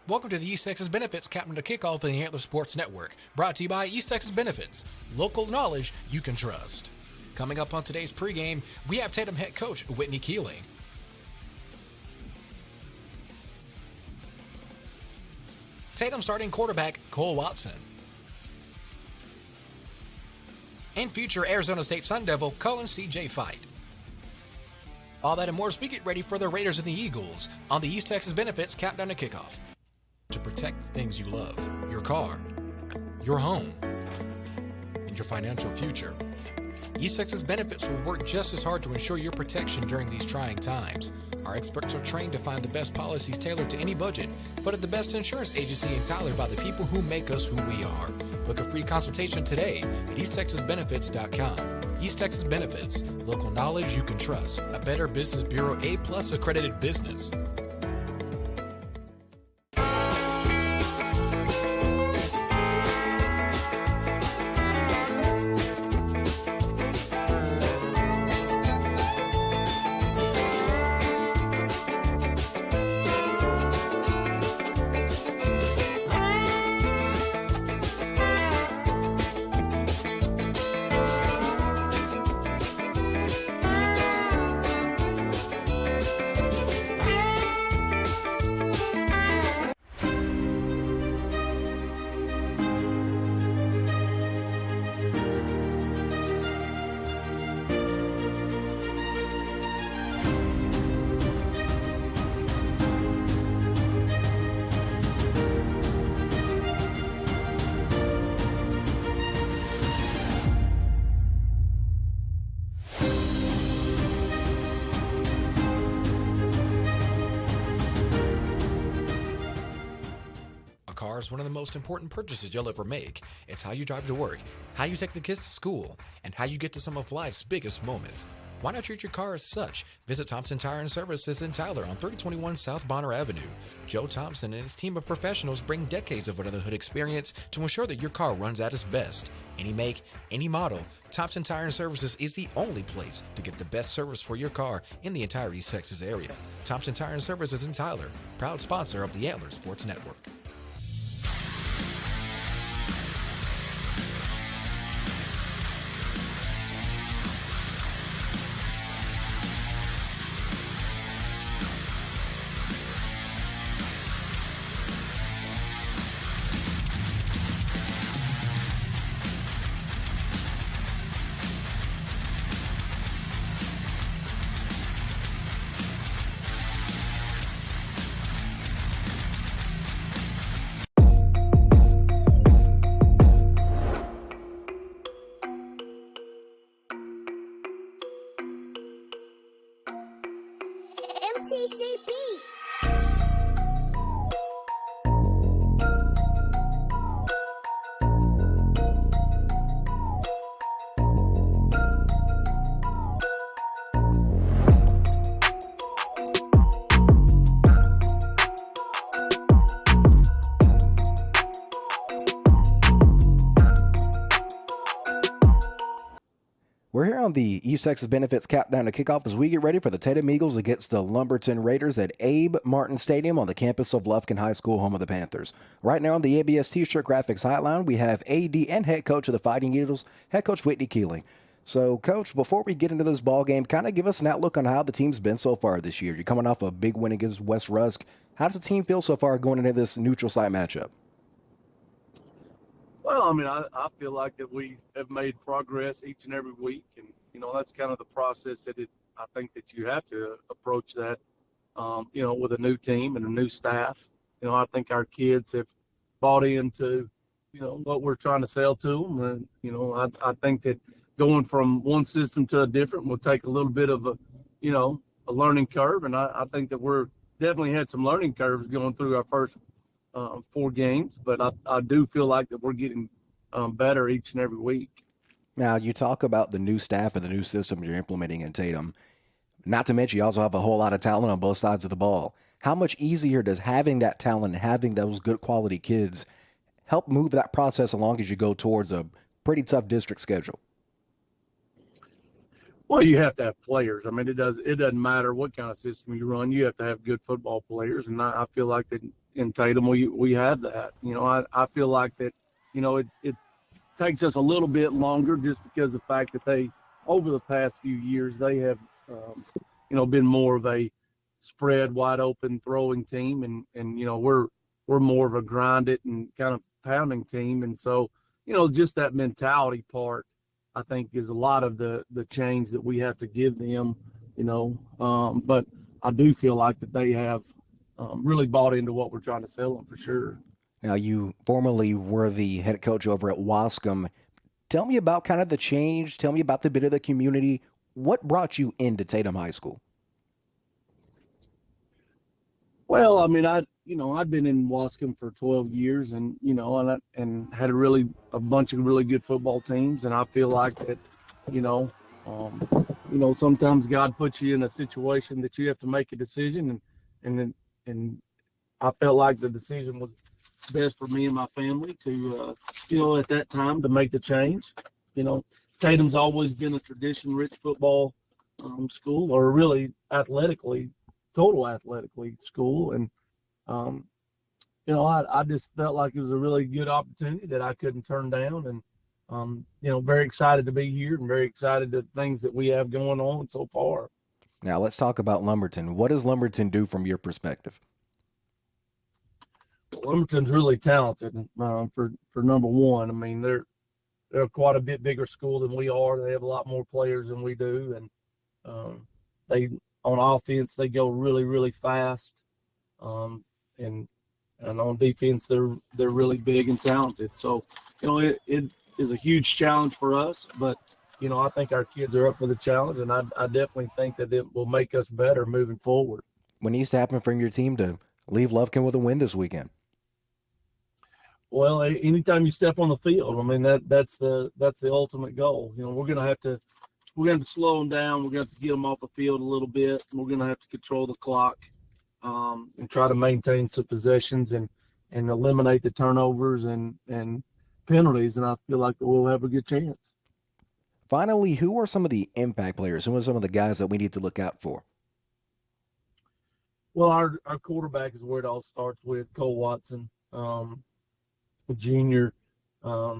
Welcome to the East Texas Benefits Captain to Kickoff of the Antler Sports Network, brought to you by East Texas Benefits, local knowledge you can trust. Coming up on today's pregame, we have Tatum head coach Whitney Keeling. Tatum starting quarterback Cole Watson. And future Arizona State Sun Devil Cullen C.J. Fight. All that and more as we get ready for the Raiders and the Eagles on the East Texas Benefits Countdown to Kickoff. To protect the things you love, your car, your home, and your financial future. East Texas Benefits will work just as hard to ensure your protection during these trying times. Our experts are trained to find the best policies tailored to any budget, but at the best insurance agency in Tyler by the people who make us who we are. Book a free consultation today at easttexasbenefits.com. East Texas Benefits, local knowledge you can trust. A Better Business Bureau A+ accredited business. Is one of the most important purchases you'll ever make. It's how you drive to work, how you take the kids to school, and how you get to some of life's biggest moments. Why not treat your car as such? Visit Thompson Tire and Services in Tyler on 3021 South Bonner Avenue. Joe Thompson and his team of professionals bring decades of under-the-hood experience to ensure that your car runs at its best. Any make, any model, Thompson Tire and Services is the only place to get the best service for your car in the entire East Texas area. Thompson Tire and Services in Tyler, proud sponsor of the Antler Sports Network. We're here on the East Texas Benefits Countdown to Kickoff as we get ready for the Tatum Eagles against the Lumberton Raiders at Abe Martin Stadium on the campus of Lufkin High School, home of the Panthers. Right now on the ABS T-shirt graphics hotline, we have AD and head coach of the Fighting Eagles, head coach Whitney Keeling. So, Coach, before we get into this ball game, kind of give us an outlook on how the team's been so far this year. You're coming off a big win against West Rusk. How does the team feel so far going into this neutral site matchup? Well, I mean, I feel like that we have made progress each and every week, and that's kind of the process that I think that you have to approach that, with a new team and a new staff. I think our kids have bought into, what we're trying to sell to them, and I think that going from one system to a different will take a little bit of a learning curve, and I think that we're definitely had some learning curves going through our first 4 games, but I do feel like that we're getting better each and every week. Now, you talk about the new staff and the new system you're implementing in Tatum. Not to mention, you also have a whole lot of talent on both sides of the ball. How much easier does having that talent and having those good quality kids help move that process along as you go towards a pretty tough district schedule? Well, you have to have players. I mean, it doesn't matter what kind of system you run. You have to have good football players, and I feel like that, in Tatum, we have that. I feel like that, it takes us a little bit longer just because of the fact that they, over the past few years, they have, been more of a spread, wide open throwing team. And we're more of a grind it and kind of pounding team. And so, just that mentality part, I think, is a lot of the change that we have to give them, but I do feel like that they have really bought into what we're trying to sell them for sure. Now, you formerly were the head coach over at Wascom. Tell me about kind of the change. Tell me about the bit of the community. What brought you into Tatum High School? Well, I mean, I'd been in Wascom for 12 years and had a bunch of really good football teams. And I feel like that, sometimes God puts you in a situation that you have to make a decision. And I felt like the decision was best for me and my family to, at that time to make the change. Tatum's always been a tradition-rich football school, or really total athletically school. And, I just felt like it was a really good opportunity that I couldn't turn down. And, very excited to be here and very excited at things that we have going on so far. Now let's talk about Lumberton. What does Lumberton do from your perspective? Lumberton's really talented for number one. I mean, they're quite a bit bigger school than we are. They have a lot more players than we do, and they on offense they go really, really fast, and on defense they're really big and talented. So it is a huge challenge for us, but I think our kids are up for the challenge, and I definitely think that it will make us better moving forward. What needs to happen from your team to leave Lufkin with a win this weekend? Well, anytime you step on the field, I mean that's the ultimate goal. We're gonna have to slow them down. We're gonna have to get them off the field a little bit. We're gonna have to control the clock, and try to maintain some possessions and eliminate the turnovers and penalties. And I feel like that we'll have a good chance. Finally, who are some of the impact players? Who are some of the guys that we need to look out for? Well, our quarterback is where it all starts with Cole Watson. Junior. I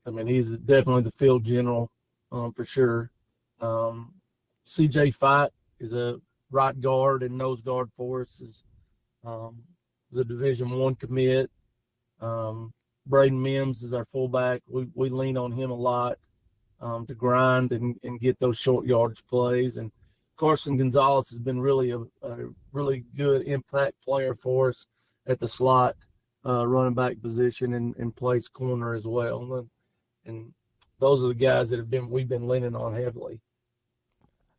mean, he's definitely the field general for sure. CJ Fight is a right guard and nose guard for us. Is a Division I commit. Braden Mims is our fullback. We lean on him a lot to grind and get those short yardage plays. And Carson Gonzalez has been really a really good impact player for us at the slot running back position and plays corner as well. And those are the guys that we've been leaning on heavily.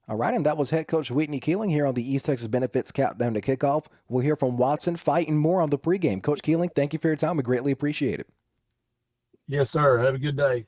All right, and that was head coach Whitney Keeling here on the East Texas Benefits Countdown to Kickoff. We'll hear from Watson, Fight, and more on the pregame. Coach Keeling, thank you for your time. We greatly appreciate it. Yes, sir. Have a good day.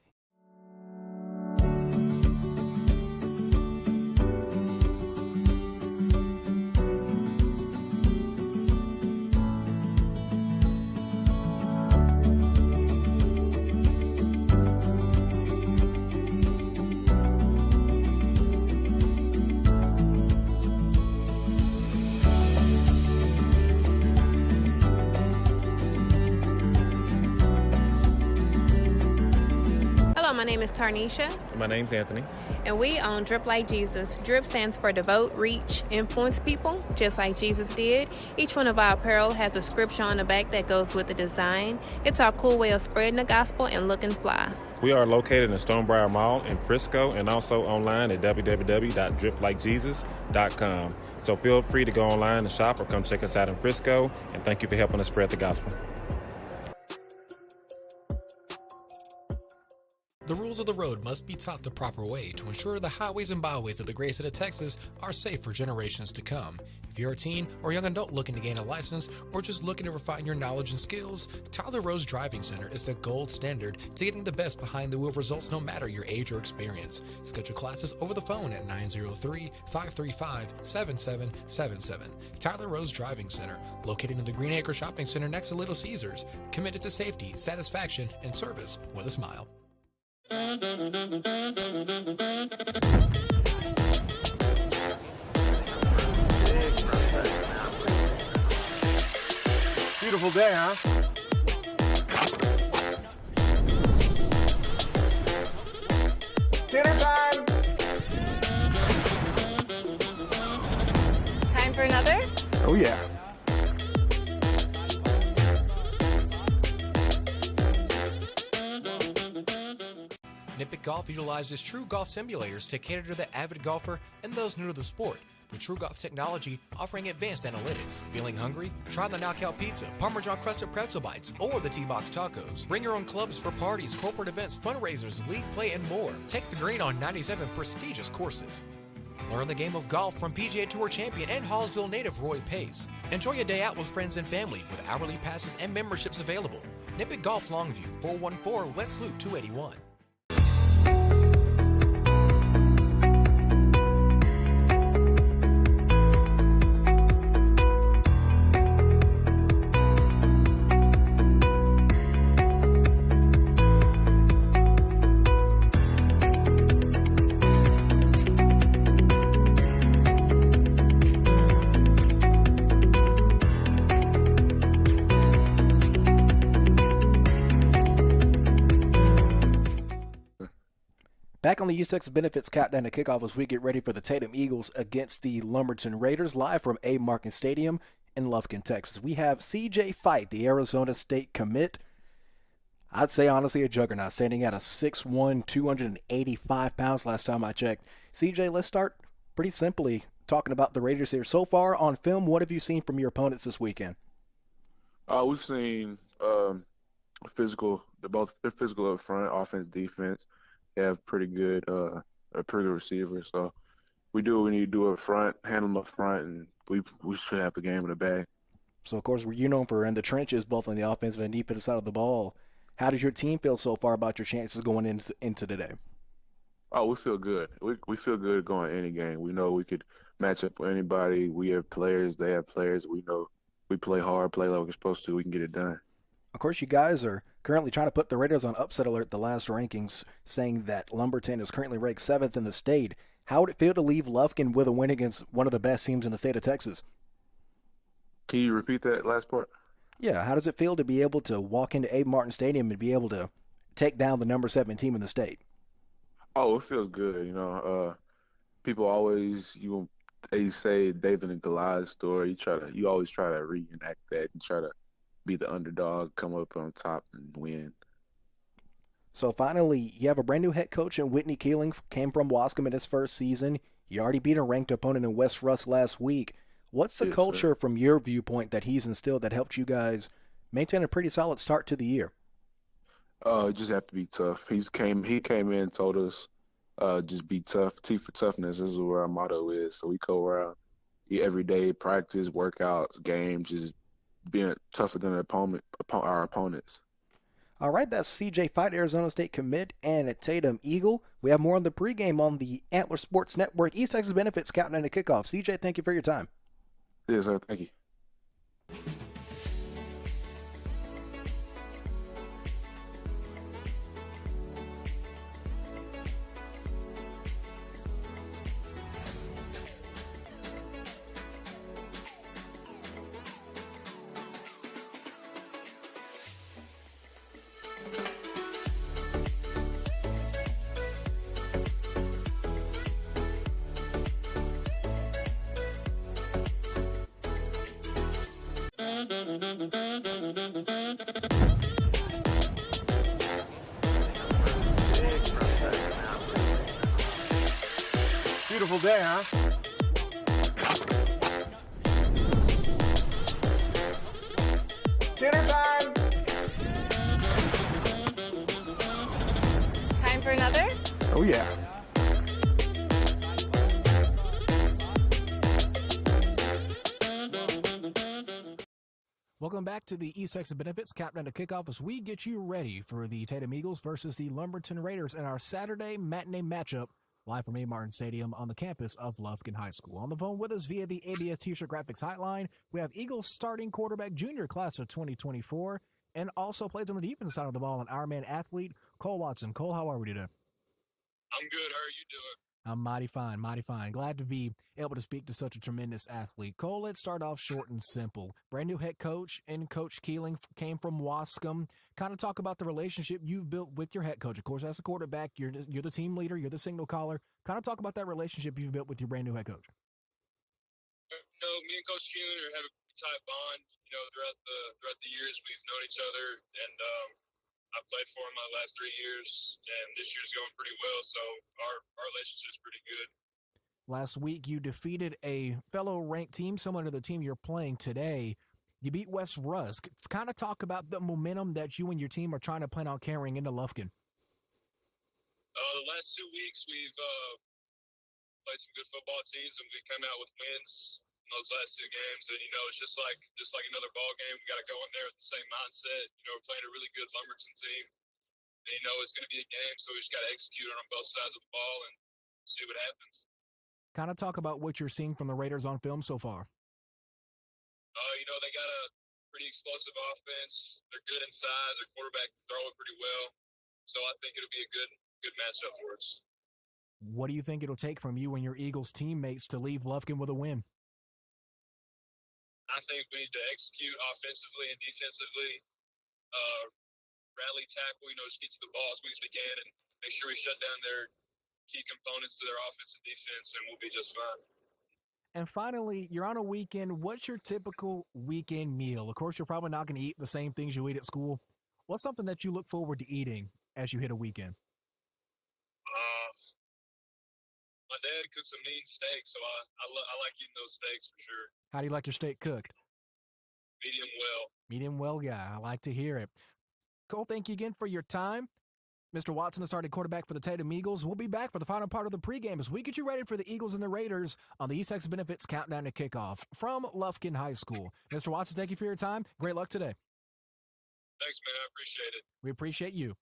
My name is Tarnisha. My name's Anthony. And we own Drip Like Jesus. Drip stands for devote, reach, influence people, just like Jesus did. Each one of our apparel has a scripture on the back that goes with the design. It's our cool way of spreading the gospel and looking fly. We are located in Stonebriar Mall in Frisco and also online at www.driplikejesus.com. So feel free to go online and shop or come check us out in Frisco. And thank you for helping us spread the gospel. The rules of the road must be taught the proper way to ensure the highways and byways of the great state of Texas are safe for generations to come. If you're a teen or young adult looking to gain a license or just looking to refine your knowledge and skills, Tyler Rose Driving Center is the gold standard to getting the best behind the wheel results no matter your age or experience. Schedule classes over the phone at 903-535-7777. Tyler Rose Driving Center, located in the Green Acre Shopping Center next to Little Caesars, committed to safety, satisfaction, and service with a smile. Beautiful day, huh? Dinner time! Time for another? Oh, yeah. Nippet Golf utilizes true golf simulators to cater to the avid golfer and those new to the sport. With True Golf technology offering advanced analytics. Feeling hungry? Try the Knockout Pizza, Parmesan Crusted Pretzel Bites, or the T-Box Tacos. Bring your own clubs for parties, corporate events, fundraisers, league play, and more. Take the green on 97 prestigious courses. Learn the game of golf from PGA Tour champion and Hallsville native Roy Pace. Enjoy a day out with friends and family with hourly passes and memberships available. Nippet Golf Longview, 414 West Loop 281. Back on the East Texas Benefits Countdown to Kickoff as we get ready for the Tatum Eagles against the Lumberton Raiders, live from Abe Martin Stadium in Lufkin, Texas. We have CJ Fight, the Arizona State commit. I'd say, honestly, a juggernaut, standing at a 6'1", 285 pounds last time I checked. CJ, let's start pretty simply talking about the Raiders here. So far on film, what have you seen from your opponents this weekend? We've seen physical. They're physical up front, offense, defense. They have pretty good receivers. So we do what we need to do up front, handle them up front, and we should have the game in the bag. So, of course, you're known for in the trenches, both on the offensive and defensive side of the ball. How does your team feel so far about your chances going into today? Oh, we feel good. We feel good going any game. We know we could match up with anybody. We have players. They have players. We know we play hard, play like we're supposed to. We can get it done. Of course, you guys are currently trying to put the Raiders on upset alert, the last rankings, saying that Lumberton is currently ranked 7th in the state. How would it feel to leave Lufkin with a win against one of the best teams in the state of Texas? Can you repeat that last part? Yeah, how does it feel to be able to walk into Abe Martin Stadium and be able to take down the number 7 team in the state? Oh, it feels good. People always they say David and Goliath story. You always try to reenact that and try to be the underdog, come up on top and win. So finally, you have a brand new head coach in Whitney Keeling, came from Wascom in his first season. You already beat a ranked opponent in West Russ last week. What's the culture from your viewpoint that he's instilled that helped you guys maintain a pretty solid start to the year? You just have to be tough. He came in and told us just be tough. T for toughness. This is what our motto is. So we go around every day, practice, workouts, games, just being tougher than our opponents. All right, that's CJ Fight, Arizona State commit, and a Tatum Eagle. We have more on the pregame on the Antler Sports Network. East Texas Benefits Countdown to Kickoff. CJ, thank you for your time. Yes, sir. Thank you. Beautiful day, huh? Dinner time! Time for another? Oh, yeah. Welcome back to the East Texas Benefits Countdown to Kickoff as we get you ready for the Tatum Eagles versus the Lumberton Raiders in our Saturday matinee matchup live from Abe Martin Stadium on the campus of Lufkin High School. On the phone with us via the ABS T-shirt graphics hotline, we have Eagles starting quarterback junior class of 2024 and also plays on the defensive side of the ball, an Ironman athlete, Cole Watson. Cole, how are we today? I'm good. How are you doing? I'm mighty fine, mighty fine. Glad to be able to speak to such a tremendous athlete. Cole, let's start off short and simple. Brand new head coach and Coach Keeling came from Wascom. Kind of talk about the relationship you've built with your head coach. Of course, as a quarterback, you're the team leader, you're the signal caller. Kind of talk about that relationship you've built with your brand new head coach. Me and Coach Keeling have a tight bond. Throughout the years, we've known each other, and I played for him my last 3 years, and this year's going pretty well, so our relationship's pretty good. Last week, you defeated a fellow ranked team similar to the team you're playing today. You beat West Rusk. Kind of talk about the momentum that you and your team are trying to plan on carrying into Lufkin. The last 2 weeks, we've played some good football teams, and we come out with wins in those last 2 games. And it's just like another ball game. We got to go in there with the same mindset. We're playing a really good Lumberton team. And, it's going to be a game, so we just got to execute on both sides of the ball and see what happens. Kind of talk about what you're seeing from the Raiders on film so far. They got a pretty explosive offense. They're good in size. Their quarterback can throw it pretty well. So I think it'll be a good matchup for us. What do you think it'll take from you and your Eagles teammates to leave Lufkin with a win? I think we need to execute offensively and defensively, rally tackle, just get to the ball as quick as we can and make sure we shut down their key components to their offense and defense, and we'll be just fine. And finally, you're on a weekend. What's your typical weekend meal? Of course, you're probably not going to eat the same things you eat at school. What's something that you look forward to eating as you hit a weekend? My dad cooks some mean steaks, so I like eating those steaks for sure. How do you like your steak cooked? Medium well. Medium well, guy. I like to hear it. Cole, thank you again for your time. Mr. Watson, the starting quarterback for the Tatum Eagles. We'll be back for the final part of the pregame as we get you ready for the Eagles and the Raiders on the East Texas Benefits Countdown to Kickoff from Lufkin High School. Mr. Watson, thank you for your time. Great luck today. Thanks, man. I appreciate it. We appreciate you.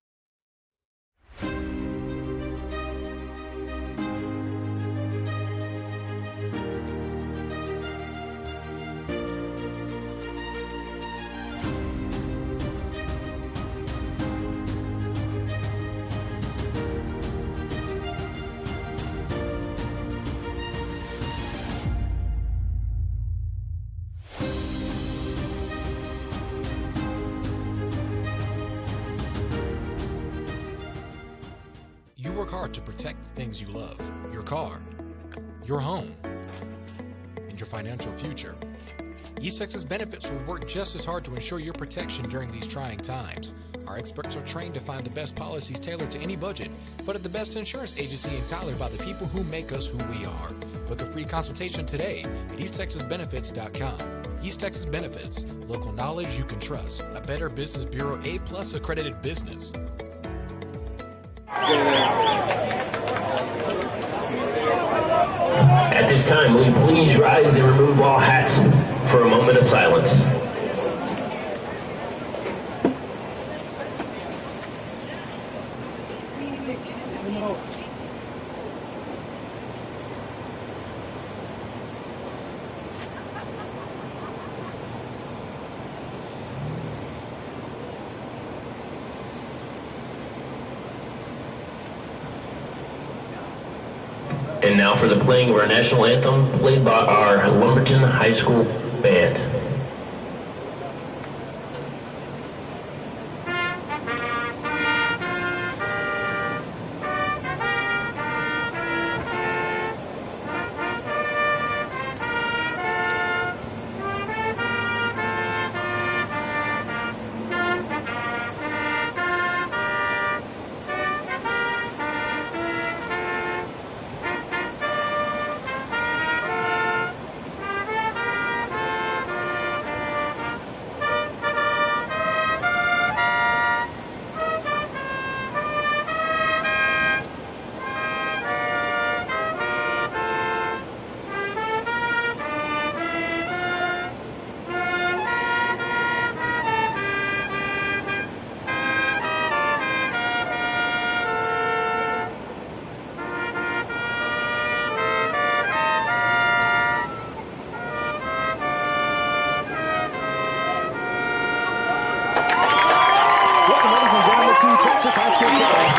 You work hard to protect the things you love, your car, your home, and your financial future. East Texas Benefits will work just as hard to ensure your protection during these trying times. Our experts are trained to find the best policies tailored to any budget, but at the best insurance agency and tailored by the people who make us who we are. Book a free consultation today at easttexasbenefits.com. East Texas Benefits, local knowledge you can trust. A Better Business Bureau A+ accredited business. At this time, will you please rise and remove all hats for a moment of silence? And now for the playing of our national anthem, played by our Lumberton High School band. Texas High School football.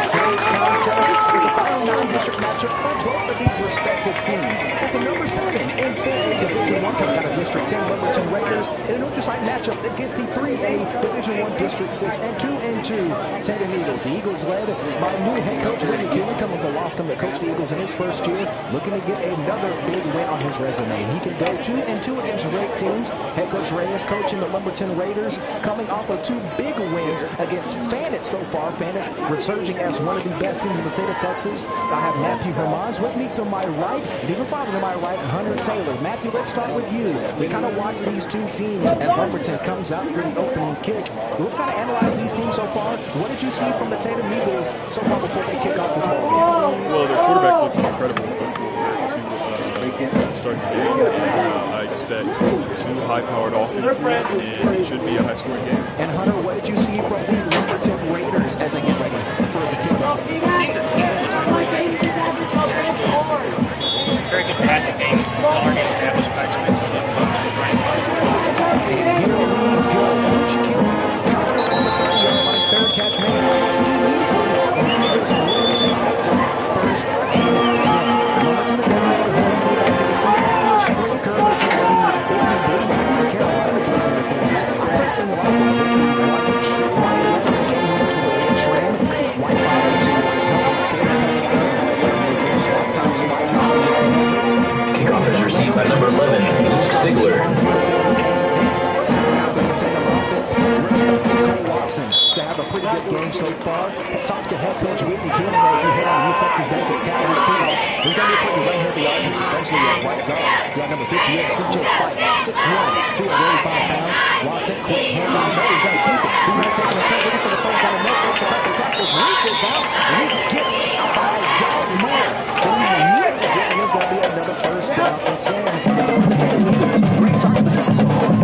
Today's contest with the final non-district matchup for both of these respective teams. It's the number 7 in 4A Division I coming out of District 10 Lumberton Raiders in a neutral site matchup against the 3A Division I District 6 and 2-2 Tatum Eagles. The Eagles led by new head coach Whitney Keelan, coming from Loscombe to coach the Eagles in his first year, looking to get another big win on his resume. He can go 2-2 against great teams. Head coach Reyes coaching the Lumberton Raiders, coming off of 2 big wins against Fannin so far. Fannin resurging as one of the best teams in the state of Texas. I have Matthew Hermans with me to my right, and even farther to my right, Hunter Taylor. Matthew, let's start with you. We kind of watch these two teams as Lumberton comes out for the opening kick. We'll kind of analyze these teams so far. What did you see from the Tatum Eagles so far before they kick off this ball game? Well, their quarterback looked incredible before to start the game. I expect 2 high-powered offenses, and it should be a high-scoring game. And Hunter, what did you see from the Lumberton Raiders as they get ready for the kickoff? Very good passing game. It's already established. I expect to see and here we go. Rich King coming on the 30-yard line. Fair catch made immediately. And the Eagles will take that first and 10. Lumberton doesn't have a home team. As you can see, Andrew Sprinker with the baby blue bags, the Carolina blue uniforms. I'm pressing the locker with the white lettering and with the red trim. White bottoms and white helmets. Tatum coming out of the uniforms. White tops, white bottoms. Kickoff is received by number 11, Luke Sigler. To have a pretty good game so far. Talk to head coach Whitney Keelan as you head on the East Texas Benefits Countdown to kickoff. There's going to be a pretty run-heavy offense, especially at right guard. You got number 58, CJ Fight, at 6'1", 285 pounds. Watson, quick hand on the net. He's going to keep it. He's going to take it himself, looking for the phones on the net. Makes a couple tackles, reaches out, and he gets out by a yard more than he needed to get, and there's going to be another first down and 10. Great target the drop so far.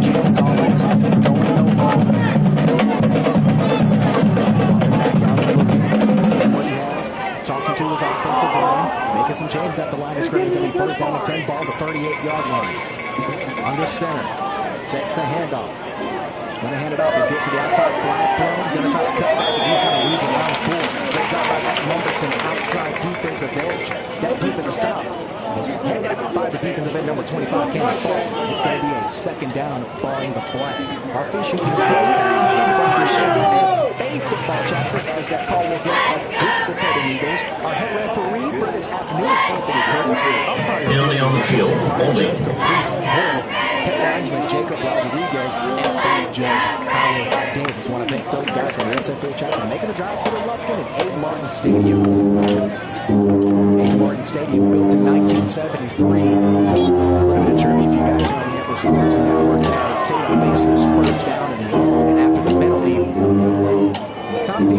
Keelan's always going no ball. Watson back out and looking, seeing what he has, talking to his offensive line, making some changes at the line of scrimmage. It's going to be first down and 10, ball the 38-yard line. Under center, takes the handoff. He's going to hand it off. He gets to the outside, flag thrown. He's going to try to cut back, and he's going to lose a line of 4. Great job by that Lumberton outside defensive edge. That defensive stop was handed out by the defensive end, number 25, Cameron Fall. It's going to be a second down, barring the flag. Our officiating crew from the HSFB football chapter, as that call will go against the Tatum Eagles. Our head referee for this afternoon is Anthony Curtis. Penalty on the field, holding. Head linesman Jacob Rodriguez and head judge Howard Davis. Want to thank those guys from the SFA chapter making a drive for the Lufkin and Abe Martin Stadium. Abe Martin Stadium built in 1973. A little bit of trivia if you guys know the Apple Sports Network. As Tatum faces first down and long after the penalty. The top 50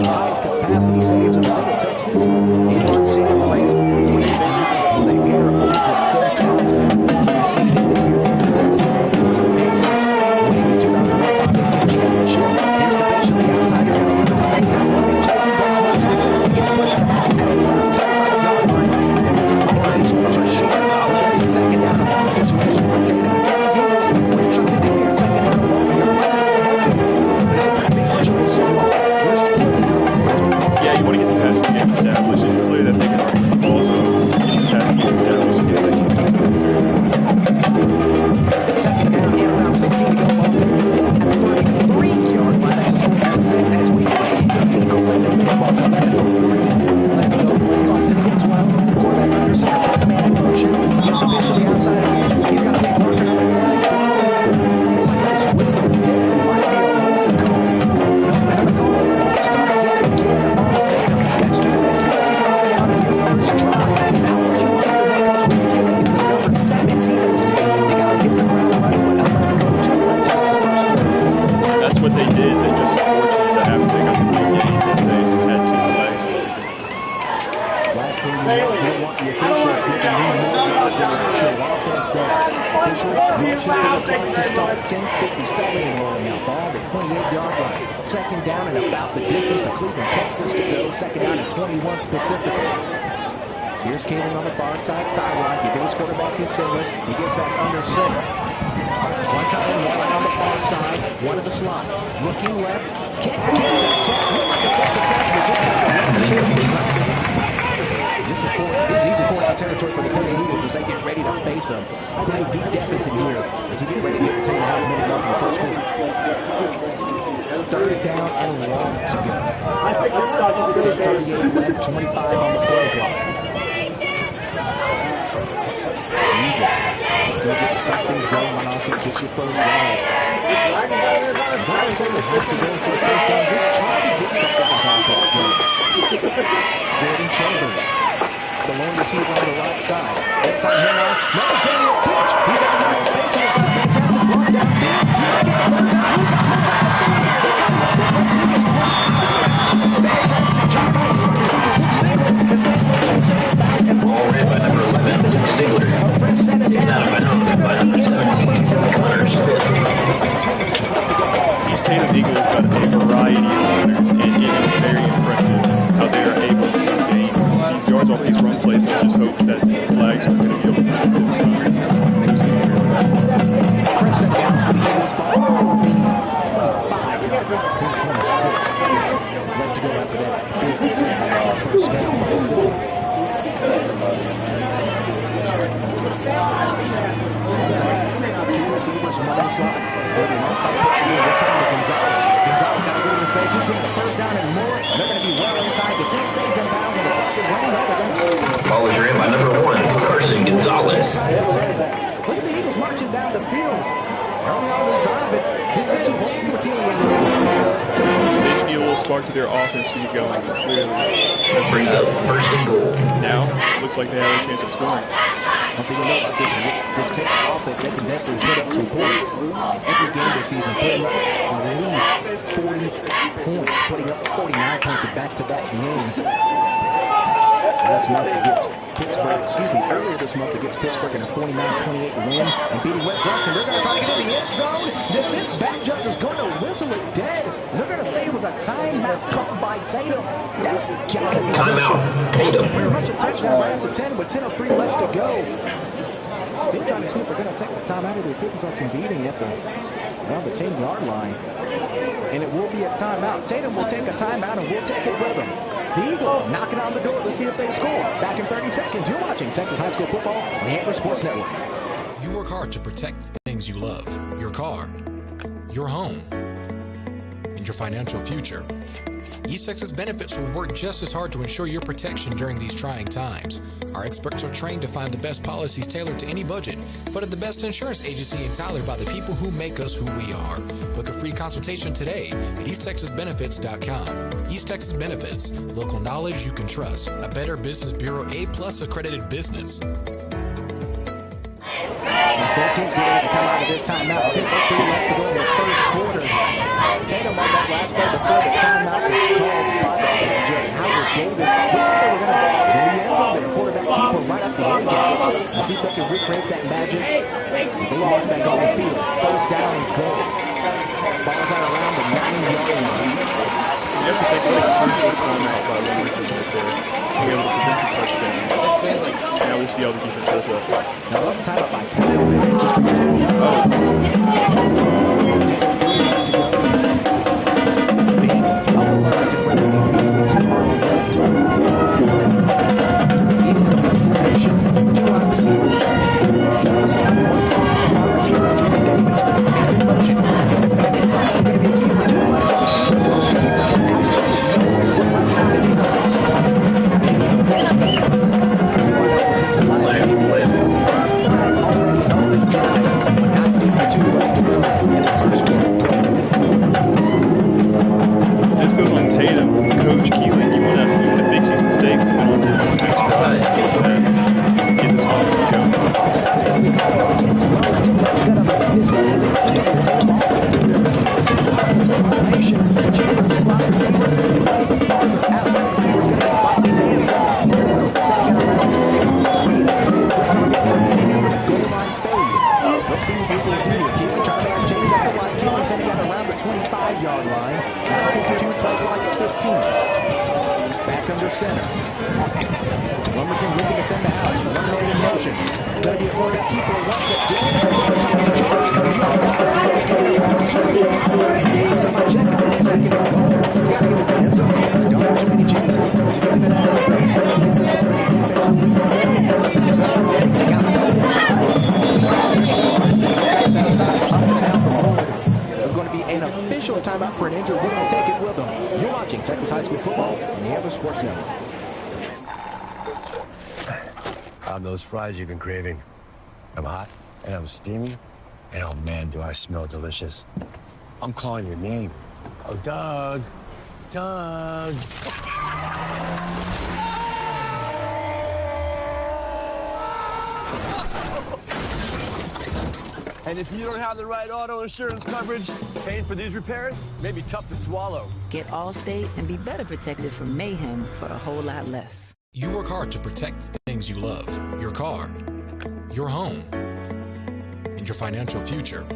highest capacity stadiums in the state of Texas. Abe Martin Stadium ranks 49th with a pair over 10,000. Can you see in this beautiful facility? Here's the Panthers winning the 2001 Bobby State Championship. Here's the bench to the outside. He's got a little bit of space. Has one man chasing, breaks one tackle. He gets pushed to the pass at the 35-yard line. And then it's just a hard switch or short. There's going to be a second down and long situation for Tatum. And Gary's Eagles, what are you trying to do here? Second down and long. You're right. It's a pretty big situation so far. We're still in the territory. Yeah, you want to get the passing game established. It's clear that they can already run the ball, so getting the passing game established and get back to the second down and around 16 to go. Ball's going to be at the 33-yard line. That's a score down 6 as we play the 11. Ball to 11-3. Left to go. Play clock sitting at 12. Quarterback under center. Puts a man in motion. Gets the pitch to the outside again. He's got a big marker. Another flag thrown. Looks like that's whistle dead. Might be a holding call. Another call. Ball start yet again on Tatum. That's 2 penalties on the out of your first try. Now what you want from head coach Whitney Keelan is the number 17 in the state. They got to hit the ground running with a go to right down the first quarter. That's what they did. They're just fortunate that after they got the big gains that they had 2 flags. Last thing you want the officials getting more yards than the actual offense does. Official rushes to the clock to start. 10:57 and rolling out. Ball the 28-yard line. Second down and about the distance to Cleveland, Texas to go. Second down and 21 specifically. Here's Keelan on the far side sideline. He gives quarterback his singles. He gives back under center. One time, one on the far side, one to the slot. Looking left, can't get that catch. Looked like a second catch, but just trying to run the middle. This is easy 4-down territory for the Tatum Eagles as they get ready to face a pretty deep deficit here as we get ready to hit the 10.5-minute mark in the first quarter. 3rd down and long to go. 10:38 left, 25 on the play clock. Eagles will get something going on offense. It's your first drive. Not necessarily have to go for a first down. Just try to get something on offense going. Jordan Chambers, the lone receiver on the right side. Outside handoff. Never sending a pitch. He's got to get more space. He's got a fantastic run downfield. He's got to get the first down. He's got more downfield. He's got more downfield. He gets pushed. Bags has to jump on. He's going to see the Ziegler. His first motion staying back and Ball ran by number 11, Ziegler. a fresh set of down. They're going to be in the Hunter Smith. These Tatum Eagles got a variety of runners, and it is very impressive how they are able to gain these yards off these run plays. And just hope that flags aren't going to be able to keep them from losing really well. First set down for the Eagles ball will be 25, 10-26. Left to go after that. First down by Silva. Two receivers, one on the slot. It's going to be an offside pitch again. This time to Gonzalez. Gonzalez got to go to his base. He's getting the first down and more. They're going to be well inside. The 10 stays in bounds and the clock is running out. They're going to stop. Ball was ran by number 1, Carson Gonzalez. Look at the Eagles marching down the field. Early on this drive, they're too hopeful for Keeling and the Eagles. They just need a little spark to their offense to get going. Clearly, That brings up 1st and goal. now looks like they have a chance of scoring. One thing you know about this Tatum offense, they can definitely put up some points in every game this season, putting up at least 40 points, putting up 49 points in back-to-back games. Last month against Pittsburgh, earlier this month against Pittsburgh in a 49-28 win and beating West Ruskin. They're going to try to get in the end zone. Then this back judge is going to whistle it dead. And they're going to say it was a timeout called by Tatum. That's Timeout, Tatum. Pretty much a touchdown right after 10 with 10:03 left to go. Still trying to see if they're going to take the timeout or the officials are convening at around the 10-yard line. And it will be a timeout. Tatum will take a timeout and we'll take it with him. The Eagles knocking on the door to see if they score. Back in 30 seconds. You're watching Texas High School Football on the Antler Sports Network. You work hard to protect the things you love, your car, your home, and your financial future. East Texas Benefits will work just as hard to ensure your protection during these trying times. Our experts are trained to find the best policies tailored to any budget, but at the best insurance agency and tailored by the people who make us who we are. Book a free consultation today at EastTexasBenefits.com. East Texas Benefits, local knowledge you can trust. A Better Business Bureau A+ accredited business. Both teams get ready to come out of this timeout. 10:03 left to go in the first quarter. Tatum on that last play before the timeout was called by the judge. Howard Davis looks like they were going to in the end zone. The quarterback keeper right up the end gap and see if they can recreate that magic as they march back on the field. First down and goal. Ball's out around the 9-yard line. You have to think like a crucial timeout by Lumberton right there to be able to prevent the touchdown. Now we'll see how the defense holds up. Now that's a timeout by Tatum. Just Tatum 3 left to go. Being up the line to Brothers immediately to our left. Eagles in a bunch formation. 2 wide receivers. Outside one. Wide receivers. Jordan Davis. In motion. Inside going to be a keeper. 2 flags on the field. The keeper has absolutely nowhere. Looks like he's going to be the last one. Even worse. We find out what this flag is. Already on the drive. But not 52 left to go. It's the first quarter. This goes on Tatum. Coach Keelan, you want to fix these mistakes coming on to this next drive. Get this offense going. Offside's going to be called on against Lumberton. That's going to make this even easier. Take them all. The receiver looks like the same formation. Chambers is slot receiver. And right farther out, the receiver's going to be Bobby Manson. Setting at around 6'3". That could be a good target for him. Maybe with a goal line fade. Let's see what the Eagles do here. Keelan trying to make some changes at the line. Keelan setting at around the 25-yard line. Now 52 play clock at 15. Back under center. Lumberton looking to send the house. One man in motion. Going to be a quarterback keeper once again. timeout for an injury. We're going to take it with them. You're watching Texas High School football on the Amber Sports Network. Those fries you've been craving. I'm hot, and I'm steamy, and oh man, do I smell delicious. I'm calling your name. Oh, Doug. Doug. And if you don't have the right auto insurance coverage, paying for these repairs may be tough to swallow. Get Allstate and be better protected from mayhem for a whole lot less. You work hard to protect the things you love, your car, your home, and your financial future.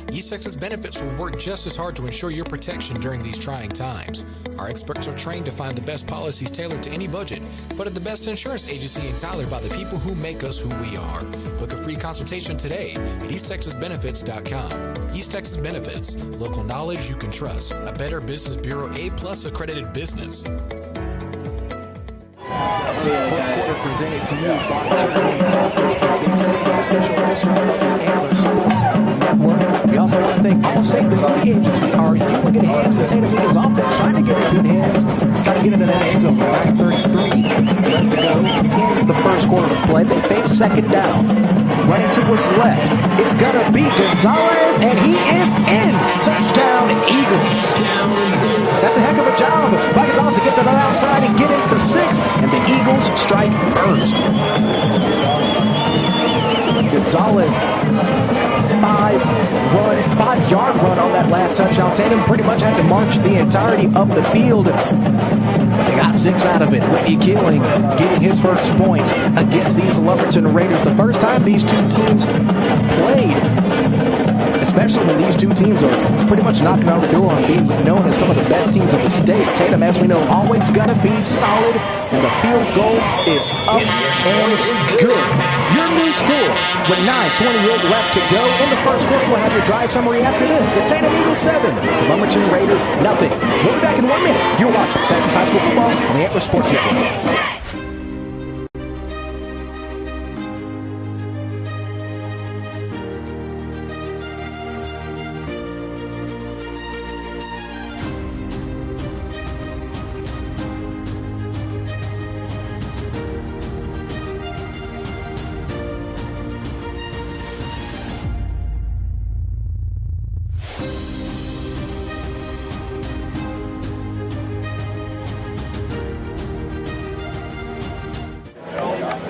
East Texas Benefits will work just as hard to ensure your protection during these trying times. Our experts are trained to find the best policies tailored to any budget, but at the best insurance agency in Tyler by the people who make us who we are. Book a free consultation today at easttexasbenefits.com. East Texas Benefits, local knowledge you can trust. A Better Business Bureau A+ accredited business. First quarter presented to you by Circle and Coffee, Big City, the official restaurant of the Amber Sports Network. We also want to thank Allstate, the movie agency. Are you in good hands? The Tatum Eagles offense trying to get in good hands. Trying to get into that end zone. 9:33 left to go in the first quarter of play. They face second down. Running to his left. It's going to be Gonzalez, and he is in. Touchdown, Eagles. That's a heck of a job by Gonzalez to get to the outside and get in for 6. And the Eagles strike first. Gonzalez, 5-yard run on that last touchdown. Tatum pretty much had to march the entirety of the field. But they got 6 out of it. Whitney Keeling getting his first points against these Lumberton Raiders. The first time these two teams have played, especially when these two teams are pretty much knocking on the door and being known as some of the best teams of the state. Tatum, as we know, always got to be solid, and the field goal is up and good. Your new score with 9:28 left to go in the first quarter. We'll have your drive summary after this. The Tatum Eagles 7, the Lumberton Raiders nothing. We'll be back in 1 minute. You're watching Texas High School football on the Amber Sports Network.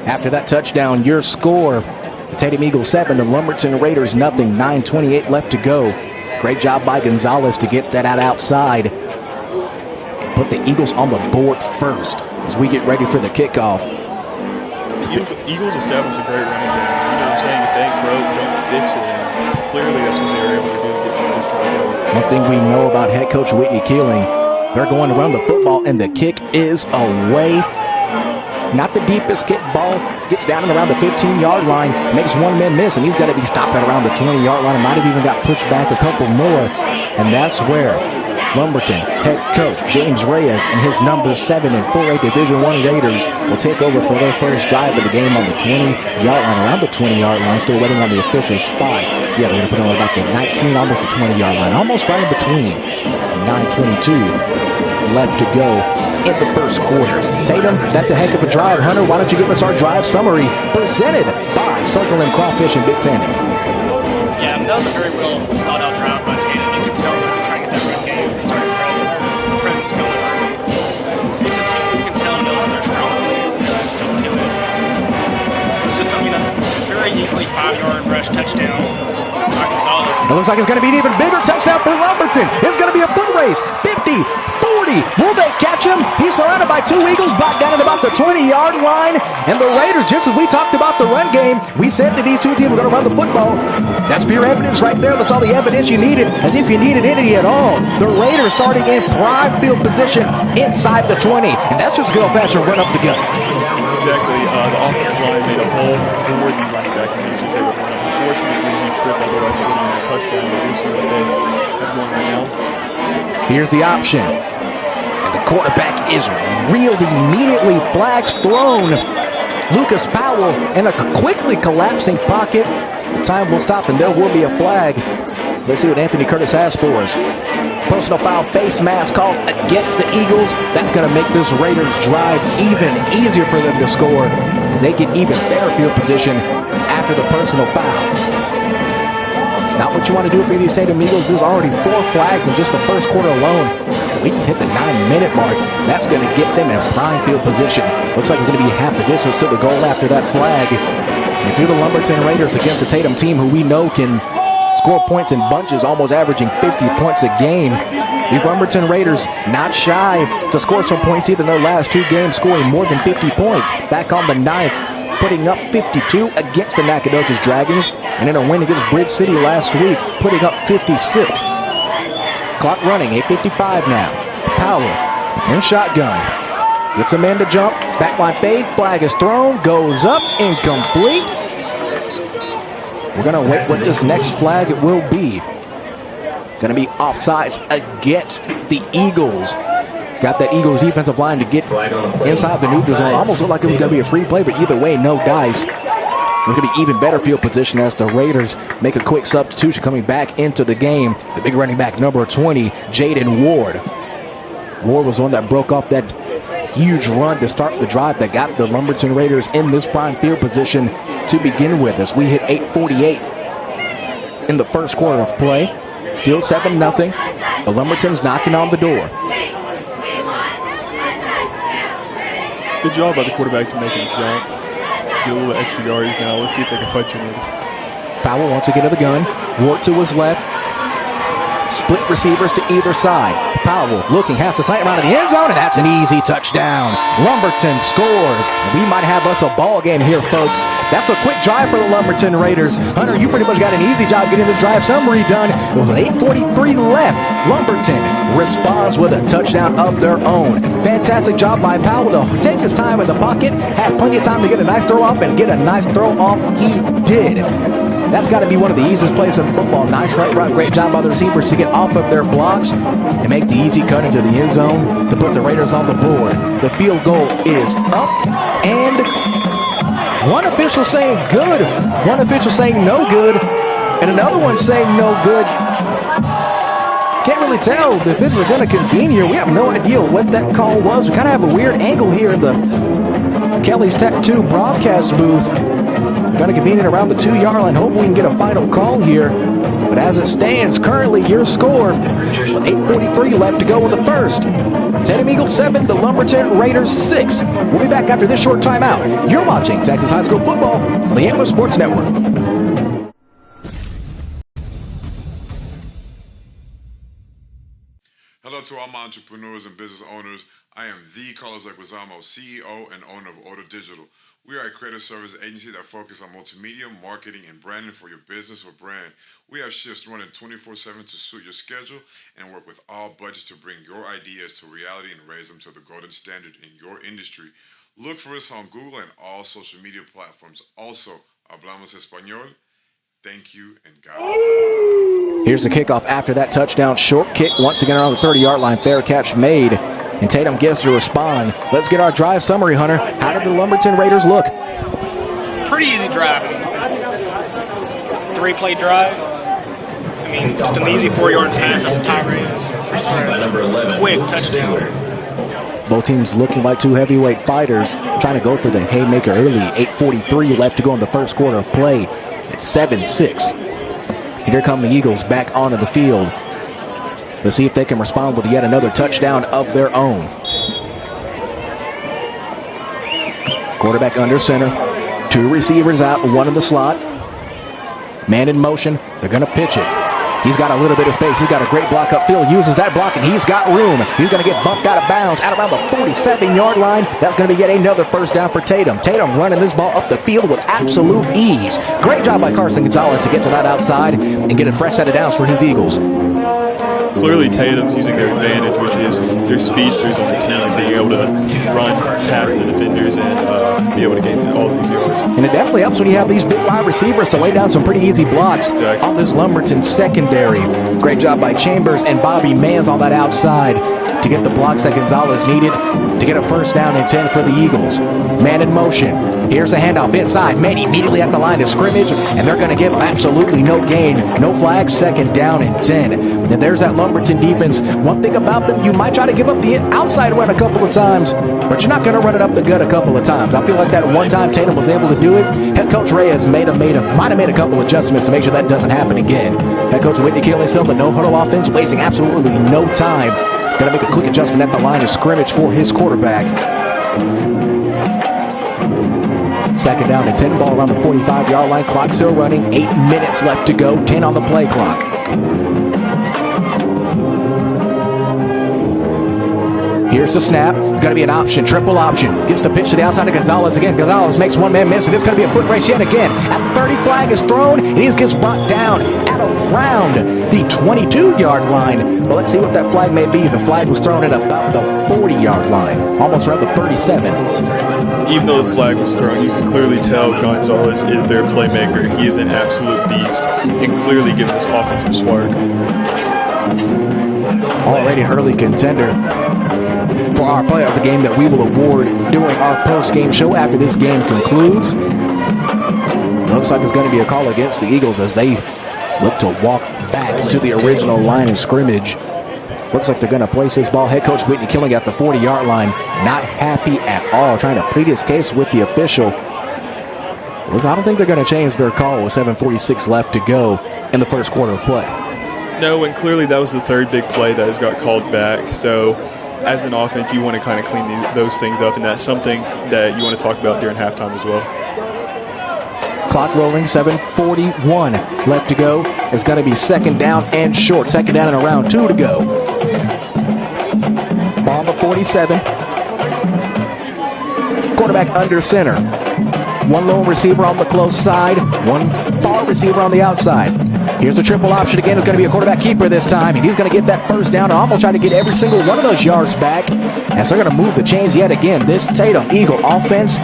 After that touchdown, your score, the Tatum Eagles 7, the Lumberton Raiders nothing. 9:28 left to go. Great job by Gonzalez to get that out outside and put the Eagles on the board first as we get ready for the kickoff. The Eagles established a great running game. You know what I'm saying? If they ain't broke, don't fix it. And clearly that's what they were able to do to get this try going. One thing we know about head coach Whitney Keeling, they're going to run the football, and the kick is away. Not the deepest kick. Ball gets down and around the 15-yard line, makes one man miss, and he's got to be stopped at around the 20-yard line. It might have even got pushed back a couple more, and that's where Lumberton head coach James Reyes and his number 7 and 4A Division I Raiders will take over for their first drive of the game on the 20-yard line, around the 20-yard line, still waiting on the official spot. Yeah, they're going to put it on about the 19, almost the 20-yard line, almost right in between. 9:22 left to go in the first quarter. Tatum, that's a heck of a drive. Hunter, why don't you give us our drive summary presented by Circle and Crawfish and Big Sandy. Yeah, that was a very well thought out drive by Tatum. You can tell they're trying to get that run game. They started presence going early. It's a team you can tell know their strong plays and they're still to it. It's just a very easily 5-yard rush touchdown by Gonzalez. It looks like it's going to be an even bigger touchdown for Lumberton. It's going to be a foot race. 50, 40. Will they catch him? He's surrounded by 2 Eagles, brought down at about the 20-yard line. And the Raiders, just as we talked about the run game, we said that these two teams were going to run the football. That's pure evidence right there. That's all the evidence you needed, as if you needed any at all. The Raiders starting in prime field position inside the 20. And that's just good old-fashioned run up the gut. Exactly. The offensive line made a hole for the running back, and he was able to run up. Unfortunately, he tripped, otherwise it would have been a touchdown. But we'll see what they have going right now. Here's the option. And the quarterback is reeled immediately. Flags thrown. Lucas Powell in a quickly collapsing pocket. The time will stop and there will be a flag. Let's see what Anthony Curtis has for us. Personal foul face mask called against the Eagles. That's going to make this Raiders drive even easier for them to score as they get even better field position after the personal foul. It's not what you want to do for these Tatum Eagles. There's already 4 flags in just the first quarter alone. We just hit the 9-minute mark. That's going to get them in a prime field position. Looks like it's going to be half the distance to the goal after that flag. And if you're the Lumberton Raiders against a Tatum team who we know can score points in bunches, almost averaging 50 points a game, these Lumberton Raiders not shy to score some points either in their last 2 games, scoring more than 50 points. Back on the 9th, putting up 52 against the Nacogdoches Dragons, and in a win against Bridge City last week, putting up 56. Clock running, 8:55 now. Powell in shotgun. Gets a man to jump. Backline fade. Flag is thrown. Goes up. Incomplete. We're going to wait what this next flag will be. Going to be offsides against the Eagles. Got that Eagles defensive line to get inside the neutral zone. Almost looked like it was going to be a free play, but either way, no dice. There's going to be even better field position as the Raiders make a quick substitution coming back into the game. The big running back, number 20, Jaden Ward. Ward was the one that broke off that huge run to start the drive that got the Lumberton Raiders in this prime field position to begin with as we hit 8:48 in the first quarter of play. Still 7-0. The Lumberton's knocking on the door. Good job by the quarterback to make him jump. Get a little extra yardage now. Let's see if they can punch him in. Powell wants to get to the gun. Ward to his left. Split receivers to either side. Powell looking, has to slant around in the end zone, and that's an easy touchdown. Lumberton scores. We might have us a ball game here, folks. That's a quick drive for the Lumberton Raiders. Hunter, you pretty much got an easy job getting the drive summary done. With 8:43 left, Lumberton responds with a touchdown of their own. Fantastic job by Powell to take his time in the pocket, had plenty of time to get a nice throw off, and get a nice throw off he did. That's got to be one of the easiest plays in football. Nice late run. Great job by the receivers to get off of their blocks and make the easy cut into the end zone to put the Raiders on the board. The field goal is up, and one official saying good, one official saying no good, and another one saying no good. Can't really tell. The officials are going to convene here. We have no idea what that call was. We kind of have a weird angle here in the Kelly's Tattoo broadcast booth. We're going to convene it around the 2-yard line. Hope we can get a final call here. But as it stands, currently your score with 8:43 left to go in the first. Tatum Eagles 7, the Lumberton Raiders 6. We'll be back after this short timeout. You're watching Texas High School Football on the Antler Sports Network. Hello to all my entrepreneurs and business owners. I am the Carlos Equizamo, CEO and owner of Order Digital. We are a creative service agency that focuses on multimedia, marketing, and branding for your business or brand. We have shifts running 24/7 to suit your schedule and work with all budgets to bring your ideas to reality and raise them to the golden standard in your industry. Look for us on Google and all social media platforms. Also, hablamos español. Thank you and God. Here's the kickoff after that touchdown. Short kick once again around the 30-yard line. Fair catch made. And Tatum gets to respond. Let's get our drive summary, Hunter. How did the Lumberton Raiders look? Pretty easy drive. 3-play drive. I mean, just an easy 4-yard pass up to Tyrese. Quick touchdown. Both teams looking like two heavyweight fighters, trying to go for the haymaker early. 8:43 left to go in the first quarter of play. It's 7-6. Here come the Eagles back onto the field. Let's see if they can respond with yet another touchdown of their own. Quarterback under center. 2 receivers out, 1 in the slot. Man in motion. They're going to pitch it. He's got a little bit of space. He's got a great block upfield. Uses that block, and he's got room. He's going to get bumped out of bounds out around the 47-yard line. That's going to be yet another first down for Tatum. Tatum running this ball up the field with absolute ease. Great job by Carson Gonzalez to get to that outside and get a fresh set of downs for his Eagles. Clearly, Tatum's using their advantage, which is their speedsters on the team being able to run past the defenders and be able to gain all of these yards. And it definitely helps when you have these big wide receivers to lay down some pretty easy blocks on this Lumberton secondary. Great job by Chambers and Bobby Mans on that outside to get the blocks that Gonzalez needed. to get a first down and 10 for the Eagles. Man in motion. Here's a handoff inside. Man immediately at the line of scrimmage, and they're going to give him absolutely no gain. No flag, second down and 10. And there's that Lumberton defense. One thing about them, you might try to give up the outside run a couple of times, but you're not going to run it up the gut a couple of times. I feel like that one time Tatum was able to do it. Head coach Reyes might have made a couple adjustments to make sure that doesn't happen again. Head coach Whitney killing himself, the no-huddle offense, wasting absolutely no time. Going to make a quick adjustment at the line of scrimmage for his quarterback. Second down and 10, ball around the 45-yard line. Clock still running. 8 minutes left to go. 10 on the play clock. Here's the snap. It's going to be an option, triple option. Gets the pitch to the outside of Gonzalez again. Gonzalez makes one man miss, and it's going to be a foot race yet again. At the 30, flag is thrown, and he gets brought down at around the 22-yard line. But let's see what that flag may be. The flag was thrown at about the 40-yard line, almost around the 37. Even though the flag was thrown, you can clearly tell Gonzalez is their playmaker. He is an absolute beast and clearly giving this offensive spark. Already an early contender for our player of the game that we will award during our post-game show after this game concludes. Looks like it's going to be a call against the Eagles as they look to walk back to the original line of scrimmage. Looks like they're going to place this ball. Head coach Whitney Killing at the 40-yard line. Not happy at all, trying to plead his case with the official. I don't think they're going to change their call with 7:46 left to go in the first quarter of play. No, and clearly that was the third big play that has got called back. So as an offense, you want to kind of clean those things up, and that's something that you want to talk about during halftime as well. Clock rolling, 7:41 left to go. It's going to be second down and short. Second down and around 2 to go. Ball on the 47. Quarterback under center. One lone receiver on the close side. One far receiver on the outside. Here's a triple option again. It's going to be a quarterback keeper this time, and he's going to get that first down and almost try to get every single one of those yards back as they're going to move the chains yet again. This Tatum Eagle offense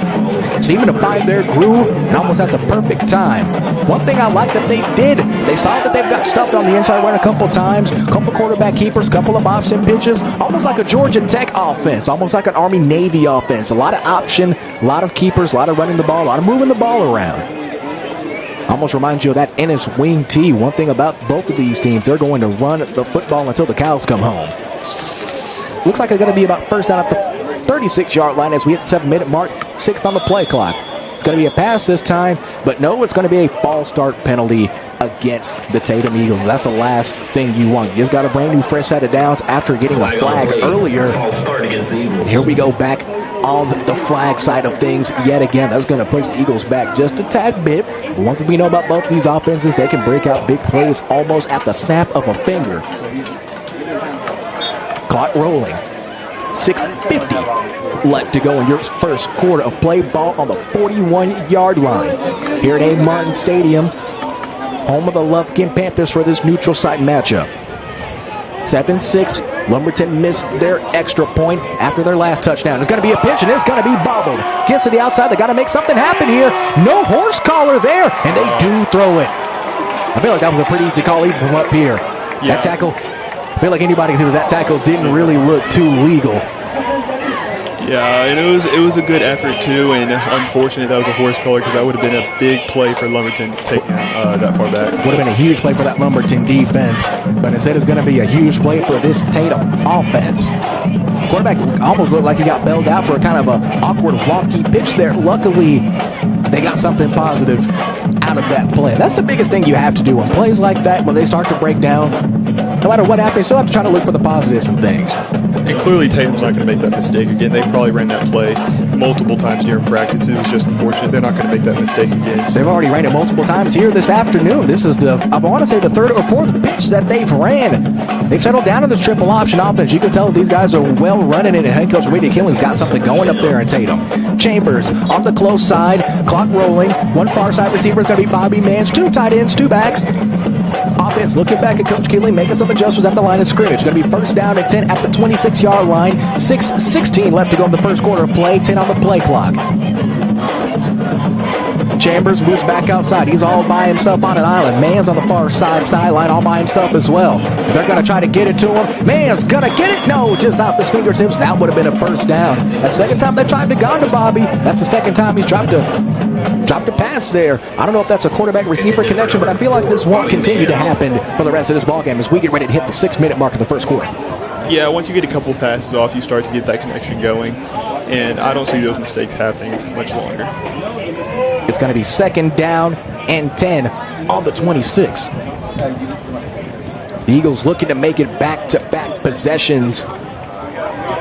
seeming to find their groove and almost at the perfect time. One thing I like that they did, they saw that they've got stuffed on the inside run a couple times, couple quarterback keepers, couple of option pitches, almost like a Georgia Tech offense, almost like an Army-Navy offense. A lot of option, a lot of keepers, a lot of running the ball, a lot of moving the ball around. Almost reminds you of that Ennis Wing T. One thing about both of these teams, they're going to run the football until the cows come home. Looks like it's going to be about first down at the 36-yard line as we hit the 7-minute mark, 6th on the play clock. It's going to be a pass this time, but no, it's going to be a false start penalty against the Tatum Eagles. That's the last thing you want. You just got a brand new fresh set of downs after getting a flag earlier. And here we go back on the flag side of things yet again. That's going to push the Eagles back just a tad bit. One thing we know about both these offenses, they can break out big plays almost at the snap of a finger. Clock rolling. 6:50 left to go in your first quarter of play. Ball on the 41-yard line here at Abe Martin Stadium, home of the Lufkin Panthers for this neutral site matchup. 7-6. Lumberton missed their extra point after their last touchdown. It's going to be a pitch, and it's going to be bobbled. Gets to the outside. They got to make something happen here. No horse collar there, and they do throw it. I feel like that was a pretty easy call even from up here. Yeah. That tackle, I feel like anybody can see that tackle didn't really look too legal. Yeah, and it was a good effort too, and unfortunate that was a horse collar because that would have been a big play for Lumberton taking that far back. Would have been a huge play for that Lumberton defense, but instead it's going to be a huge play for this Tatum offense. Quarterback almost looked like he got bailed out for a kind of a awkward, wonky pitch there. Luckily, they got something positive out of that play. That's the biggest thing you have to do on plays like that when they start to break down. No matter what happens, you still have to try to look for the positives and things. And clearly Tatum's not going to make that mistake again. They probably ran that play multiple times during practice. It was just unfortunate. They're not going to make that mistake again. They've already ran it multiple times here this afternoon. This is I want to say the third or fourth pitch that they've ran. They've settled down in the triple option offense. You can tell these guys are well running it, and head coach Whitney Killing's got something going up there in Tatum. Chambers on the close side, clock rolling. One far side receiver is going to be Bobby Mans. 2 tight ends, 2 backs. Offense looking back at Coach Keeling, making some adjustments at the line of scrimmage. Going to be first down and 10 at the 26-yard line. 6:16 left to go in the first quarter of play. 10 on the play clock. Chambers moves back outside. He's all by himself on an island. Mann's on the far sideline all by himself as well. They're going to try to get it to him. Mann's going to get it. No, just off his fingertips. That would have been a first down. That's the second time they tried to go to Bobby. That's the second time he's dropped a pass there. I don't know if that's a quarterback-receiver connection, but I feel like this won't continue to happen for the rest of this ballgame as we get ready to hit the 6-minute mark of the first quarter. Yeah, once you get a couple passes off, you start to get that connection going, and I don't see those mistakes happening much longer. It's going to be 2nd down and 10 on the 26. The Eagles looking to make it back-to-back possessions,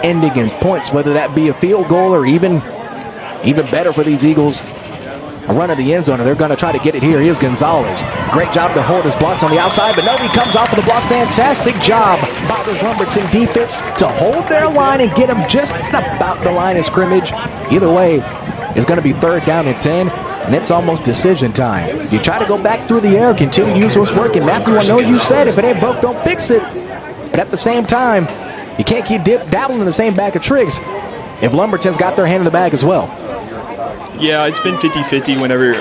ending in points, whether that be a field goal or even better for these Eagles, a run of the end zone. They're going to try to get it here. Here's Gonzalez. Great job to hold his blocks on the outside, but no, he comes off of the block. Fantastic job by this Lumberton defense to hold their line and get them just about the line of scrimmage. Either way, it's going to be 3rd down and 10, and it's almost decision time. You try to go back through the air, continue to use what's working. Matthew, I know you said if it ain't broke, don't fix it. But at the same time, you can't keep dabbling in the same bag of tricks if Lumberton's got their hand in the bag as well. Yeah, it's been 50-50 whenever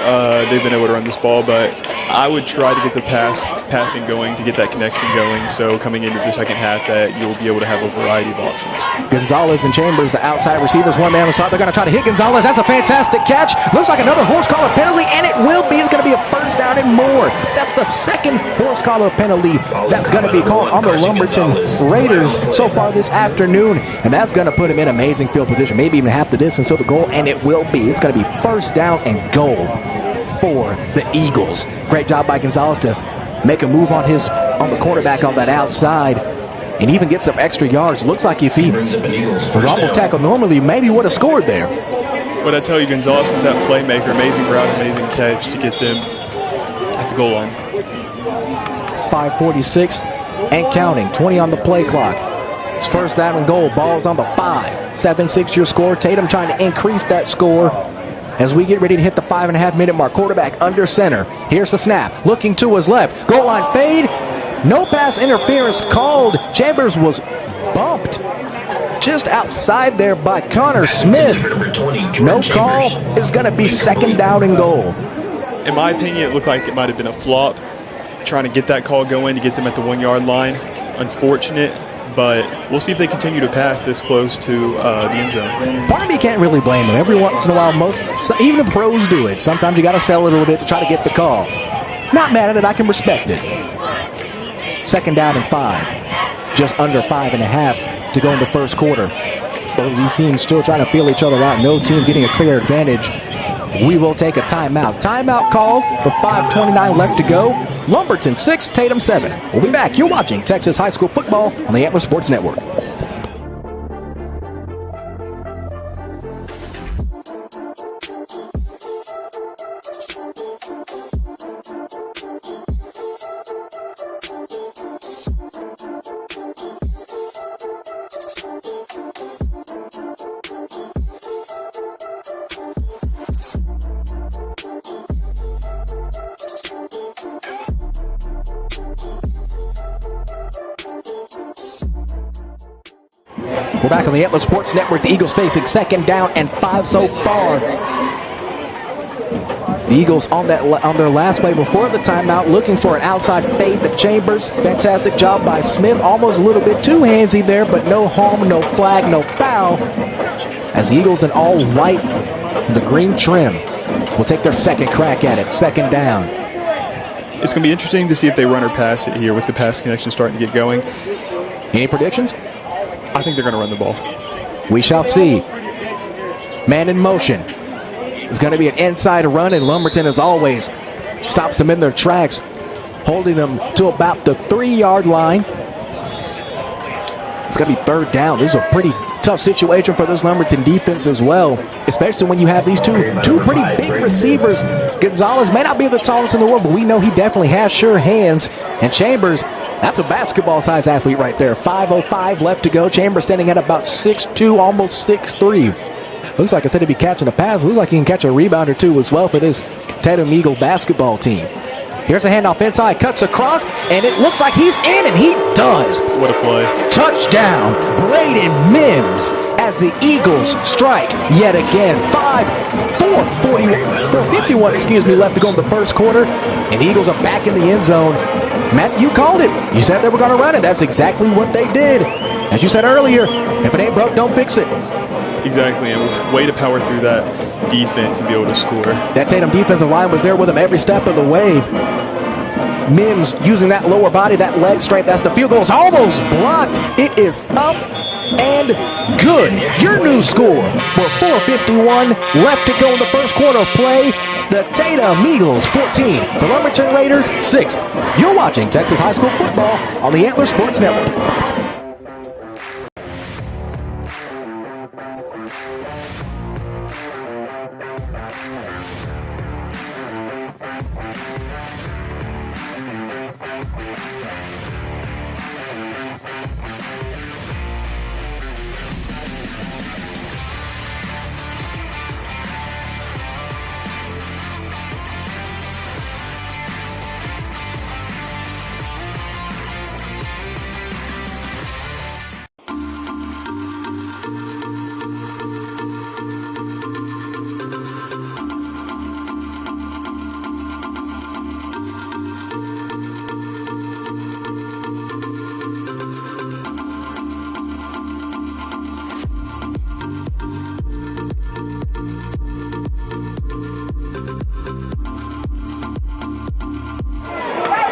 they've been able to run this ball, but I would try to get the passing going to get that connection going, so coming into the second half that you'll be able to have a variety of options. Gonzalez and Chambers, the outside receivers, one man on the side. They're going to try to hit Gonzalez. That's a fantastic catch. Looks like another horse collar penalty, and it will be. It's going to be a first down and more. That's the 2nd horse collar penalty that's going to be called on the Lumberton Raiders so far this afternoon, and that's going to put him in amazing field position, maybe even half the distance to the goal, and it will be. It's going to be 1st down and goal for the Eagles. Great job by Gonzalez to make a move on the quarterback on that outside and even get some extra yards. Looks like if he was almost tackled normally, maybe would have scored there. What I tell you, Gonzalez is that playmaker, amazing route, amazing catch to get them at the goal line. 5:46 and counting, 20 on the play clock. It's 1st down and goal. Ball's on the 5. 7-6 your score. Tatum trying to increase that score as we get ready to hit the 5.5-minute mark. Quarterback under center. Here's the snap. Looking to his left. Goal line fade. No pass interference called. Chambers was bumped just outside there by Connor Smith. No call. It's going to be 2nd down and goal. In my opinion, it looked like it might have been a flop. Trying to get that call going to get them at the 1-yard line. Unfortunate. But we'll see if they continue to pass this close to the end zone. Part of me can't really blame them. Every once in a while, even the pros do it. Sometimes you got to sell a little bit to try to get the call. Not mad at it. I can respect it. 2nd down and 5. Just under 5.5 to go in the first quarter. Both of these teams still trying to feel each other out. No team getting a clear advantage. We will take a timeout. Timeout called with 5:29 left to go. Lumberton 6, Tatum 7. We'll be back. You're watching Texas High School Football on the Antler Sports Network. We're back on the Antler Sports Network. The Eagles facing 2nd down and 5 so far. The Eagles on their last play before the timeout, looking for an outside fade to Chambers. Fantastic job by Smith. Almost a little bit too handsy there, but no harm, no flag, no foul. As the Eagles in all white, the green trim, will take their 2nd crack at it. 2nd down. It's going to be interesting to see if they run or pass it here with the pass connection starting to get going. Any predictions? I think they're going to run the ball. We shall see. Man in motion. It's going to be an inside run, and Lumberton, as always, stops them in their tracks, holding them to about the 3-yard line. It's going to be 3rd down. This is a pretty tough situation for this Lumberton defense as well, especially when you have these two pretty big receivers. Gonzalez may not be the tallest in the world, but we know he definitely has sure hands. And Chambers, that's a basketball-sized athlete right there. 5:05 left to go. Chambers standing at about 6'2", almost 6'3". Looks like I said he'd be catching a pass. Looks like he can catch a rebound or two as well for this Tatum Eagle basketball team. Here's a handoff inside, cuts across, and it looks like he's in, and he does. What a play. Touchdown, Braden Mims, as the Eagles strike yet again. 4:51 left to go in the first quarter, and the Eagles are back in the end zone. Matthew, you called it. You said they were going to run it. That's exactly what they did. As you said earlier, if it ain't broke, don't fix it. Exactly, and way to power through that defense and be able to score. That Tatum defensive line was there with him every step of the way. Mims using that lower body, that leg strength. That's the field goal. It's almost blocked. It is up and good. Your new score. With 4:51 left to go in the first quarter of play. The Tatum Eagles 14, the Lumberton Raiders 6. You're watching Texas High School football on the Antler Sports Network.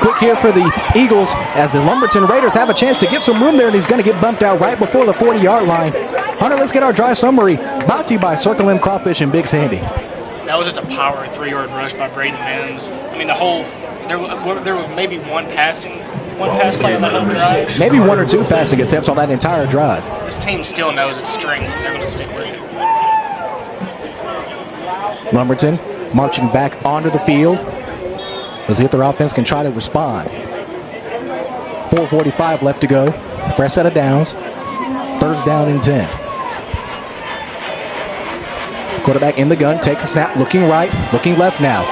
Quick here for the Eagles as the Lumberton Raiders have a chance to get some room there, and he's going to get bumped out right before the 40-yard line. Hunter, let's get our drive summary brought to you by Circle M Crawfish and Big Sandy. That was just a power 3-yard rush by Braden Mims. I mean, there was maybe one pass play on that whole drive. Maybe one or two passing attempts on that entire drive. This team still knows its strength, and they're going to stick with it. Lumberton marching back onto the field. As if their offense can try to respond. 4:45 left to go. Fresh set of downs. First down and 10. Quarterback in the gun, takes a snap, looking right, looking left now.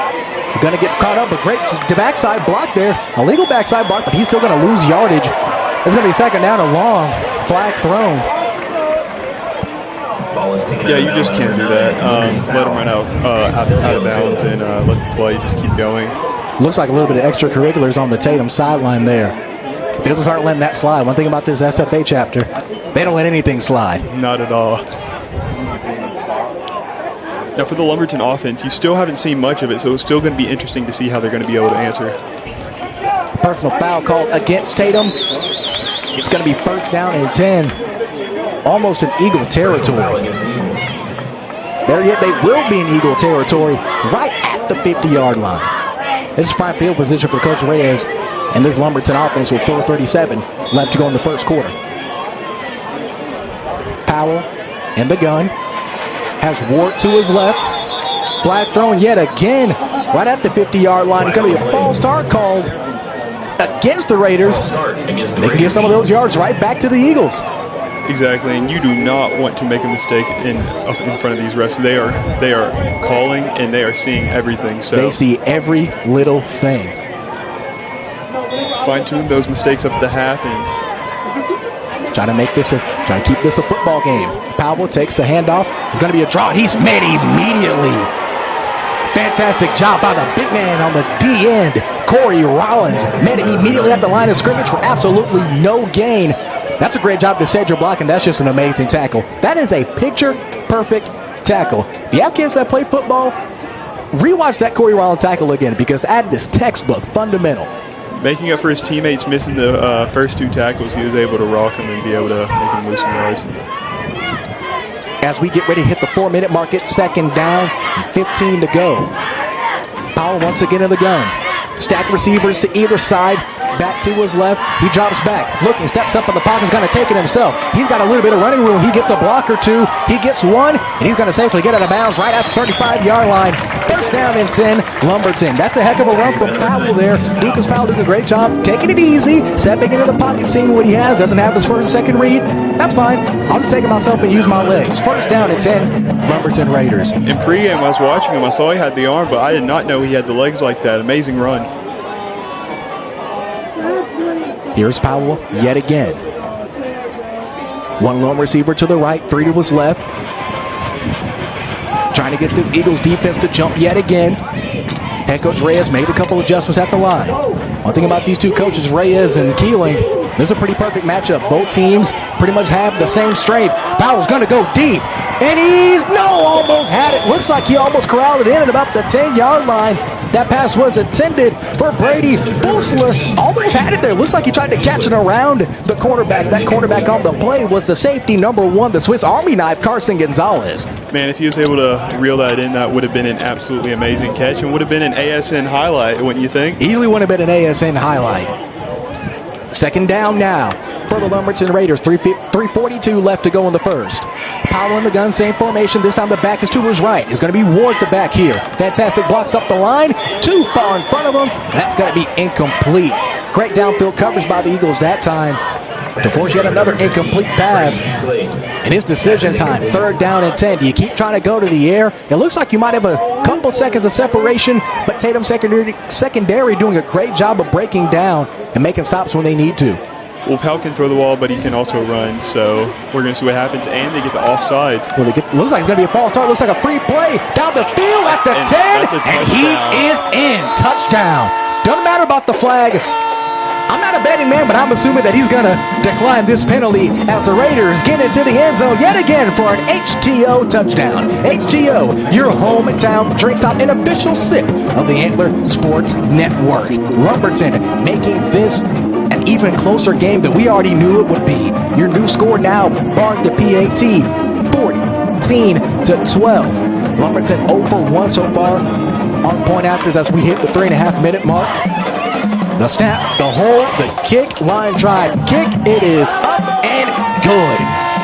He's going to get caught up, a great backside block there. A legal backside block, but he's still going to lose yardage. It's going to be second down and long. Flag thrown. Yeah, you just can't do that. Let him run out of bounds and let the play just keep going. Looks like a little bit of extracurriculars on the Tatum sideline there. Fielders aren't letting that slide. One thing about this SFA chapter, they don't let anything slide. Not at all. Now for the Lumberton offense, you still haven't seen much of it, so it's still going to be interesting to see how they're going to be able to answer. Personal foul called against Tatum. It's going to be first down and 10. Almost in Eagle territory. Better yet, they will be in Eagle territory right at the 50-yard line. This is prime field position for Coach Reyes and this Lumberton offense with 4:37 left to go in the first quarter. Powell in the gun. Has Ward to his left. Flag thrown yet again right at the 50-yard line. It's going to be a false start called against the Raiders. They can get some of those yards right back to the Eagles. Exactly, and you do not want to make a mistake in front of these refs. They are calling and they are seeing everything. So they see every little thing. Fine-tune those mistakes up at the half and try to keep this a football game. Powell takes the handoff. It's going to be a draw. He's met immediately. Fantastic job by the big man on the D end. Corey Rollins met him immediately at the line of scrimmage for absolutely no gain. That's a great job to set your block, and that's just an amazing tackle. That is a picture-perfect tackle. If you have kids that play football, rewatch that Corey Rollins tackle again because that is textbook, fundamental. Making up for his teammates missing the first two tackles, he was able to rock him and be able to make him lose some yards. As we get ready to hit the 4-minute mark, it's second down, 15 to go. Powell once again in the gun. Stack receivers to either side. Back to his left. He drops back. Looking, steps up in the pocket. He's going to take it himself. He's got a little bit of running room. He gets a block or two. He gets one, and he's going to safely get out of bounds right at the 35-yard line. First down and 10, Lumberton. That's a heck of a run from Powell there. Lucas Powell doing a great job taking it easy, stepping into the pocket, seeing what he has. Doesn't have his first, second read. That's fine. I'll just take it myself and use my legs. First down and 10, Lumberton Raiders. In pregame, I was watching him. I saw he had the arm, but I did not know he had the legs like that. Amazing run. Here's Powell yet again. One lone receiver to the right, 3 to his left. Trying to get this Eagles defense to jump yet again. Head coach Reyes made a couple adjustments at the line. One thing about these two coaches, Reyes and Keeling, this is a pretty perfect matchup. Both teams pretty much have the same strength. Powell's going to go deep. And almost had it. Looks like he almost corralled it in at about the 10-yard line. That pass was intended for Brady Busler. Almost had it there. Looks like he tried to catch it around the cornerback. That cornerback on the play was the safety number 1, the Swiss Army knife, Carson Gonzalez. Man, if he was able to reel that in, that would have been an absolutely amazing catch and would have been an ASN highlight, wouldn't you think? Easily would have been an ASN highlight. Second down now for the Lumberton Raiders. 3:42 left to go in the first. Powell in the gun, same formation. This time the back is to his right. It's going to be Ward the back here. Fantastic blocks up the line. Too far in front of him. That's going to be incomplete. Great downfield coverage by the Eagles that time to force yet another incomplete pass. And it's decision time. 3rd down and 10. Do you keep trying to go to the air? It looks like you might have a couple seconds of separation, but Tatum secondary doing a great job of breaking down and making stops when they need to. Well, Powell can throw the ball, but he can also run, so we're going to see what happens. And they get the offsides. Well, looks like it's going to be a false start. Looks like a free play down the field at the 10, and he is in. Touchdown. Doesn't matter about the flag. I'm not a betting man, but I'm assuming that he's going to decline this penalty as the Raiders get into the end zone yet again for an HTO touchdown. HTO, your hometown drink stop, an official sip of the Antler Sports Network. Lumberton making this an even closer game than we already knew it would be. Your new score now, barring the PAT, 14-12. Lumberton 0 for 1 so far on point afters as we hit the 3.5-minute mark. The snap, the hold, the kick, line drive, kick. It is up and good.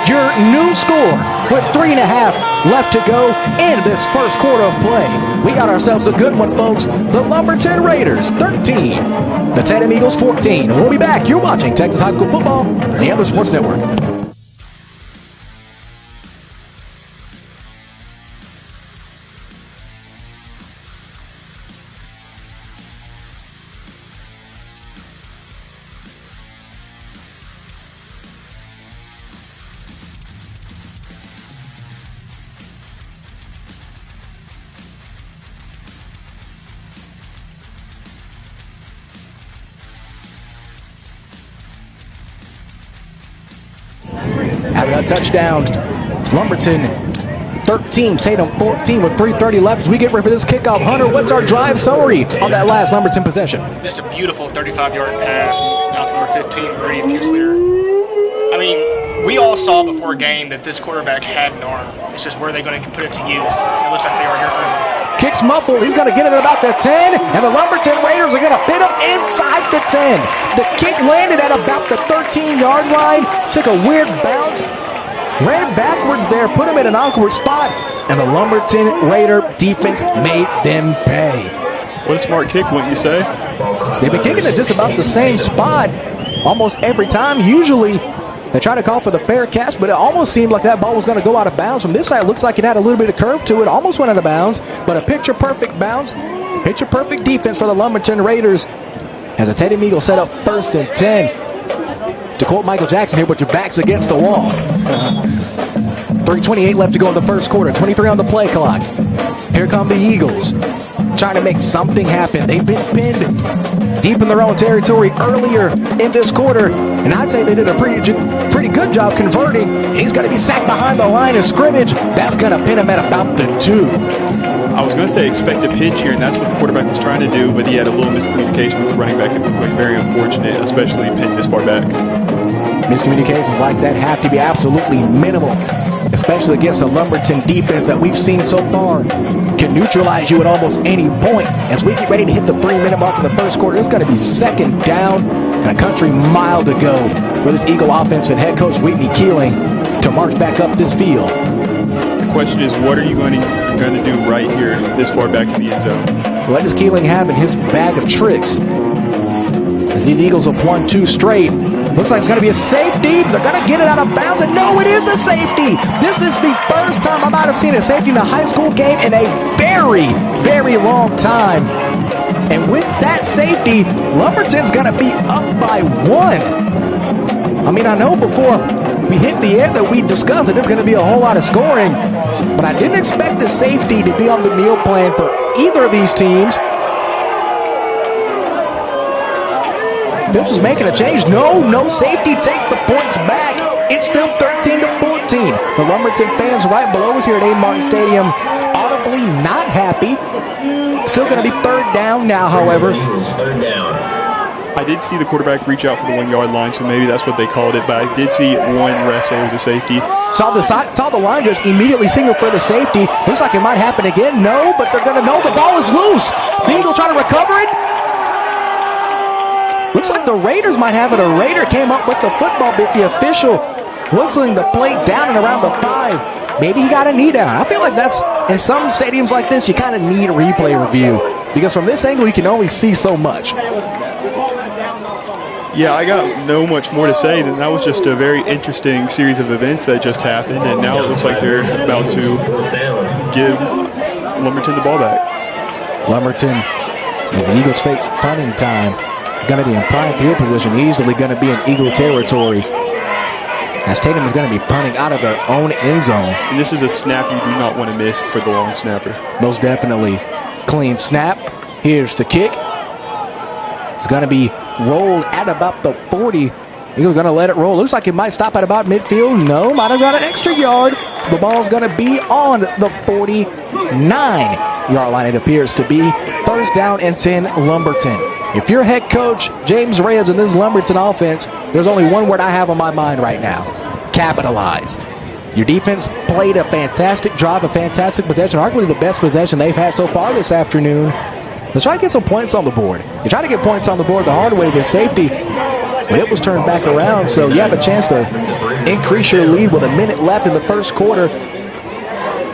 Your new score with 3.5 left to go in this first quarter of play. We got ourselves a good one, folks. The Lumberton Raiders 13, the Tatum Eagles 14. We'll be back. You're watching Texas High School Football, the Antler Sports Network. Having a touchdown. Lumberton 13, Tatum 14 with 3:30 left as we get ready for this kickoff. Hunter, what's our drive summary on that last Lumberton possession? Just a beautiful 35-yard pass out to number 15, Brady Busler. I mean, we all saw before game that this quarterback had an arm. It's just where they're going to put it to use. It looks like they are here early. Kicks muffled. He's going to get it at about the 10, and the Lumberton Raiders are going to pin him inside the 10. The kick landed at about the 13-yard line. Took a weird bounce. Ran backwards there, put him in an awkward spot, and the Lumberton Raider defense made them pay. What a smart kick, wouldn't you say? They've been kicking at just about the same spot almost every time. Usually they try to call for the fair catch, but it almost seemed like that ball was going to go out of bounds. From this side, it looks like it had a little bit of curve to it. Almost went out of bounds, but a picture-perfect bounce. Picture-perfect defense for the Lumberton Raiders as the Tatum Eagles set up 1st and 10. To quote Michael Jackson here, but your back's against the wall. 3:28 left to go in the first quarter. 23 on the play clock. Here come the Eagles, trying to make something happen. They've been pinned deep in their own territory earlier in this quarter, and I'd say they did a pretty good job converting. He's going to be sacked behind the line of scrimmage. That's going to pin him at about the 2. I was going to say expect a pitch here, and that's what the quarterback was trying to do, but he had a little miscommunication with the running back. It looked like very unfortunate, especially pinned this far back. Miscommunications like that have to be absolutely minimal, especially against the Lumberton defense that we've seen so far can neutralize you at almost any point. As we get ready to hit the 3-minute mark in the first quarter, it's going to be 2nd down and a country mile to go for this Eagle offense and head coach Whitney Keeling to march back up this field. The question is, what are you going to do right here this far back in the end zone? What does Keeling have in his bag of tricks? As these Eagles have won 2 straight, looks like it's going to be a safety. They're going to get it out of bounds, and no, it is a safety. This is the first time I might have seen a safety in a high school game in a very, very long time. And with that safety, Lumberton's going to be up by 1. I mean, I know before we hit the air that we discussed that there's going to be a whole lot of scoring, but I didn't expect the safety to be on the meal plan for either of these teams. Phipps is making a change. No safety. Take the points back. It's still 13-14. The Lumberton fans right below us here at Abe Martin Stadium audibly not happy. Still going to be third down now, however. Third down. I did see the quarterback reach out for the 1 yard line, so maybe that's what they called it. But I did see one ref say it was a safety. Saw the line just immediately signal for the safety. Looks like it might happen again. No, but they're going to know the ball is loose. The Eagle trying to recover it. Looks like the Raiders might have it. A Raider came up with the football bit. The official whistling the play down and around the 5. Maybe he got a knee down. I feel like that's, in some stadiums like this, you kind of need a replay review. Because from this angle, you can only see so much. Yeah, I got no much more to say than that was just a very interesting series of events that just happened. And now it looks like they're about to give Lumberton the ball back. Lumberton, as the Eagles face punting time, going to be in prime field position, easily going to be in Eagle territory. As Tatum is going to be punting out of their own end zone. And this is a snap you do not want to miss for the long snapper. Most definitely. Clean snap. Here's the kick. It's going to be rolled at about the 40. Eagles going to let it roll. Looks like it might stop at about midfield. No, might have got an extra yard. The ball's going to be on the 49-yard line, it appears to be. First down and 10, Lumberton. If you're head coach James Reyes in this Lumberton offense, there's only one word I have on my mind right now. Capitalize. Your defense played a fantastic drive, a fantastic possession, arguably the best possession they've had so far this afternoon. Let's try to get some points on the board. You try to get points on the board the hard way with safety, but it was turned back around, so you have a chance to increase your lead with a minute left in the first quarter.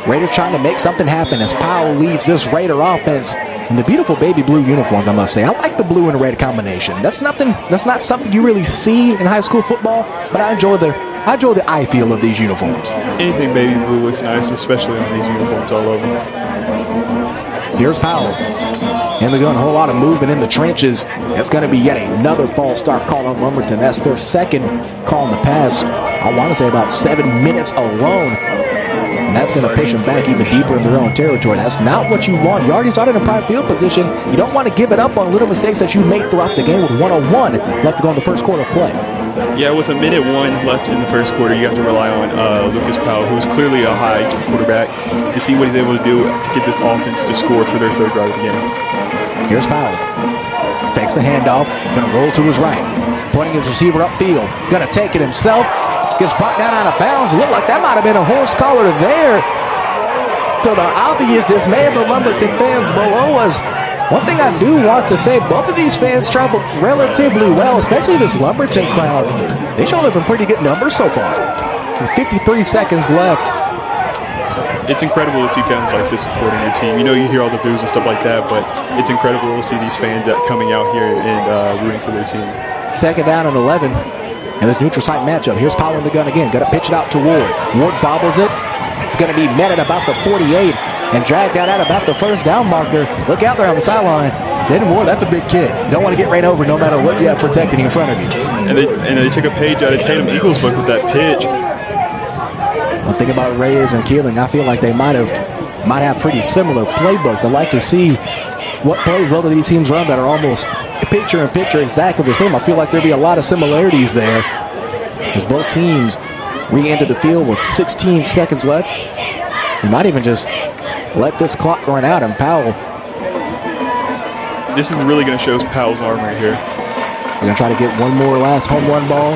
Raiders trying to make something happen as Powell leads this Raider offense in the beautiful baby blue uniforms, I must say. I like the blue and red combination. That's not something you really see in high school football, but I enjoy the eye feel of these uniforms. Anything baby blue looks nice, especially on these uniforms all over. Here's Powell. In the gun, a whole lot of movement in the trenches. It's going to be yet another false start called on Lumberton. That's their second call in the past, I want to say about 7 minutes alone. And that's going to push them back even deeper in their own territory. That's not what you want. You already started in prime field position. You don't want to give it up on little mistakes that you made throughout the game with 101 left to go in the first quarter of play. Yeah, with a minute 1 left in the first quarter, you have to rely on Lucas Powell, who's clearly a high quarterback, to see what he's able to do to get this offense to score for their third drive of the game. Here's Powell. Fakes the handoff. Going to roll to his right. Pointing his receiver upfield. Going to take it himself. Gets brought down out of bounds. Looked like that might have been a horse collar there. To the obvious dismay of the Lumberton fans below us. One thing I do want to say, both of these fans traveled relatively well, especially this Lumberton crowd. They showed up in pretty good numbers so far. With 53 seconds left. It's incredible to see fans like this supporting your team. You know, you hear all the boos and stuff like that, but it's incredible to see these fans coming out here and rooting for their team. Second down and 11. And this neutral site matchup. Here's Powell in the gun again. Got to pitch it out to Ward. Ward bobbles it. It's going to be met at about the 48 and dragged out at about the first down marker. Look out there on the sideline. Then Ward, that's a big kid. You don't want to get ran over no matter what you have protecting in front of you. And they took a page out of Tatum Eagles' book with that pitch. One thing about Reyes and Keeling, I feel like they might have pretty similar playbooks. I'd like to see what plays both of these teams run that are almost picture-in-picture exactly the same. I feel like there'll be a lot of similarities there as both teams re-enter the field with 16 seconds left. They might even just let this clock run out, and Powell. This is really going to show Powell's arm right here. They're going to try to get one more last home run ball,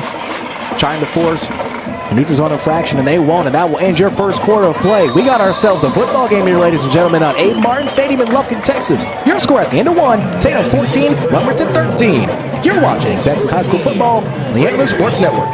trying to force a neutral zone infraction, and they won't, and that will end your first quarter of play. We got ourselves a football game here, ladies and gentlemen, on Abe Martin Stadium in Lufkin, Texas. Your score at the end of 1, Tatum 14, Lumberton 13. You're watching Texas High School Football on the Antler Sports Network.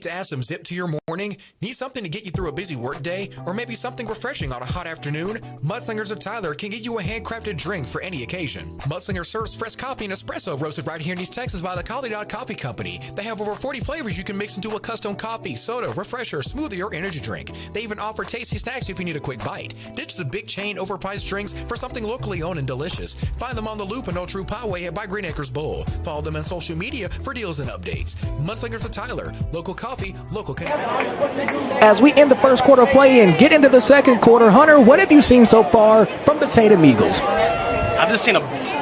to add some zip to your morning? Need something to get you through a busy workday? Or maybe something refreshing on a hot afternoon? Mudslingers of Tyler can get you a handcrafted drink for any occasion. Mudslinger serves fresh coffee and espresso roasted right here in East Texas by the Collie Dog Coffee Company. They have over 40 flavors you can mix into a custom coffee, soda, refresher, smoothie, or energy drink. They even offer tasty snacks if you need a quick bite. Ditch the big chain overpriced drinks for something locally owned and delicious. Find them on the Loop and Old True Poway by Green Acres Bowl. Follow them on social media for deals and updates. Mudslingers of Tyler, local coffee, local connection. As we end the first quarter of play and get into the second quarter, Hunter, what have you seen so far from the Tatum Eagles? I've just seen a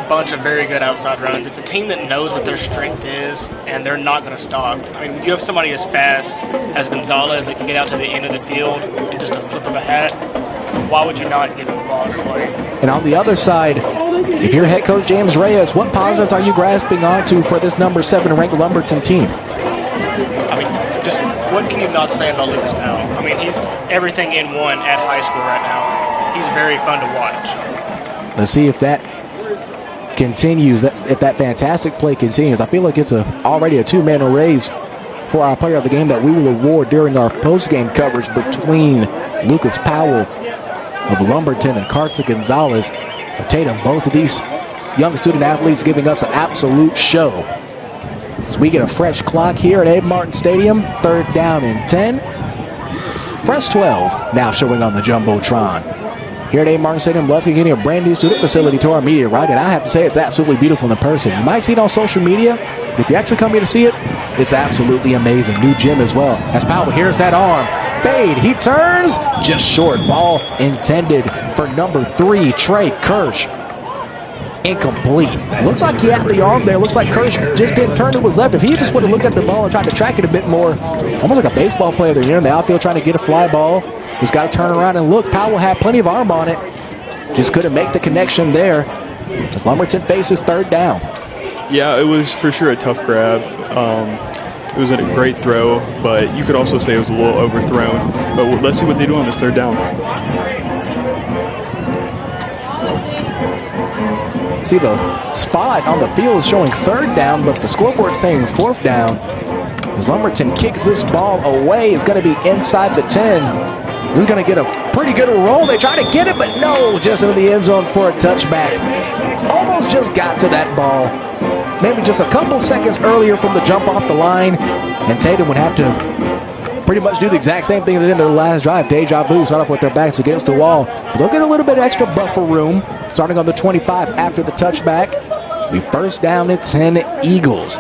bunch of very good outside runs. It's a team that knows what their strength is, and they're not going to stop. I mean, you have somebody as fast as Gonzalez that can get out to the end of the field in just a flip of a hat. Why would you not give him the ball to play? And on the other side, if you're head coach James Reyes, what positives are you grasping onto for this number 7 ranked Lumberton team? I mean, just what can you not say about Lucas Powell? I mean, he's everything in one at high school right now. He's very fun to watch. Let's see if that continues, if that fantastic play continues. I feel like it's already a two-man race for our player of the game that we will award during our post-game coverage between Lucas Powell of Lumberton and Carson Gonzalez of Tatum. Both of these young student athletes giving us an absolute show. So we get a fresh clock here at Abe Martin Stadium, 3rd down and 10. Fresh 12 now showing on the Jumbotron. Here at Abe Martin Stadium, Lufkin getting a brand new student facility to our media right, and I have to say it's absolutely beautiful in person. You might see it on social media, but if you actually come here to see it, it's absolutely amazing. New gym as well. As Powell hears that arm. Fade. He turns. Just short. Ball intended for number 3, Trey Kirsch. Incomplete. Looks like he had the arm there. Looks like Kirsch just didn't turn to his left. If he just would have looked at the ball and tried to track it a bit more, almost like a baseball player there in the outfield trying to get a fly ball. He's got to turn around and look. Powell had plenty of arm on it. Just couldn't make the connection there as Lumberton faces 3rd down. Yeah, it was for sure a tough grab. It was a great throw, but you could also say it was a little overthrown. But let's see what they do on this 3rd down. See, the spot on the field is showing 3rd down, but the scoreboard saying 4th down. As Lumberton kicks this ball away, it's going to be inside the 10. This is going to get a pretty good roll. They try to get it, but no, just into the end zone for a touchback. Almost just got to that ball. Maybe just a couple seconds earlier from the jump off the line, and Tatum would have to pretty much do the exact same thing they did in their last drive. Deja vu, start off with their backs against the wall. But they'll get a little bit extra buffer room, starting on the 25 after the touchback. We 1st down at 10 Eagles.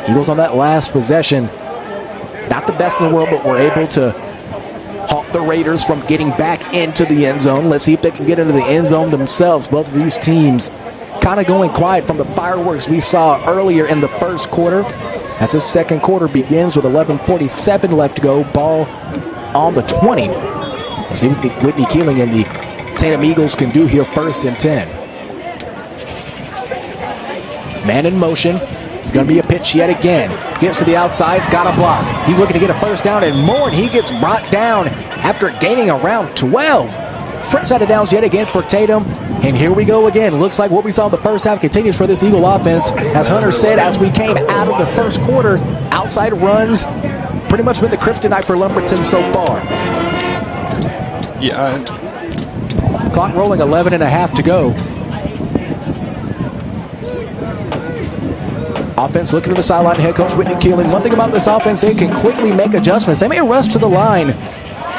Eagles on that last possession. Not the best in the world, but we're able to halt the Raiders from getting back into the end zone. Let's see if they can get into the end zone themselves. Both of these teams kind of going quiet from the fireworks we saw earlier in the first quarter. As this second quarter begins with 11:47 left to go. Ball on the 20. Let's see what Whitney Keeling and the Tatum Eagles can do here 1st and 10. Man in motion. It's going to be a pitch yet again. Gets to the outside. It's got a block. He's looking to get a 1st down and more, and he gets brought down after gaining around 12. Front side of downs yet again for Tatum. And here we go again. Looks like what we saw in the first half continues for this Eagle offense. As Hunter said, as we came out of the first quarter, outside runs pretty much been the kryptonite for Lumberton so far. Yeah. Clock rolling, 11 and a half to go. Offense looking to the sideline. Head coach Whitney Keeling. One thing about this offense, they can quickly make adjustments. They may rush to the line,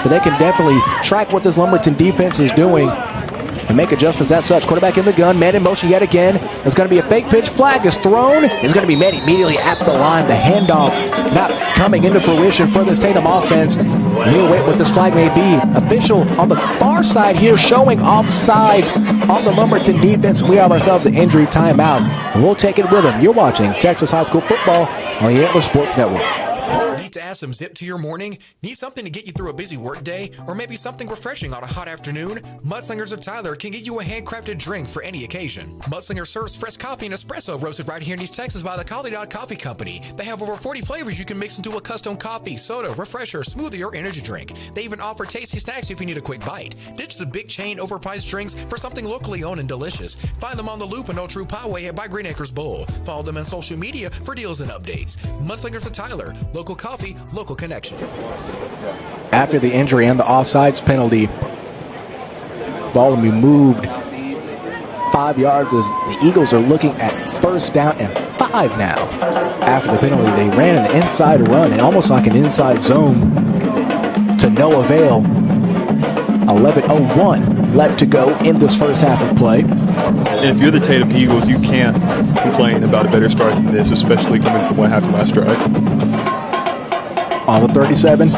but they can definitely track what this Lumberton defense is doing and make adjustments as such. Quarterback in the gun, man in motion yet again. It's going to be a fake pitch. Flag is thrown. It's going to be met immediately at the line. The handoff not coming into fruition for this Tatum offense. We'll wait what this flag may be. Official on the far side here showing offsides on the Lumberton defense. We have ourselves an injury timeout, and we'll take it with them. You're watching Texas High School Football on the Antler Sports Network. Need to add some zip to your morning? Need something to get you through a busy workday? Or maybe something refreshing on a hot afternoon? Mudslingers of Tyler can get you a handcrafted drink for any occasion. Mudslinger serves fresh coffee and espresso roasted right here in East Texas by the Collie Dog Coffee Company. They have over 40 flavors you can mix into a custom coffee, soda, refresher, smoothie, or energy drink. They even offer tasty snacks if you need a quick bite. Ditch the big chain overpriced drinks for something locally owned and delicious. Find them on the Loop and Old True Poway by Green Acres Bowl. Follow them on social media for deals and updates. Mudslingers of Tyler, local coffee, Coffee, local connection. After the injury and the offsides penalty, ball will be moved 5 yards as the Eagles are looking at first down and 5 now. After the penalty, they ran an inside run and almost like an inside zone to no avail. 11:01 left to go in this first half of play. And if you're the Tatum Eagles, you can't complain about a better start than this, especially coming from what happened last drive. On the 37,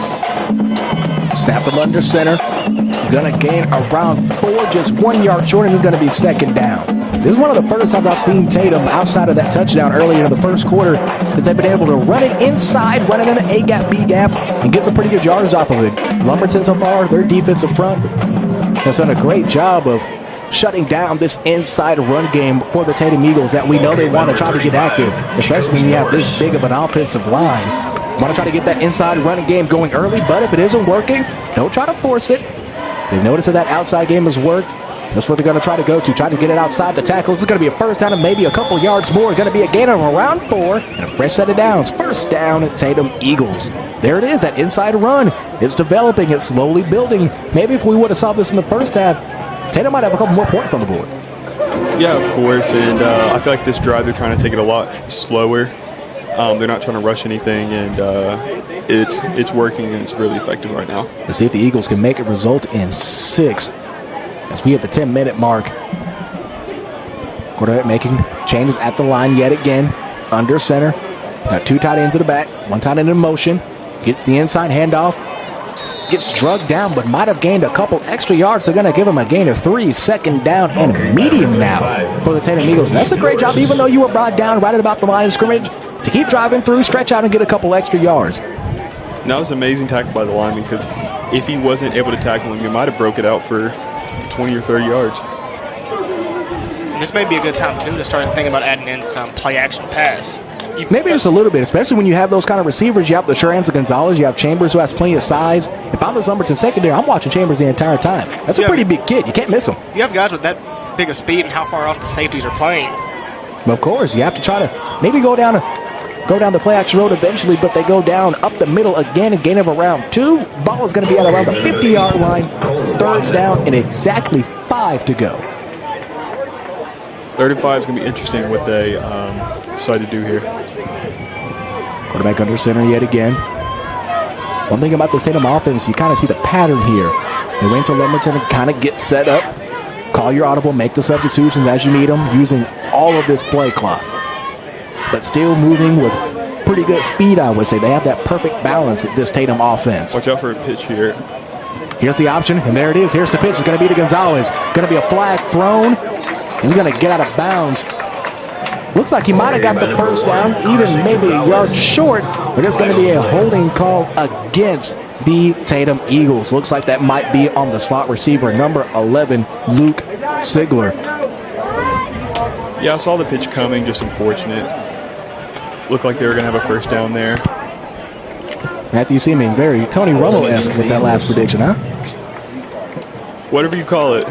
snap from under center. He's going to gain around 4, just 1 yard short, and it's going to be second down. This is one of the first times I've seen Tatum, outside of that touchdown earlier in the first quarter, that they've been able to run it inside, run it in the A gap, B gap, and get some pretty good yards off of it. Lumberton so far, their defensive front, has done a great job of shutting down this inside run game for the Tatum Eagles that we know they want to try to get active, especially when you have this big of an offensive line. Want to try to get that inside running game going early, but if it isn't working, don't try to force it. They've noticed that outside game has worked. That's what they're going to try to go to. Try to get it outside the tackles. It's going to be a first down and maybe a couple yards more. Going to be a gain of around 4 and a fresh set of downs. First down, Tatum Eagles. There it is. That inside run is developing. It's slowly building. Maybe if we would have saw this in the first half, Tatum might have a couple more points on the board. Yeah, of course. And I feel like this drive, they're trying to take it a lot slower. They're not trying to rush anything, and it's working, and it's really effective right now. Let's see if the Eagles can make it result in 6 as we hit the 10-minute mark. Quarterback making changes at the line yet again. Under center. Got 2 tight ends to the back. 1 tight end in motion. Gets the inside handoff. Gets drugged down, but might have gained a couple extra yards. They're going to give him a gain of 3. Second down and medium now for the Tatum Eagles. That's a great job, even though you were brought down right at about the line of scrimmage, to keep driving through, stretch out, and get a couple extra yards. And that was an amazing tackle by the lineman, because if he wasn't able to tackle him, he might have broke it out for 20 or 30 yards. This may be a good time, too, to start thinking about adding in some play-action pass. Maybe just a little bit, especially when you have those kind of receivers. You have the Sherans and Gonzalez. You have Chambers, who has plenty of size. If I'm the Lumberton secondary, I'm watching Chambers the entire time. That's a pretty big kid. You can't miss him. You have guys with that big of speed and how far off the safeties are playing. Of course, you have to try to maybe go down the play-action road eventually, but they go down up the middle again, a gain of around 2. Ball is going to be at around the 50-yard line. Third down and exactly 5 to go. 35 is going to be interesting what they decide to do here. Quarterback under center yet again. One thing about the Tatum offense, you kind of see the pattern here. They wait until Lumberton and kind of get set up, call your audible, make the substitutions as you need them, using all of this play clock. But still moving with pretty good speed, I would say. They have that perfect balance at this Tatum offense. Watch out for a pitch here. Here's the option, and there it is. Here's the pitch. It's going to be to Gonzalez. Going to be a flag thrown. He's going to get out of bounds. Looks like he might have got the first down, even maybe a yard short, but it's going to be a holding call against the Tatum Eagles. Looks like that might be on the slot receiver, number 11, Luke Sigler. Yeah, I saw the pitch coming, just unfortunate. Looked like they were going to have a first down there. Matthew seeming very Tony Romo-esque with that last prediction, huh? Whatever you call it.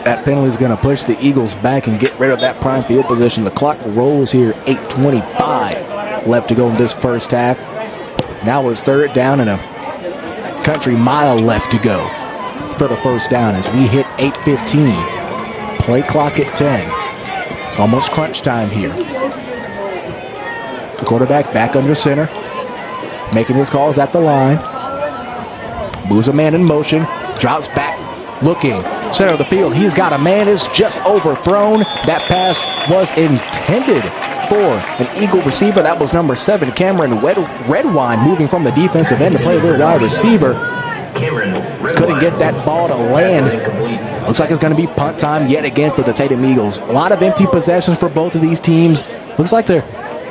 That penalty is going to push the Eagles back and get rid of that prime field position. The clock rolls here, 8:25 left to go in this first half. Now it's third down and a country mile left to go for the first down as we hit 8:15. Play clock at 10. It's almost crunch time here. The quarterback back under center, making his calls at the line. Moves a man in motion, drops back, looking. Center of the field, he's got a man, is just overthrown. That pass was intended for an Eagle receiver. That was number 7, Cameron Redwine, moving from the defensive end to play their wide receiver. Couldn't get that ball to land. Looks like it's going to be punt time yet again for the Tatum Eagles. A lot of empty possessions for both of these teams. Looks like they're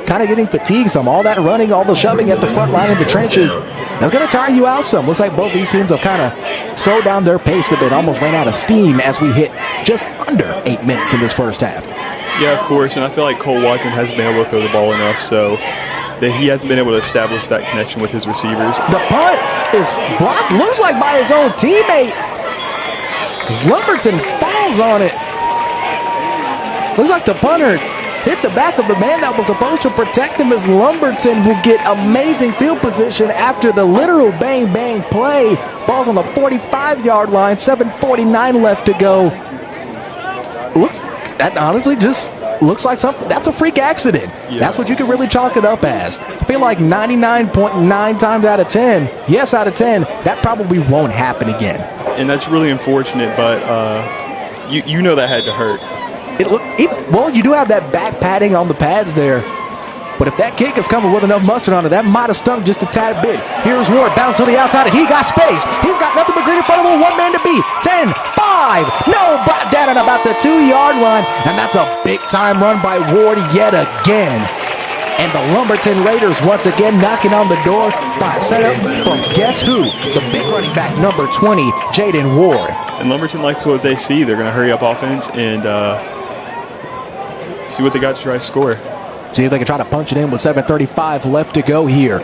kind of getting fatigued some. All that running, all the shoving at the front line of the trenches. That's going to tire you out some. Looks like both these teams have kind of slowed down their pace a bit, almost ran out of steam as we hit just under 8 minutes in this first half. Yeah, of course, and I feel like Cole Watson hasn't been able to throw the ball enough, so that he hasn't been able to establish that connection with his receivers. The punt is blocked, looks like by his own teammate. Lumberton falls on it. Looks like the punter hit the back of the man that was supposed to protect him as Lumberton will get amazing field position after the literal bang-bang play. Ball's on the 45-yard line, 7:49 left to go. That honestly just looks like something. That's a freak accident. Yeah. That's what you can really chalk it up as. I feel like 99.9 times out of 10, yes, out of 10, that probably won't happen again. And that's really unfortunate, but you know that had to hurt. Well, you do have that back padding on the pads there. But if that kick is coming with enough mustard on it, that might have stung just a tad bit. Here's Ward, bounce to the outside, and he got space. He's got nothing but green in front of him, one man to beat. 10, 5, no, brought down at about the 2-yard line. And that's a big-time run by Ward yet again. And the Lumberton Raiders once again knocking on the door by a setup from guess who? The big running back, number 20, Jaden Ward. And Lumberton likes what they see. They're going to hurry up offense and see what they got to try to score. See if they can try to punch it in with 7:35 left to go here.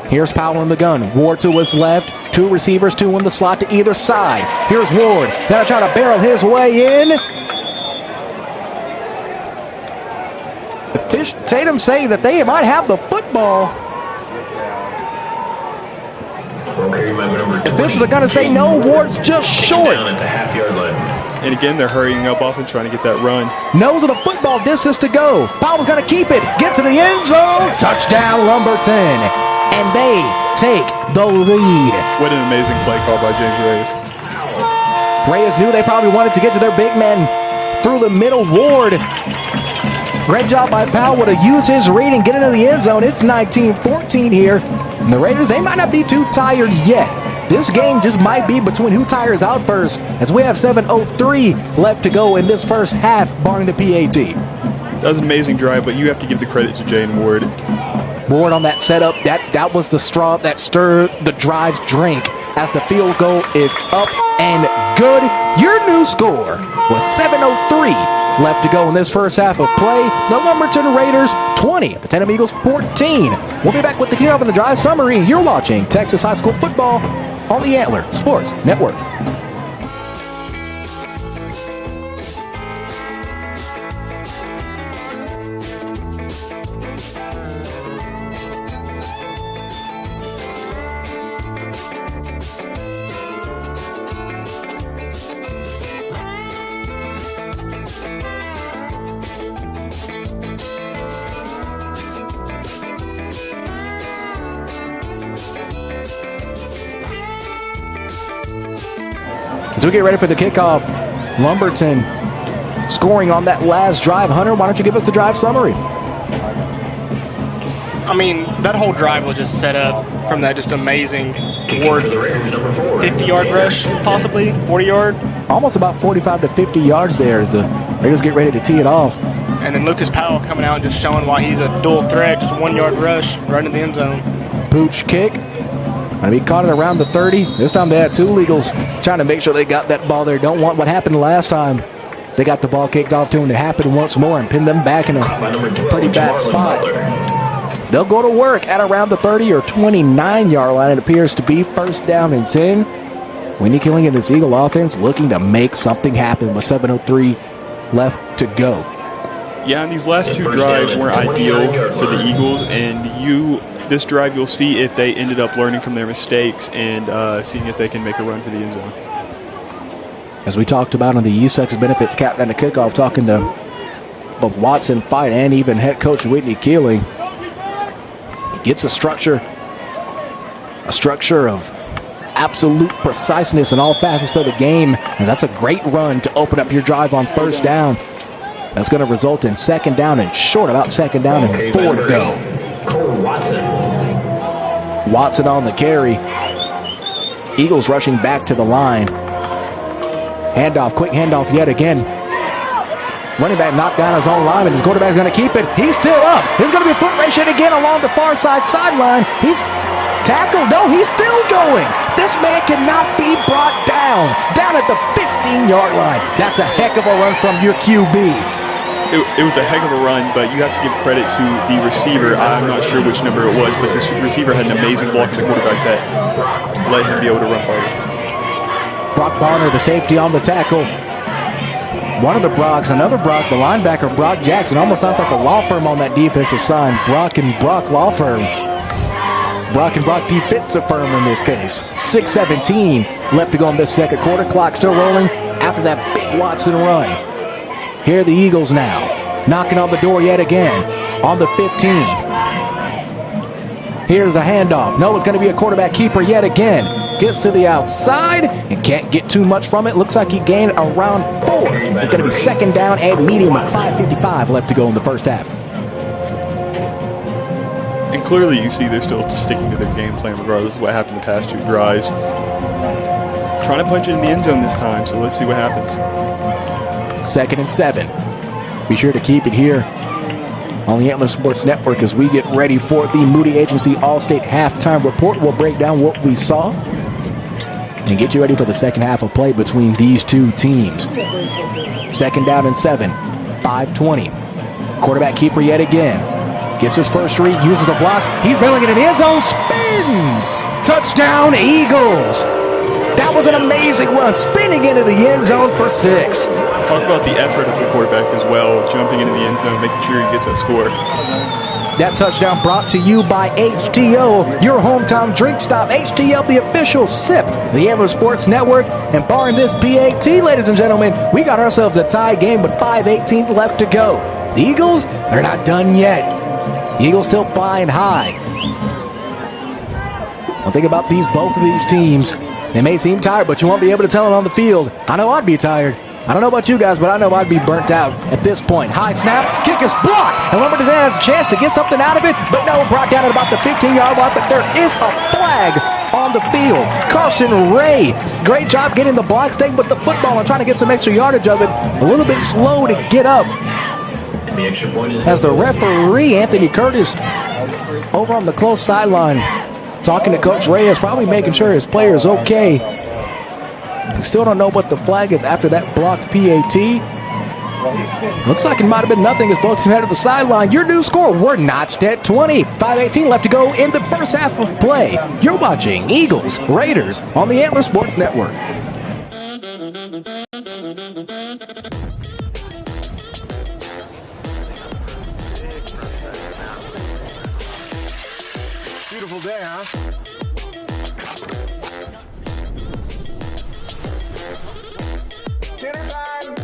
Here's Powell in the gun. Ward to his left. 2 receivers, 2 in the slot to either side. Here's Ward. Gonna try to barrel his way in. Tatum saying that they might have the football. Officials are going to say no. Ward's just short. And again, they're hurrying up off and trying to get that run. Nose of the football, distance to go. Powell's going to keep it. Get to the end zone. Touchdown, Lumberton. And they take the lead. What an amazing play call by James Reyes knew they probably wanted to get to their big man through the middle. Ward. Great job by Powell to use his read and get into the end zone. It's 19-14 here. And the Raiders, they might not be too tired yet. This game just might be between who tires out first, as we have 7:03 left to go in this first half, barring the PAT. That was an amazing drive, but you have to give the credit to Jaden Ward. Ward on that setup, that was the straw that stirred the drive's drink, as the field goal is up and good. Your new score was 7:03 left to go in this first half of play. The Lumberton Raiders 20, the Tatum Eagles 14. We'll be back with the kickoff and the drive summary. You're watching Texas High School Football on the Antler Sports Network. As we get ready for the kickoff, Lumberton scoring on that last drive. Hunter, why don't you give us the drive summary? I mean, that whole drive was just set up from that just amazing Ward 50-yard rush, possibly 40-yard. Almost about 45 to 50 yards there as the Raiders get ready to tee it off. And then Lucas Powell coming out and just showing why he's a dual threat, just 1-yard rush right into the end zone. Pooch kick. And he caught it around the 30. This time they had 2 illegals trying to make sure they got that ball there. Don't want what happened last time. They got the ball kicked off to them to happen once more and pin them back in a pretty bad spot. They'll go to work at around the 30 or 29-yard line. It appears to be first down and 10. Winnie Killing in this Eagle offense looking to make something happen with 7:03 left to go. Yeah, and these last 2 drives weren't ideal for the Eagles, and this drive you'll see if they ended up learning from their mistakes and seeing if they can make a run for the end zone. As we talked about on the East Texas Benefits Countdown to Kickoff, talking to both Watson Fight and even head coach Whitney Keeling, he gets a structure of absolute preciseness in all facets of the game, and that's a great run to open up your drive on first down. That's going to result in second down and short, about second down and 4 to go. Watson on the carry. Eagles rushing back to the line. Handoff, quick handoff yet again. Running back knocked down his own lineman. His quarterback's going to keep it. He's still up. There's going to be a foot race yet again along the far sideline. He's tackled. No, he's still going. This man cannot be brought down at the 15-yard line. That's a heck of a run from your QB. It was a heck of a run, but you have to give credit to the receiver. I'm not sure which number it was, but this receiver had an amazing block for the quarterback that let him be able to run farther. Brock Bonner, the safety on the tackle. One of the Brocks, another Brock, the linebacker, Brock Jackson. Almost sounds like a law firm on that defensive side. Brock and Brock law firm. Brock and Brock defensive firm in this case. 6:17 left to go in this second quarter. Clock still rolling after that big Watson run. Here are the Eagles now, knocking on the door yet again on the 15. Here's the handoff. No, it's going to be a quarterback keeper yet again. Gets to the outside and can't get too much from it. Looks like he gained around 4. It's going to be second down and medium with 5:55 left to go in the first half. And clearly you see they're still sticking to their game plan regardless of what happened the past 2 drives. Trying to punch it in the end zone this time, so let's see what happens. 2nd and 7. Be sure to keep it here on the Antler Sports Network as we get ready for the Moody Agency All-State Halftime Report. We'll break down what we saw and get you ready for the second half of play between these two teams. 2nd down and 7. 5:20. Quarterback keeper yet again. Gets his first read, uses the block. He's bailing it in the end zone. Spins! Touchdown, Eagles! That was an amazing run, spinning into the end zone for 6. Talk about the effort of the quarterback as well, jumping into the end zone, making sure he gets that score. That touchdown brought to you by HTO, your hometown drink stop. HTO, the official sip, the Antler Sports Network. And barring this PAT, ladies and gentlemen, we got ourselves a tie game with 5:18 left to go. The Eagles, they're not done yet. The Eagles still flying high. Well, think about both of these teams. They may seem tired, but you won't be able to tell it on the field. I know I'd be tired. I don't know about you guys, but I know I'd be burnt out at this point. High snap, kick is blocked, and Lumberton has a chance to get something out of it, but no, brought down at about the 15-yard line, but there is a flag on the field. Carson Ray, great job getting the block, staying with the football and trying to get some extra yardage of it. A little bit slow to get up. As the referee, Anthony Curtis, over on the close sideline, talking to Coach Reyes, probably making sure his player is okay. We still don't know what the flag is after that blocked PAT. Looks like it might have been nothing as folks head to the sideline. Your new score, we're notched at 20. 5:18 left to go in the first half of play. You're watching Eagles Raiders on the Antler Sports Network. Beautiful day, huh? Dinner time!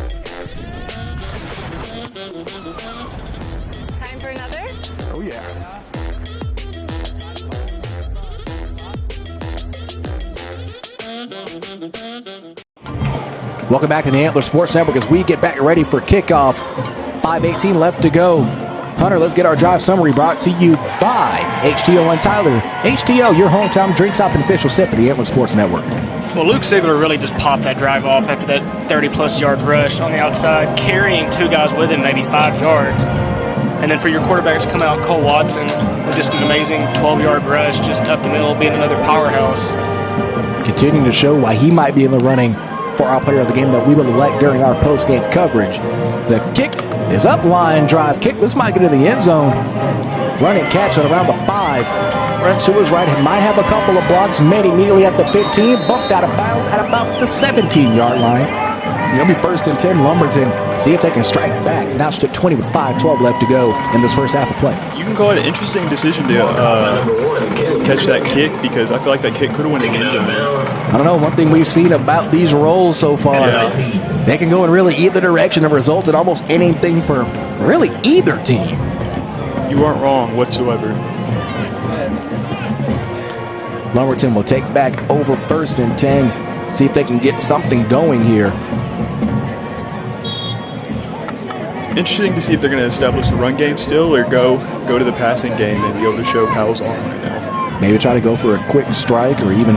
Time for another? Oh, yeah. Welcome back to the Antler Sports Network as we get back ready for kickoff. 5:18 left to go. Hunter, let's get our drive summary brought to you by HTO and Tyler. HTO, your hometown drink stop and official sip of the Antler Sports Network. Well, Luke Ziegler really just popped that drive off after that 30-plus yard rush on the outside, carrying 2 guys with him, maybe 5 yards. And then for your quarterbacks to come out, Cole Watson, with just an amazing 12-yard rush just up the middle, being another powerhouse. Continuing to show why he might be in the running for our player of the game that we will elect during our post-game coverage. The kick is up, line drive kick. This might get to the end zone. Running catch at around the 5. Runs to his right. He might have a couple of blocks made immediately at the 15. Bumped out of bounds at about the 17-yard line. It'll be 1st and 10 Lumberton. See if they can strike back. Notched at 20 with 5:12 left to go in this first half of play. You can call it an interesting decision to catch that kick because I feel like that kick could have went in the end zone. I don't know. One thing we've seen about these rolls so far, they can go in really either direction and result in almost anything for really either team. You aren't wrong whatsoever. Lumberton will take back over 1st and 10. See if they can get something going here. Interesting to see if they're going to establish the run game still or go to the passing game and be able to show Powell's arm right now. Maybe try to go for a quick strike or even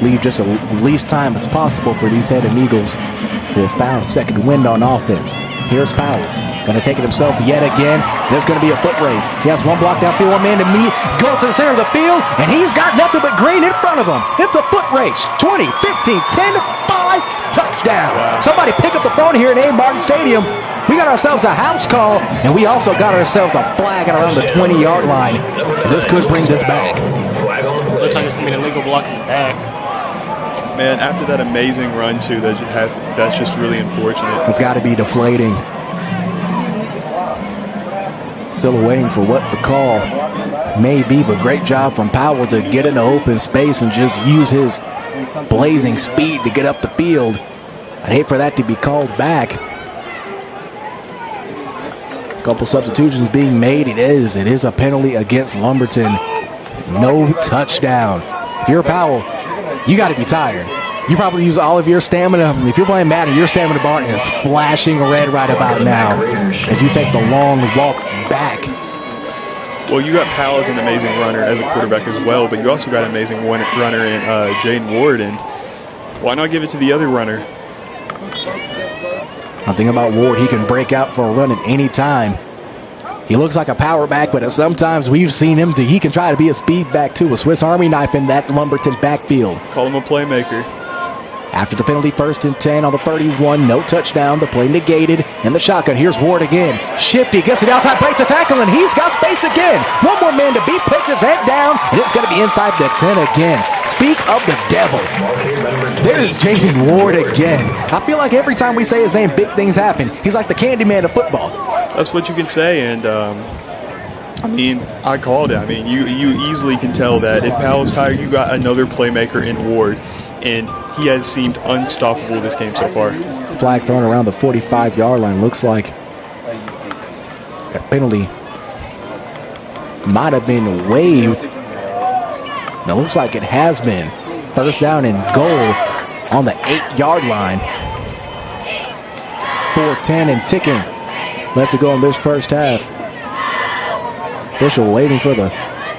leave just the least time as possible for these Tatum Eagles who have found second wind on offense. Here's Powell. Going to take it himself yet again. This is going to be a foot race. He has one block downfield, one man to meet. Goes to the center of the field, and he's got nothing but green in front of him. It's a foot race. 20, 15, 10, 5, touchdown. Wow. Somebody pick up the phone here at A. Martin Stadium. We got ourselves a house call, and we also got ourselves a flag at around the 20-yard line. This could bring this back. Looks like it's going to be an illegal block in the back. Man, after that amazing run, too, that's just really unfortunate. It's got to be deflating. Still waiting for what the call may be, but great job from Powell to get into open space and just use his blazing speed to get up the field. I'd hate for that to be called back. A couple substitutions being made. It is a penalty against Lumberton. No touchdown. If you're Powell, you got to be tired. You probably use all of your stamina. If you're playing Madden, your stamina bar is flashing red right about now as you take the long walk back. Well, you got Powell as an amazing runner as a quarterback as well, but you also got an amazing runner in Jaden Ward, and why not give it to the other runner? One thing about Ward, he can break out for a run at any time. He looks like a power back, but sometimes we've seen him, he can try to be a speed back too, a Swiss Army knife in that Lumberton backfield. Call him a playmaker. After the penalty, 1st and 10 on the 31, no touchdown, the play negated, and the shotgun. Here's Ward again. Shifty, gets it outside, breaks a tackle, and he's got space again. One more man to beat, puts his head down, and it's going to be inside the 10 again. Speak of the devil. There's Jaden Ward again. I feel like every time we say his name, big things happen. He's like the Candyman of football. That's what you can say, and I called it. I mean, you easily can tell that if Powell's tired, you got another playmaker in Ward, and he has seemed unstoppable this game so far. Flag thrown around the 45-yard line. Looks like that penalty might have been waived. It looks like it has been. 1st down and goal on the 8-yard line. 4:10 and ticking left to go in this first half. Official waiting for the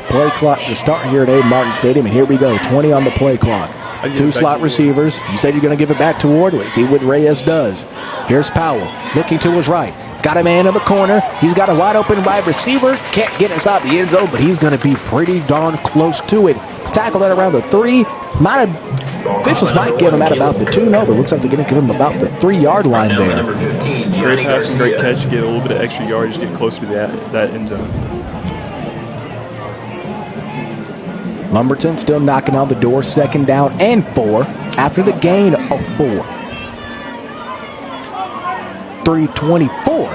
play clock to start here at Abe Martin Stadium, and here we go. 20 on the play clock. 2 slot receivers. You said you're going to give it back to Ward. Let's see what Reyes does. Here's Powell looking to his right. He's got a man in the corner. He's got a wide open wide receiver. Can't get inside the end zone, but he's going to be pretty darn close to it. Tackle at around the 3. Officials might give him at about the 2. No, it looks like they're going to give him about the 3-yard line there. Great pass and great catch. Get a little bit of extra yardage, get close to that end zone. Lumberton still knocking on the door. 2nd down and 4 after the gain of 4. 3:24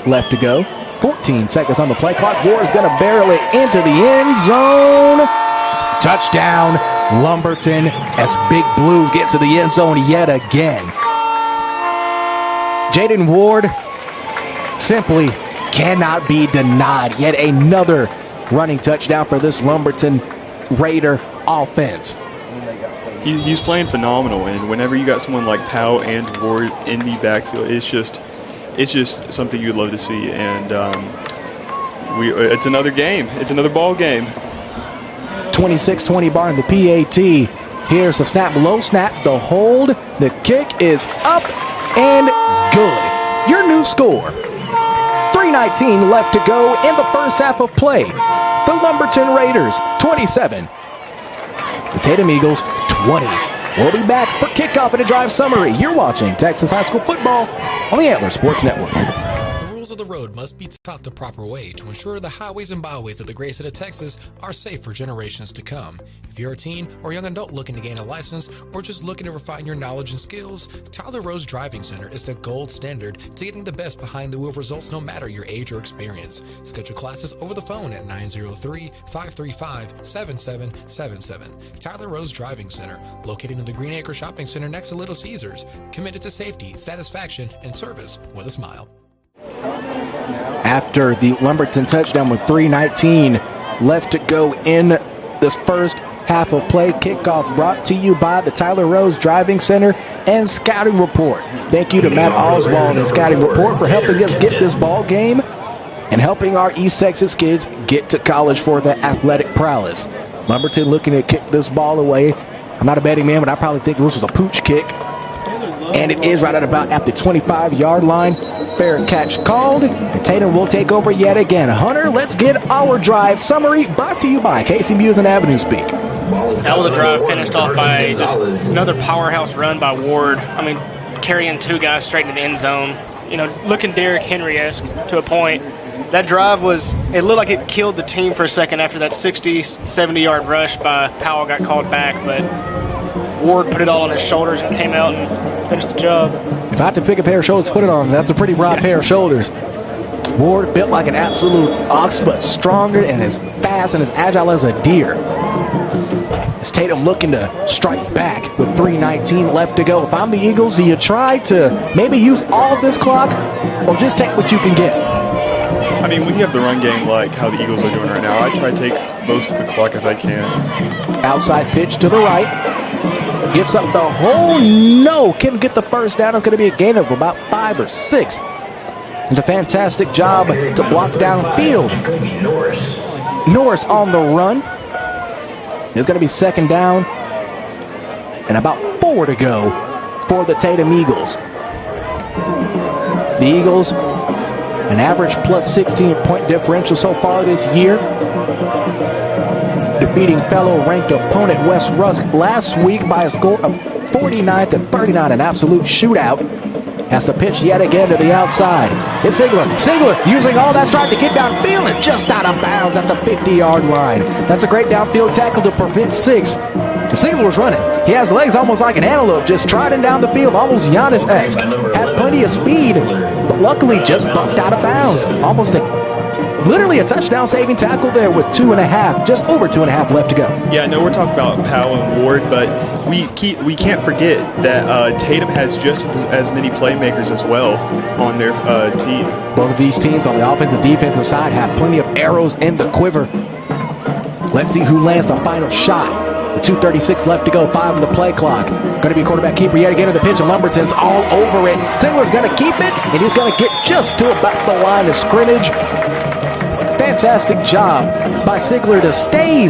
left to go. 14 seconds on the play clock. Ward's going to barrel it into the end zone. Touchdown, Lumberton, as Big Blue gets to the end zone yet again. Jaden Ward simply cannot be denied. Yet another running touchdown for this Lumberton Raider offense. He's playing phenomenal, and whenever you got someone like Powell and Ward in the backfield, it's just something you'd love to see. And it's another game. It's another ball game. 26-20 bar in the PAT. Here's the snap, low snap, the hold. The kick is up and good. Your new score. 3:19 left to go in the first half of play. The Lumberton Raiders, 27. The Tatum Eagles, 20. We'll be back for kickoff and a drive summary. You're watching Texas High School Football on the Antler Sports Network. The rules of the road must be taught the proper way to ensure the highways and byways of the great state of Texas are safe for generations to come. If you're a teen or young adult looking to gain a license or just looking to refine your knowledge and skills, Tyler Rose Driving Center is the gold standard to getting the best behind the wheel results no matter your age or experience. Schedule classes over the phone at 903-535-7777. Tyler Rose Driving Center, located in the Green Acre Shopping Center next to Little Caesars, committed to safety, satisfaction, and service with a smile. After the Lumberton touchdown with 3:19 left to go in this first half of play, kickoff brought to you by the Tyler Rose Driving Center and Scouting Report. Thank you to Matt Oswald and Scouting Report for helping us get this ball game and helping our East Texas kids get to college for the athletic prowess. Lumberton looking to kick this ball away. I'm not a betting man, but I probably think this was a pooch kick. And it is right at about at the 25-yard line. Fair catch called. And Tatum will take over yet again. Hunter, let's get our drive summary brought to you by Casey Muse and Avenue Speak. That was a drive finished off by just another powerhouse run by Ward. I mean, carrying 2 guys straight into the end zone. You know, looking Derrick Henry-esque to a point. That drive it looked like it killed the team for a second after that 60, 70-yard rush by Powell got called back, but Ward put it all on his shoulders and came out and finished the job. If I had to pick a pair of shoulders to put it on, that's a pretty broad pair of shoulders. Ward built like an absolute ox, but stronger and as fast and as agile as a deer. It's Tatum looking to strike back with 3:19 left to go. If I'm the Eagles, do you try to maybe use all of this clock or just take what you can get? I mean, when you have the run game like how the Eagles are doing right now, I try to take most of the clock as I can. Outside pitch to the right. Gives up the hole. No. Can get the first down. It's going to be a gain of about 5 or 6. It's a fantastic job to block downfield. Norris on the run. It's going to be second down and about 4 to go for the Tatum Eagles. The Eagles, an average plus 16-point differential so far this year. Defeating fellow ranked opponent West Rusk last week by a score of 49-39, an absolute shootout. Has to pitch yet again to the outside. It's Ziegler. Ziegler using all that stride to get downfield and just out of bounds at the 50-yard line. That's a great downfield tackle to prevent 6. Ziegler was running. He has legs almost like an antelope, just trotting down the field, almost Giannis-esque. Had plenty of speed, but luckily just bumped out of bounds. Almost literally a touchdown-saving tackle there with 2.5, just over 2.5 left to go. Yeah, I know we're talking about Powell and Ward, but we can't forget that Tatum has just as many playmakers as well on their team. Both of these teams on the offensive defensive side have plenty of arrows in the quiver. Let's see who lands the final shot. 2:36 left to go, 5 on the play clock. Going to be quarterback keeper yet again in the pitch, and Lumberton's all over it. Ziegler's going to keep it, and he's going to get just to about the line of scrimmage. Fantastic job by Ziegler to stay,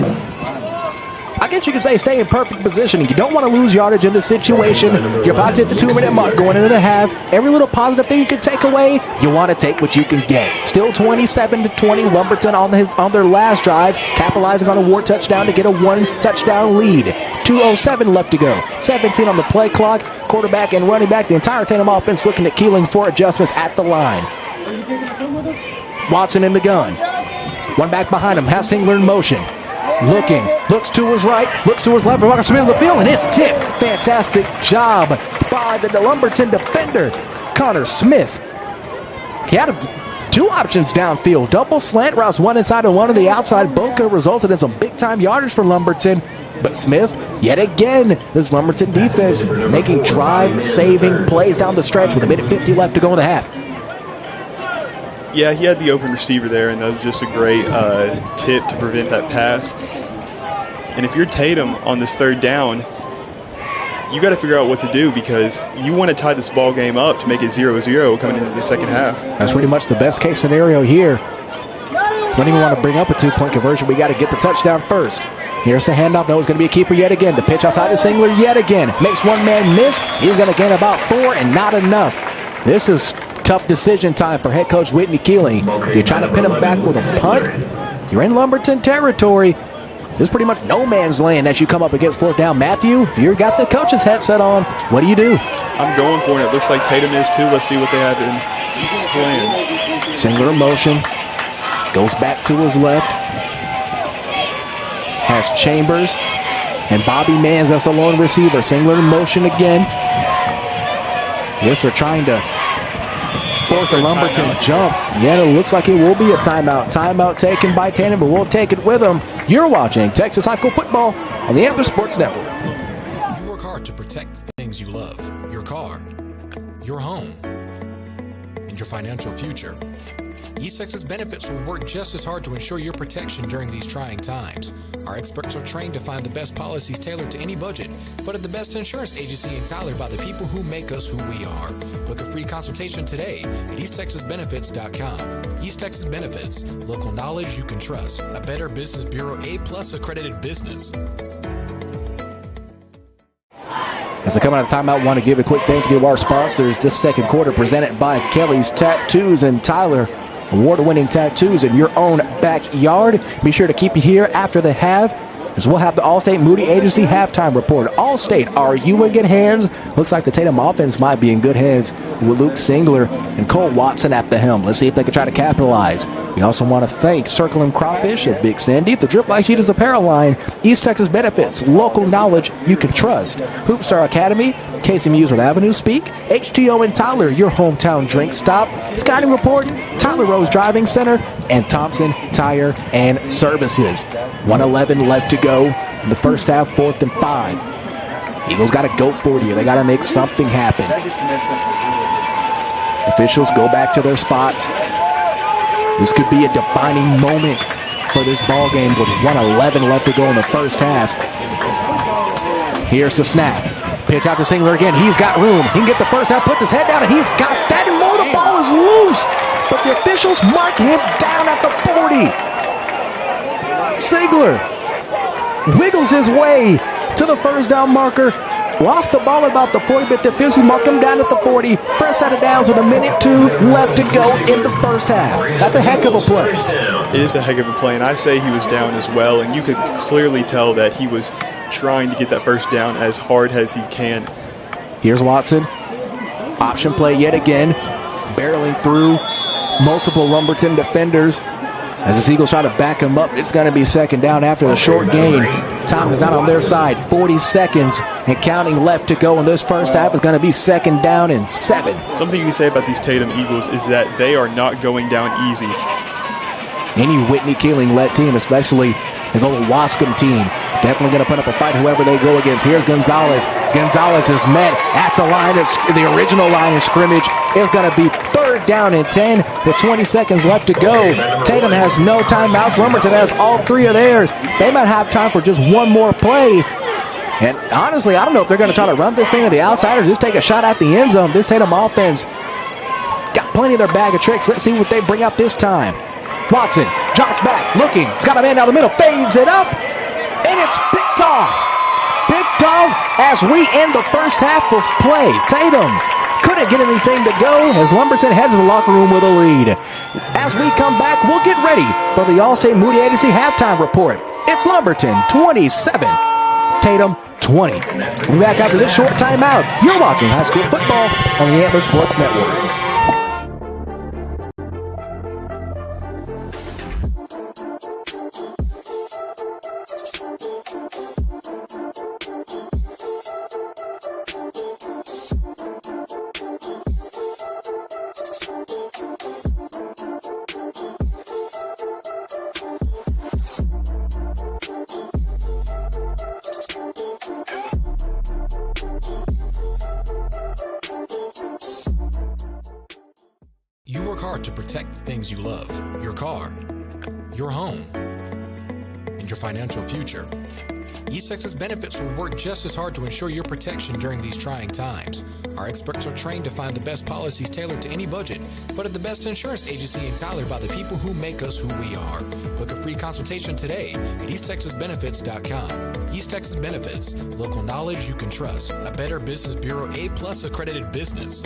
I guess you could say, stay in perfect positioning. You don't want to lose yardage in this situation. You're about to hit the 2-minute mark going into the half. Every little positive thing you can take away, you want to take what you can get. Still 27-20, Lumberton on their last drive, capitalizing on a Ward touchdown to get a 1-touchdown lead. 2:07 left to go. 17 on the play clock. Quarterback and running back, the entire Tatum offense looking at Keeling for adjustments at the line. Watson in the gun. One back behind him, has Singler in motion. Looking, looks to his right, looks to his left, walks to the middle of the field, and it's tipped. Fantastic job by the Lumberton defender, Connor Smith. He had 2 options downfield, double slant routes, one inside and one on the outside. Both could have resulted in some big-time yardage for Lumberton. But Smith, yet again, this Lumberton defense making drive-saving plays down the stretch with 1:50 left to go in the half. Yeah, he had the open receiver there, and that was just a great tip to prevent that pass. And if you're Tatum on this 3rd down, you got to figure out what to do because you want to tie this ball game up to make it 0-0 coming into the second half. That's pretty much the best case scenario here. Don't even want to bring up a 2-point conversion. We got to get the touchdown first. Here's the handoff. No, it's going to be a keeper yet again. The pitch outside to Singler yet again. Makes one man miss. He's going to gain about 4 and not enough. This is tough decision time for head coach Whitney Keeling. You're trying to pin him back with a punt. You're in Lumberton territory. There's pretty much no man's land as you come up against 4th down. Matthew, if you got the coach's headset on, what do you do? I'm going for it. It looks like Tatum is too. Let's see what they have in plan. Singler in motion. Goes back to his left. Has Chambers and Bobby Mans. That's the lone receiver. Singler in motion again. Yes, they're trying to force a Lumberton jump. Yeah, it looks like it will be a timeout. Timeout taken by Tatum, but we'll take it with him. You're watching Texas High School Football on the Antler Sports Network. You work hard to protect the things you love. Your car, your home, and your financial future. East Texas Benefits will work just as hard to ensure your protection during these trying times. Our experts are trained to find the best policies tailored to any budget, but at the best insurance agency in Tyler by the people who make us who we are. Book a free consultation today at easttexasbenefits.com. East Texas Benefits, local knowledge you can trust. A Better Business Bureau A+ accredited business. As I come out of timeout, I want to give a quick thank you to our sponsors. This second quarter presented by Kelly's Tattoos in Tyler. Award-winning tattoos in your own backyard. Be sure to keep it here after the half. As we'll have the Allstate Moody Agency halftime report. Allstate, are you in good hands? Looks like the Tatum offense might be in good hands with Luke Singler and Cole Watson at the helm. Let's see if they can try to capitalize. We also want to thank Circle M Crawfish at Big Sandy, the Drip Like Cheetahs apparel line, East Texas Benefits, local knowledge you can trust, Hoopstar Academy, Casey Muse with Avenue Speak, HTO and Tyler, your hometown drink stop, Scotty Report, Tyler Rose Driving Center, and Thompson Tire and Services. 1:11 left to go in the first half, 4th and 5. Eagles got to go for it here. They got to make something happen. Officials go back to their spots. This could be a defining moment for this ball game with 1:11 left to go in the first half. Here's the snap. Pitch out to Singler again. He's got room. He can get the first half, puts his head down, and he's got that. And more, the ball is loose. But the officials mark him down at the 40. Singler wiggles his way to the first down marker. Lost the ball at about the 40, but the officials mark him down at the 40. First set of downs with 1:02 left to go in the first half. That's a heck of a play. It is a heck of a play, and I'd say he was down as well, and you could clearly tell that he was trying to get that first down as hard as he can. Here's Watson. Option play yet again. Barreling through multiple Lumberton defenders. As the Eagles try to back him up, it's going to be second down after the short gain. Time is not on their side. 40 seconds and counting left to go in this first half. Is going to be second down and 7. Something you can say about these Tatum Eagles is that they are not going down easy. Any Whitney Keeling-led team, especially his old Wascom team, definitely going to put up a fight whoever they go against. Here's Gonzalez. Gonzalez is met at the line. The original line of scrimmage is going to be third down and 10 with 20 seconds left to go. Tatum has no timeouts. Lumberton has all 3 of theirs. They might have time for just one more play. And honestly, I don't know if they're going to try to run this thing to the outside or just take a shot at the end zone. This Tatum offense got plenty of their bag of tricks. Let's see what they bring up this time. Watson drops back, looking. He's got a man down the middle, fades it up, and it's picked off. Picked off as we end the first half of play. Tatum couldn't get anything to go as Lumberton heads to the locker room with a lead. As we come back, we'll get ready for the Allstate Moody Agency halftime report. It's Lumberton 27, Tatum 20. We'll be back after this short timeout. You're watching high school football on the Antler Sports Network. You work hard to protect the things you love, your car, your home, and your financial future. East Texas Benefits will work just as hard to ensure your protection during these trying times. Our experts are trained to find the best policies tailored to any budget, but at the best insurance agency in Tyler by the people who make us who we are. Book a free consultation today at easttexasbenefits.com. East Texas Benefits, local knowledge you can trust. A Better Business Bureau A+ accredited business.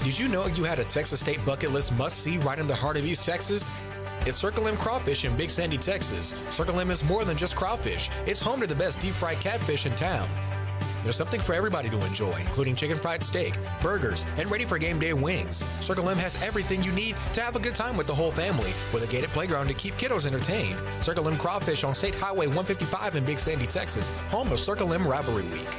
Did you know you had a Texas State bucket list must-see right in the heart of East Texas? It's Circle M Crawfish in Big Sandy, Texas. Circle M is more than just crawfish. It's home to the best deep-fried catfish in town. There's something for everybody to enjoy, including chicken fried steak, burgers, and ready for game day wings. Circle M has everything you need to have a good time with the whole family, with a gated playground to keep kiddos entertained. Circle M Crawfish on State Highway 155 in Big Sandy, Texas, home of Circle M Rivalry Week.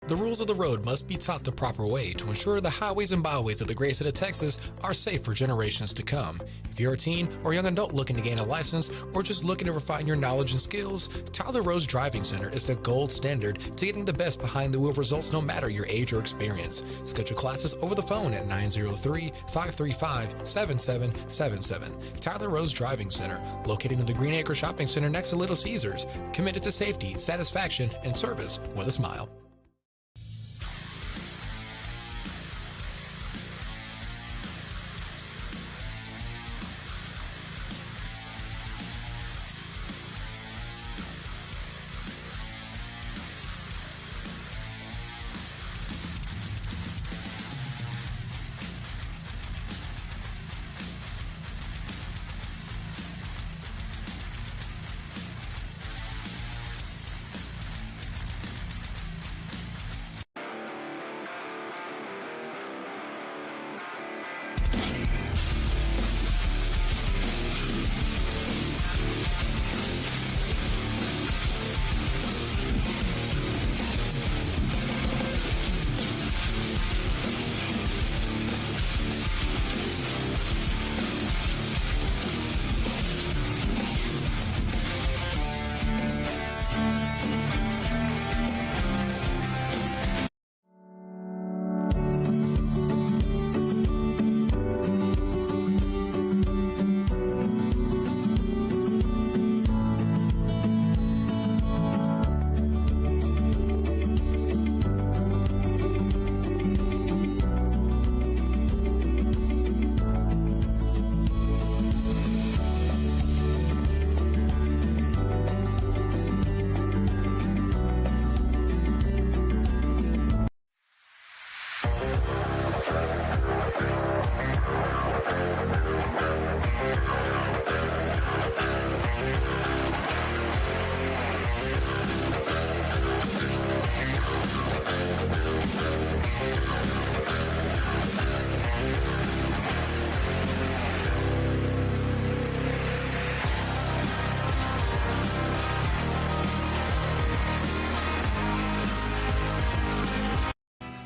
The rules of the road must be taught the proper way to ensure the highways and byways of the great state of Texas are safe for generations to come. If you're a teen or young adult looking to gain a license or just looking to refine your knowledge and skills, Tyler Rose Driving Center is the gold standard to getting the best behind the wheel results no matter your age or experience. Schedule classes over the phone at 903-535-7777. Tyler Rose Driving Center, located in the Green Acre Shopping Center next to Little Caesars, committed to safety, satisfaction, and service with a smile.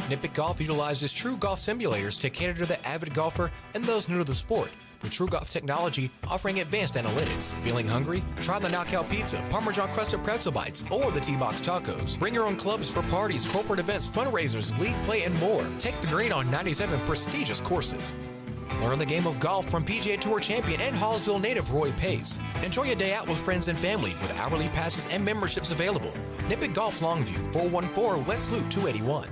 Nippick Golf utilizes True Golf simulators to cater to the avid golfer and those new to the sport. The True Golf technology offering advanced analytics. Feeling hungry? Try the Knockout Pizza, Parmesan Crusted Pretzel Bites, or the T-Box Tacos. Bring your own clubs for parties, corporate events, fundraisers, league play, and more. Take the green on 97 prestigious courses. Learn the game of golf from PGA Tour champion and Hallsville native Roy Pace. Enjoy a day out with friends and family with hourly passes and memberships available. Nippick Golf Longview, 414 West Loop 281.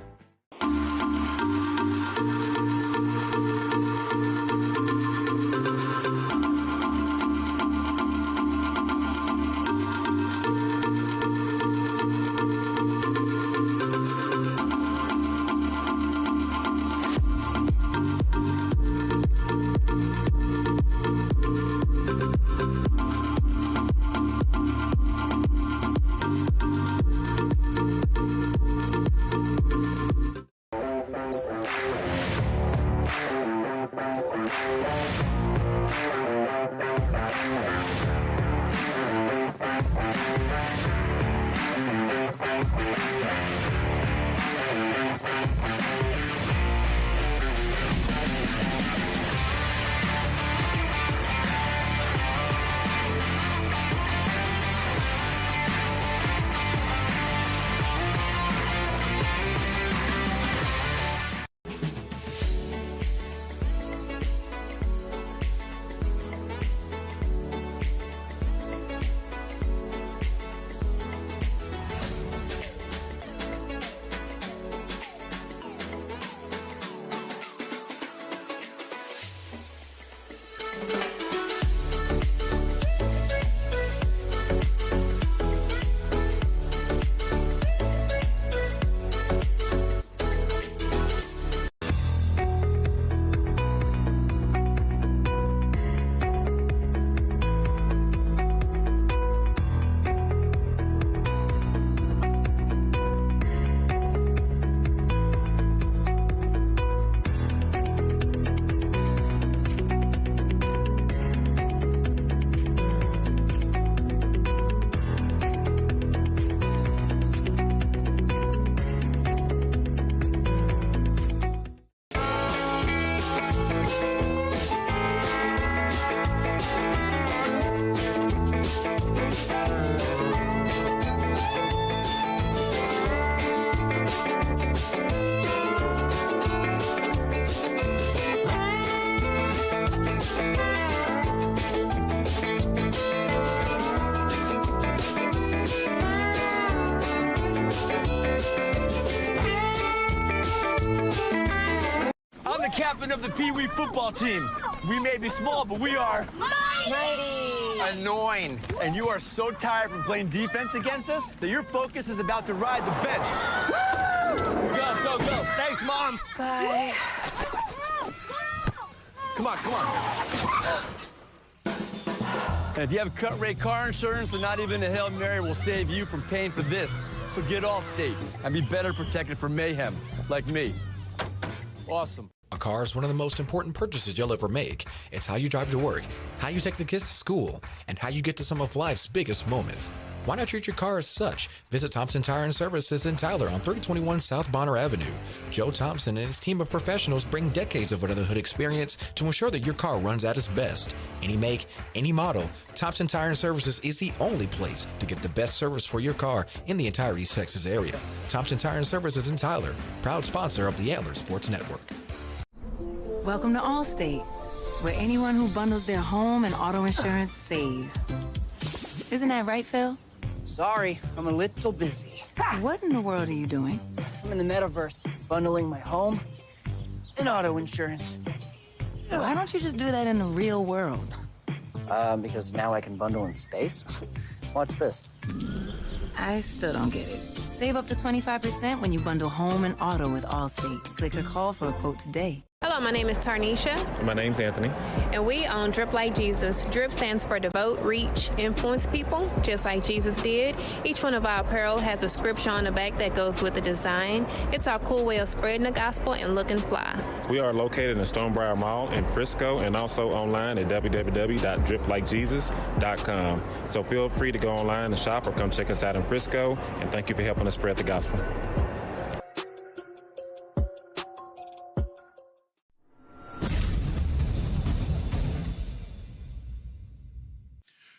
the captain of the Pee Wee football team. We may be small, but we are mighty, annoying. And you are so tired from playing defense against us that your focus is about to ride the bench. Woo! Go, go, go. Thanks, Mom. Bye. Come on, come on. And if you have cut rate car insurance, then not even a Hail Mary will save you from paying for this. So get Allstate and be better protected from mayhem, like me. Awesome. A car is one of the most important purchases you'll ever make. It's how you drive to work, how you take the kids to school, and how you get to some of life's biggest moments. Why not treat your car as such? Visit Thompson Tire and Services in Tyler on 3021 South Bonner Avenue. Joe Thompson and his team of professionals bring decades of under-the-hood experience to ensure that your car runs at its best. Any make, any model, Thompson Tire and Services is the only place to get the best service for your car in the entire East Texas area. Thompson Tire and Services in Tyler, proud sponsor of the Antler Sports Network. Welcome to Allstate, where anyone who bundles their home and auto insurance saves. Isn't that right, Phil? Sorry, I'm a little busy. What in the world are you doing? I'm in the metaverse, bundling my home and auto insurance. Why don't you just do that in the real world? Because now I can bundle in space. Watch this. I still don't get it. Save up to 25% when you bundle home and auto with Allstate. Click or call for a quote today. Hello, my name is Tarnisha. My name's Anthony. And we own Drip Like Jesus. Drip stands for devote, reach, influence people, just like Jesus did. Each one of our apparel has a scripture on the back that goes with the design. It's our cool way of spreading the gospel and looking fly. We are located in the Stonebriar Mall in Frisco and also online at www.driplikejesus.com. So feel free to go online and shop or come check us out in Frisco. And thank you for helping us spread the gospel.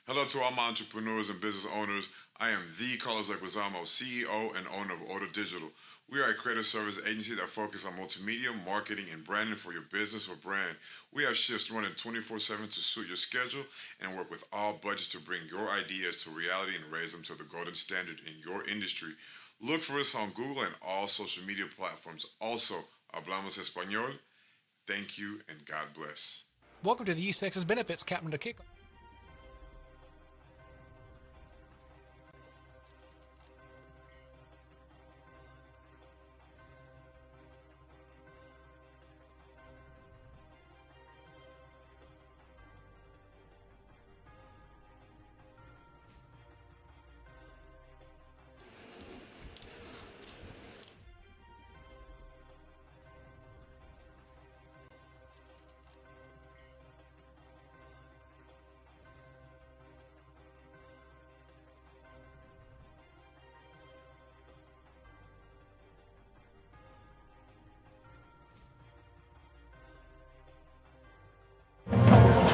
Hello to all my entrepreneurs and business owners. I am the Carlos Leguizamo, CEO and owner of Order Digital. We are a creative service agency that focuses on multimedia, marketing, and branding for your business or brand. We have shifts running 24/7 to suit your schedule and work with all budgets to bring your ideas to reality and raise them to the golden standard in your industry. Look for us on Google and all social media platforms. Also, hablamos español. Thank you and God bless. Welcome to the East Texas Benefits Captain to Kickoff.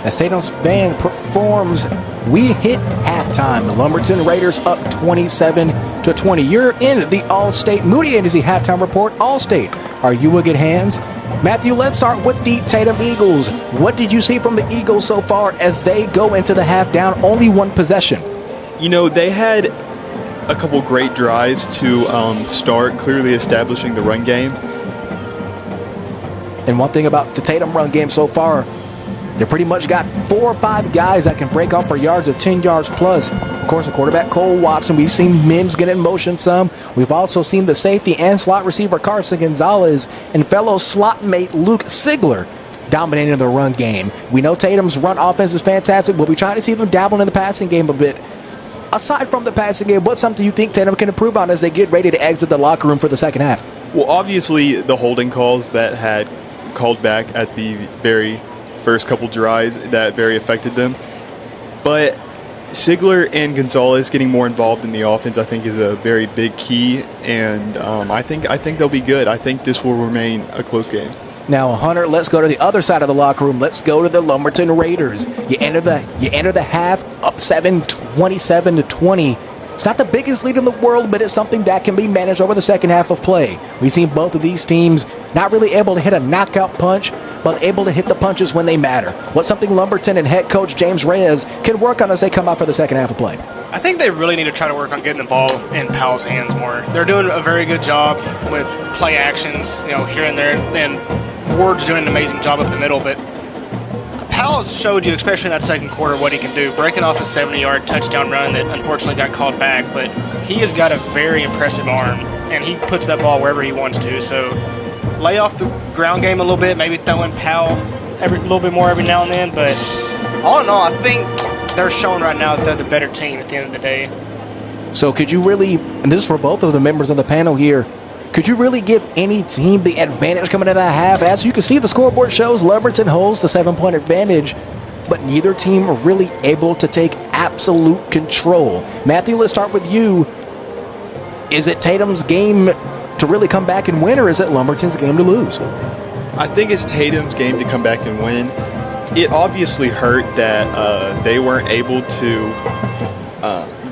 As Tatum's band performs, we hit halftime. The Lumberton Raiders up 27-20. You're in the All-State Moody Agency halftime report. All-State, are you in good hands? Matthew, let's start with the Tatum Eagles. What did you see from the Eagles so far as they go into the half down? Only one possession. You know, they had a couple great drives to start clearly establishing the run game. And one thing about the Tatum run game so far, they pretty much got 4 or 5 guys that can break off for yards of 10 yards plus. Of course, the quarterback, Cole Watson. We've seen Mims get in motion some. We've also seen the safety and slot receiver, Carson Gonzalez, and fellow slot mate, Luke Sigler, dominating the run game. We know Tatum's run offense is fantastic. We'll be trying to see them dabbling in the passing game a bit. Aside from the passing game, what's something you think Tatum can improve on as they get ready to exit the locker room for the second half? Well, obviously, the holding calls that had called back at the very first couple drives, that very affected them. But Sigler and Gonzalez getting more involved in the offense, I think, is a very big key, and I think they'll be good. I think this will remain a close game. Now, Hunter, let's go to the other side of the locker room. Let's go to the Lumberton Raiders. You enter the half up 27-20. It's not the biggest lead in the world, but it's something that can be managed over the second half of play. We've seen both of these teams not really able to hit a knockout punch, but able to hit the punches when they matter. What's something Lumberton and head coach James Reyes can work on as they come out for the second half of play? I think they really need to try to work on getting the ball in Powell's hands more. They're doing a very good job with play actions, here and there, and Ward's doing an amazing job up the middle, but Powell's showed you, especially in that second quarter, what he can do, breaking off a 70-yard touchdown run that unfortunately got called back, but he has got a very impressive arm, and he puts that ball wherever he wants to. So lay off the ground game a little bit, maybe throw in Powell a little bit more every now and then, but all in all, I think they're showing right now that they're the better team at the end of the day. So could you really, and this is for both of the members of the panel here, could you really give any team the advantage coming into that half? As you can see, the scoreboard shows Lumberton holds the 7-point advantage, but neither team are really able to take absolute control. Matthew, let's start with you. Is it Tatum's game to really come back and win, or is it Lumberton's game to lose? I think it's Tatum's game to come back and win. It obviously hurt that they weren't able to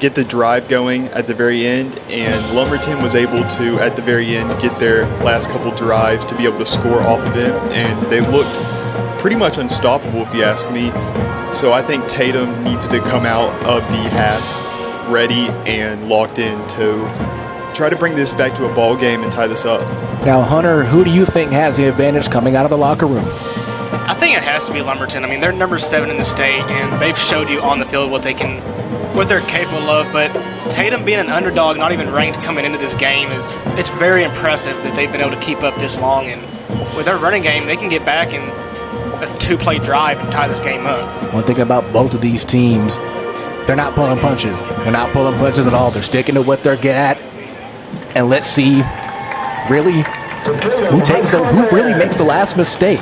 get the drive going at the very end, and Lumberton was able to, at the very end, get their last couple drives to be able to score off of them, and they looked pretty much unstoppable, if you ask me. So I think Tatum needs to come out of the half ready and locked in to try to bring this back to a ball game and tie this up. Now, Hunter, who do you think has the advantage coming out of the locker room? I think it has to be Lumberton. I mean, they're number 7 in the state, and they've showed you on the field what they're capable of. But Tatum being an underdog, not even ranked coming into this game, it's very impressive that they've been able to keep up this long. And with their running game, they can get back in a 2-play drive and tie this game up. One thing about both of these teams, they're not pulling punches. They're not pulling punches at all. They're sticking to what they're good at. And let's see, really, who really makes the last mistake.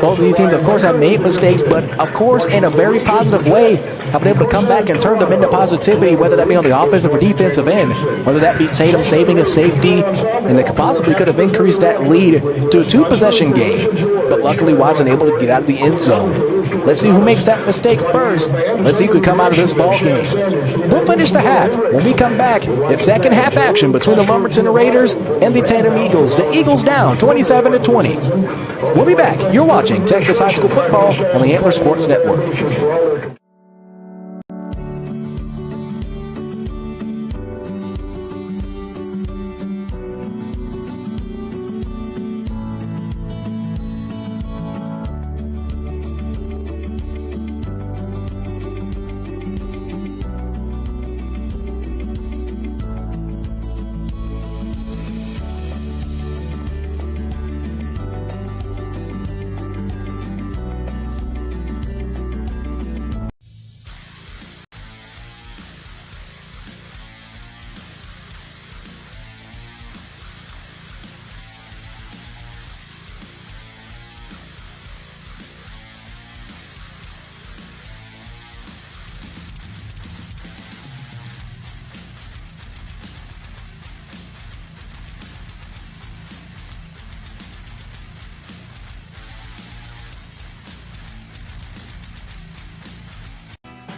Both of these teams, of course, have made mistakes, but, of course, in a very positive way, have been able to come back and turn them into positivity, whether that be on the offensive or defensive end, whether that be Tatum saving his safety, and they possibly could have increased that lead to a 2-possession game, but luckily wasn't able to get out of the end zone. Let's see who makes that mistake first. Let's see who can come out of this ball game. We'll finish the half. When we come back, it's second half action between the Lumberton Raiders and the Tatum Eagles. The Eagles down 27-20. We'll be back. You're watching Texas High School Football on the Antler Sports Network.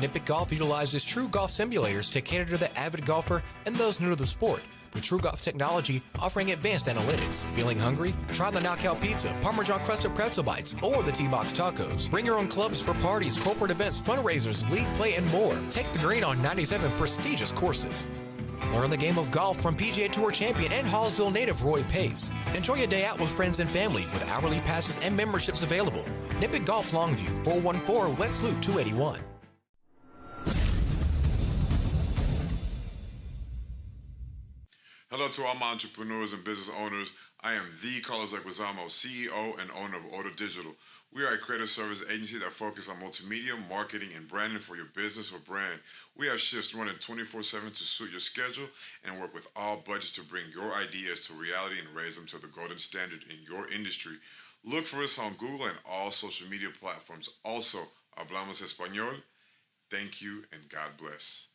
Nippic Golf utilizes True Golf simulators to cater to the avid golfer and those new to the sport. With True Golf technology offering advanced analytics. Feeling hungry? Try the Knockout Pizza, Parmesan Crusted Pretzel Bites, or the T-Box Tacos. Bring your own clubs for parties, corporate events, fundraisers, league play, and more. Take the green on 97 prestigious courses. Learn the game of golf from PGA Tour champion and Hallsville native Roy Pace. Enjoy a day out with friends and family with hourly passes and memberships available. Nippic Golf Longview, 414 West Loop 281. Hello to all my entrepreneurs and business owners. I am the Carlos Leguizamo, CEO and owner of Order Digital. We are a creative service agency that focuses on multimedia, marketing, and branding for your business or brand. We have shifts running 24/7 to suit your schedule and work with all budgets to bring your ideas to reality and raise them to the golden standard in your industry. Look for us on Google and all social media platforms. Also, hablamos español. Thank you and God bless.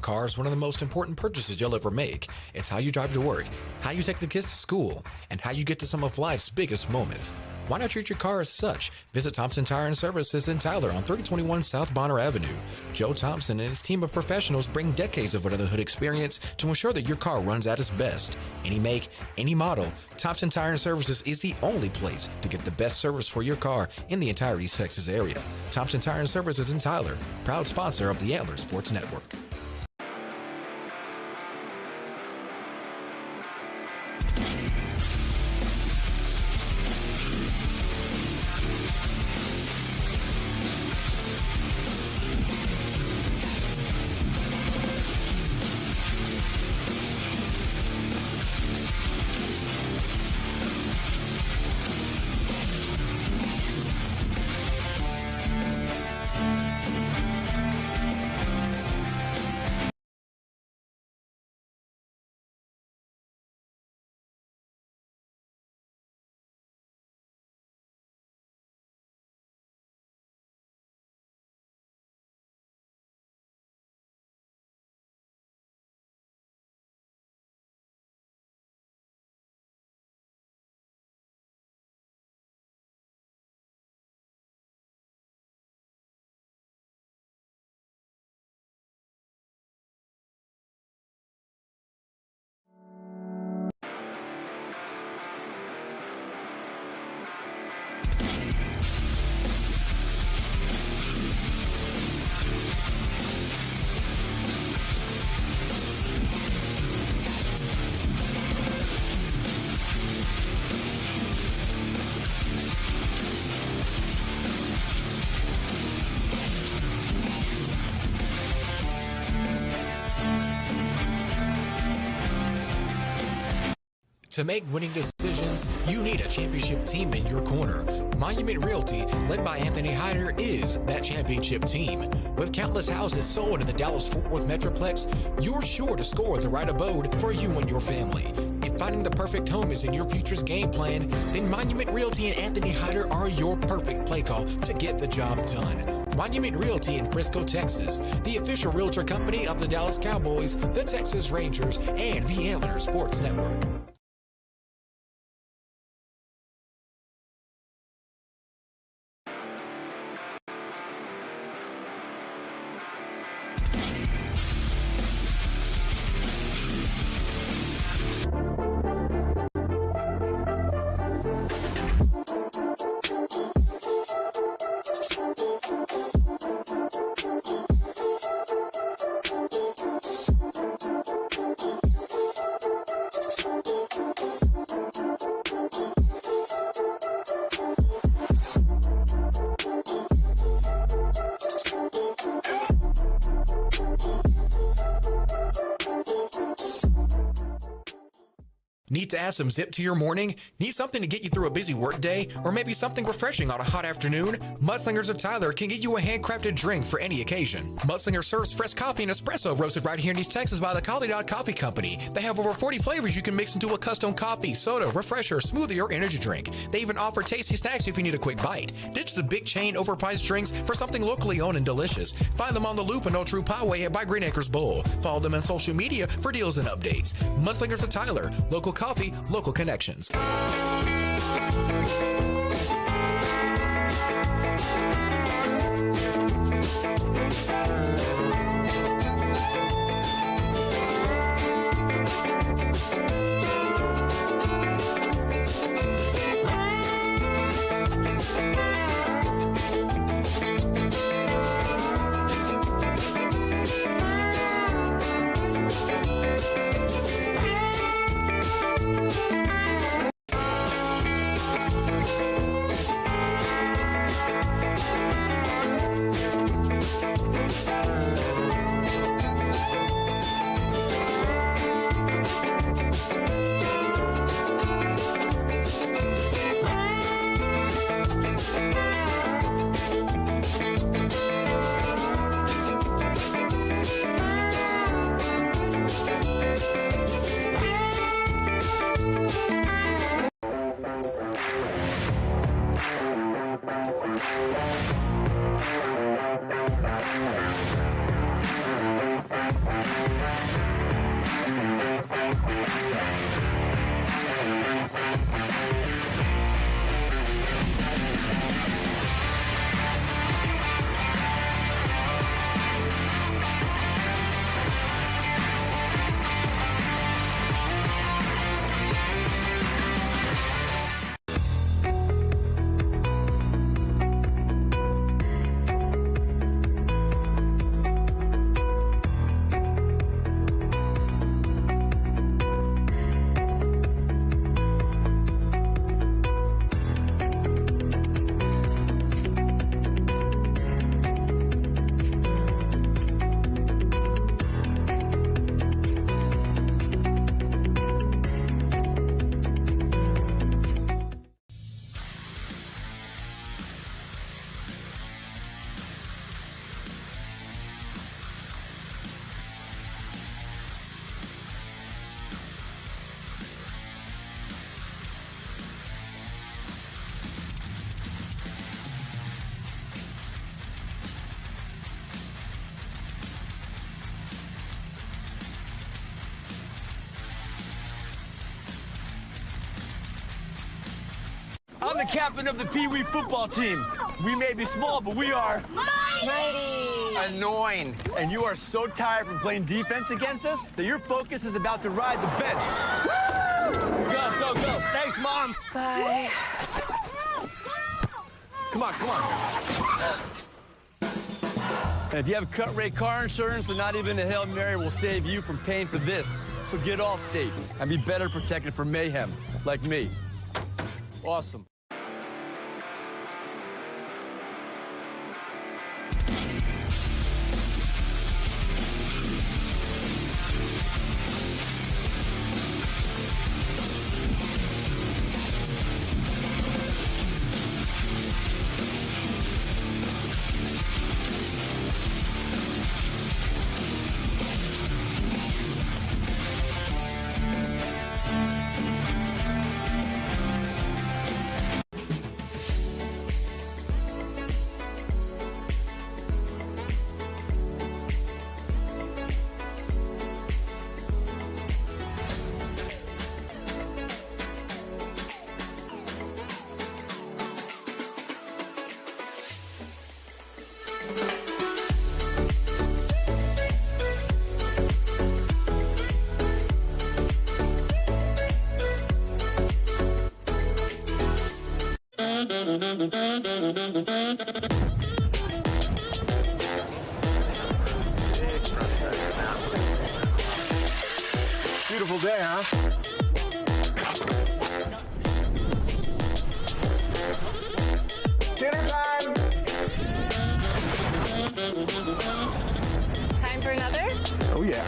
car is one of the most important purchases you'll ever make. It's how you drive to work, how you take the kids to school, and how you get to some of life's biggest moments. Why not treat your car as such? Visit Thompson Tire and Services in Tyler on 3021 South Bonner Avenue. Joe Thompson and his team of professionals bring decades of under-the-hood experience to ensure that your car runs at its best. Any make, any model, Thompson Tire and Services is the only place to get the best service for your car in the entire East Texas area. Thompson Tire and Services in Tyler, proud sponsor of the Antler Sports Network. To make winning decisions, you need a championship team in your corner. Monument Realty, led by Anthony Hyder, is that championship team. With countless houses sold in the Dallas-Fort Worth Metroplex, you're sure to score the right abode for you and your family. If finding the perfect home is in your future's game plan, then Monument Realty and Anthony Hyder are your perfect play call to get the job done. Monument Realty in Frisco, Texas, the official realtor company of the Dallas Cowboys, the Texas Rangers, and the Antler Sports Network. Need to add some zip to your morning? Need something to get you through a busy work day? Or maybe something refreshing on a hot afternoon? Mudslingers of Tyler can get you a handcrafted drink for any occasion. Mudslinger serves fresh coffee and espresso roasted right here in East Texas by the Collie Dog Coffee Company. They have over 40 flavors you can mix into a custom coffee, soda, refresher, smoothie, or energy drink. They even offer tasty snacks if you need a quick bite. Ditch the big chain overpriced drinks for something locally owned and delicious. Find them on the Loop and Old Troop Highway by Green Acres Bowl. Follow them on social media for deals and updates. Mudslingers of Tyler, local coffee, local connections. the captain of the Pee Wee football team. We may be small, but we are Mighty. annoying. And you are so tired from playing defense against us that your focus is about to ride the bench. Woo! Go, go, go. Thanks, Mom. Bye. Come on, come on. And if you have cut rate car insurance, then not even a Hail Mary will save you from paying for this. So get Allstate and be better protected from mayhem, like me. Awesome. Beautiful day, huh? Dinner time! Time for another? Oh, yeah.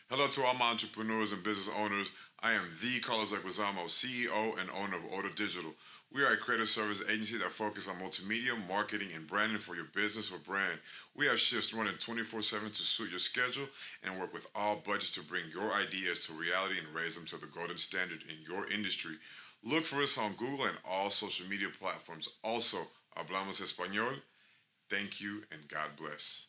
Hello to all my entrepreneurs and business owners. I am the Carlos Leguizamo, CEO and owner of Order Digital. We are a creative service agency that focuses on multimedia, marketing, and branding for your business or brand. We have shifts running 24/7 to suit your schedule and work with all budgets to bring your ideas to reality and raise them to the golden standard in your industry. Look for us on Google and all social media platforms. Also, hablamos español. Thank you and God bless.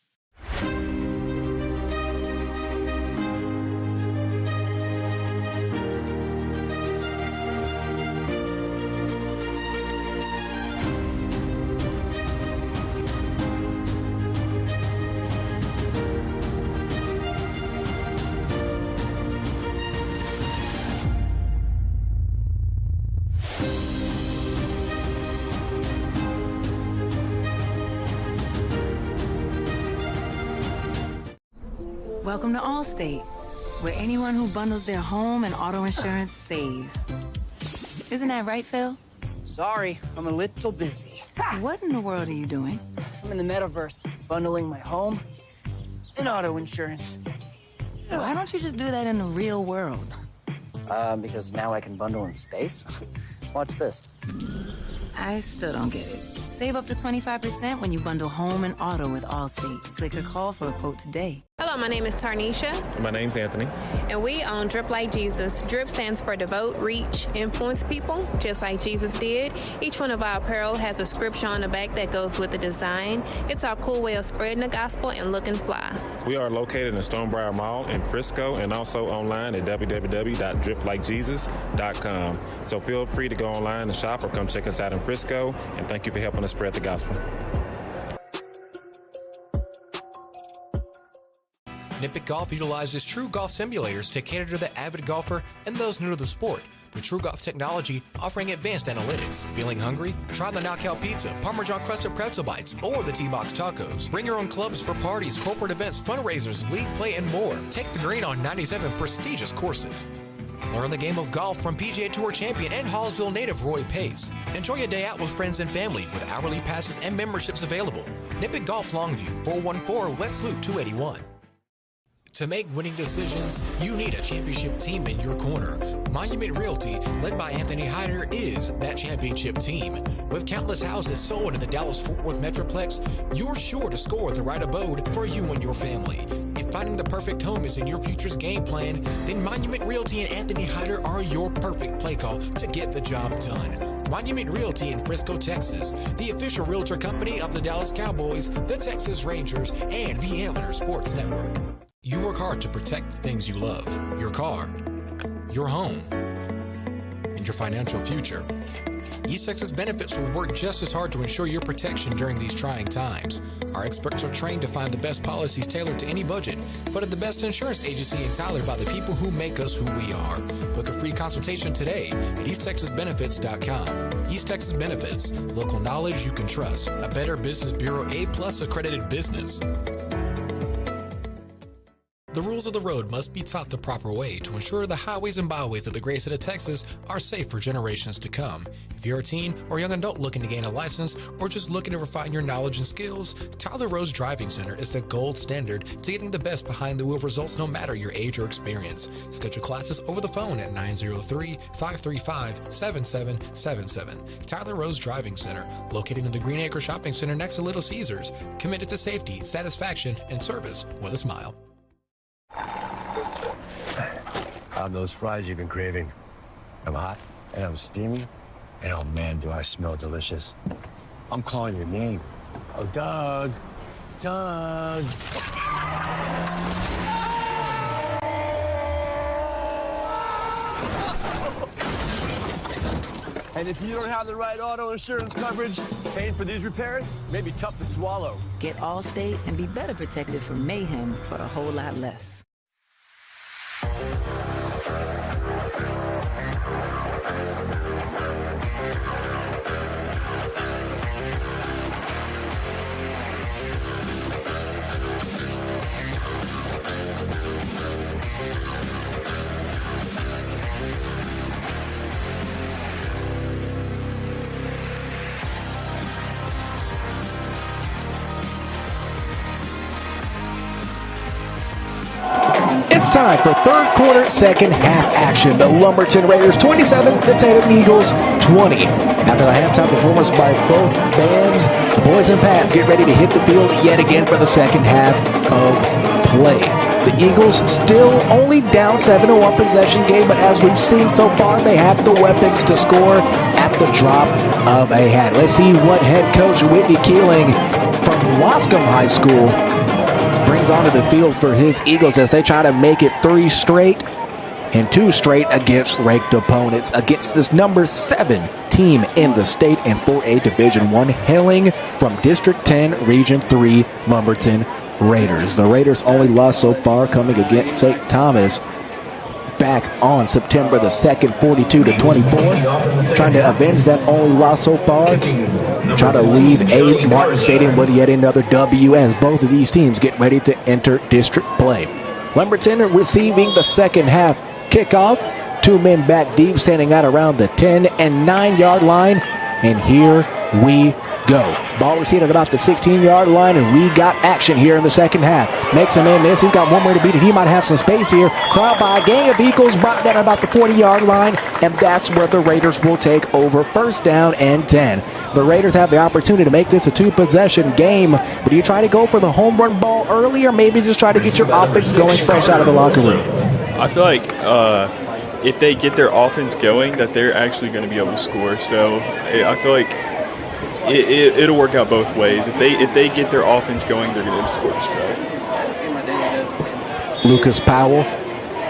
Welcome to Allstate, where anyone who bundles their home and auto insurance saves. Isn't that right, Phil? Sorry, I'm a little busy. What in the world are you doing? I'm in the metaverse, bundling my home and auto insurance. Why don't you just do that in the real world? Because now I can bundle in space. Watch this. I still don't get it. Save up to 25% when you bundle home and auto with Allstate. Click or call for a quote today. Hello, my name is Tarnisha. My name's Anthony. And we own Drip Like Jesus. Drip stands for devote, reach, influence people, just like Jesus did. Each one of our apparel has a scripture on the back that goes with the design. It's our cool way of spreading the gospel and looking fly. We are located in Stonebriar Mall in Frisco and also online at www.driplikejesus.com. So feel free to go online and shop or come check us out in Frisco. And thank you for helping us spread the gospel. Nippick Golf utilizes true golf simulators to cater to the avid golfer and those new to the sport. with True Golf technology offering advanced analytics. Feeling hungry? Try the Knockout Pizza, Parmesan Crusted Pretzel Bites, or the T-Box Tacos. Bring your own clubs for parties, corporate events, fundraisers, league play, and more. Take the green on 97 prestigious courses. Learn the game of golf from PGA Tour champion and Hallsville native Roy Pace. Enjoy a day out with friends and family with hourly passes and memberships available. Nippet Golf Longview, 414 West Loop 281. To make winning decisions, you need a championship team in your corner. Monument Realty, led by Anthony Hyder, is that championship team. With countless houses sold in the Dallas-Fort Worth Metroplex, you're sure to score the right abode for you and your family. If finding the perfect home is in your future's game plan, then Monument Realty and Anthony Hyder are your perfect play call to get the job done. Monument Realty in Frisco, Texas, the official realtor company of the Dallas Cowboys, the Texas Rangers, and the Elder Sports Network. You work hard to protect the things you love, your car, your home, and your financial future. East Texas Benefits will work just as hard to ensure your protection during these trying times. Our experts are trained to find the best policies tailored to any budget, but at the best insurance agency in Tyler by the people who make us who we are. Book a free consultation today at easttexasbenefits.com. East Texas Benefits, local knowledge you can trust. A Better Business Bureau A+ accredited business. The rules of the road must be taught the proper way to ensure the highways and byways of the great state of Texas are safe for generations to come. If you're a teen or young adult looking to gain a license or just looking to refine your knowledge and skills, Tyler Rose Driving Center is the gold standard to getting the best behind the wheel results no matter your age or experience. Schedule classes over the phone at 903-535-7777. Tyler Rose Driving Center, located in the Green Acre Shopping Center next to Little Caesars, committed to safety, satisfaction, and service with a smile. I'm those fries you've been craving. I'm hot, and I'm steamy, and oh man, do I smell delicious. I'm calling your name. Oh, Doug. Doug. And if you don't have the right auto insurance coverage, paying for these repairs may be tough to swallow. Get Allstate and be better protected from mayhem for a whole lot less. It's time for third quarter, second half action. The Lumberton Raiders 27, the Tatum Eagles 20. After the halftime performance by both bands, the boys and Pats get ready to hit the field yet again for the second half of play. The Eagles still only down 7-1 possession game, but as we've seen so far, they have the weapons to score at the drop of a hat. Let's see what head coach Whitney Keeling from Wascom High School brings onto the field for his Eagles as they try to make it 3 straight and 2 straight against ranked opponents against this number 7 team in the state and 4A Division I, hailing from District 10, Region 3, Lumberton Raiders. The Raiders' only loss so far coming against St. Thomas back on September the 2nd, 42-24. Trying to avenge that only loss so far. Try to leave Abe Martin Stadium with yet another W as both of these teams get ready to enter district play. Lumberton receiving the second half kickoff. 2 men back deep, standing out around the 10 and 9-yard line. And here we go. Ball received at about the 16-yard line, and we got action here in the second half. Makes a man miss. He's got one way to beat it. He might have some space here. Crowd by a gang of Eagles, brought down about the 40-yard line, and that's where the Raiders will take over. First down and 10. The Raiders have the opportunity to make this a 2-possession game, but do you try to go for the home run ball early, or maybe just try to get your offense going fresh out of the locker room? I feel like if they get their offense going, that they're actually going to be able to score. So I feel like it'll work out both ways. If they get their offense going, they're going to score this drive. Lucas Powell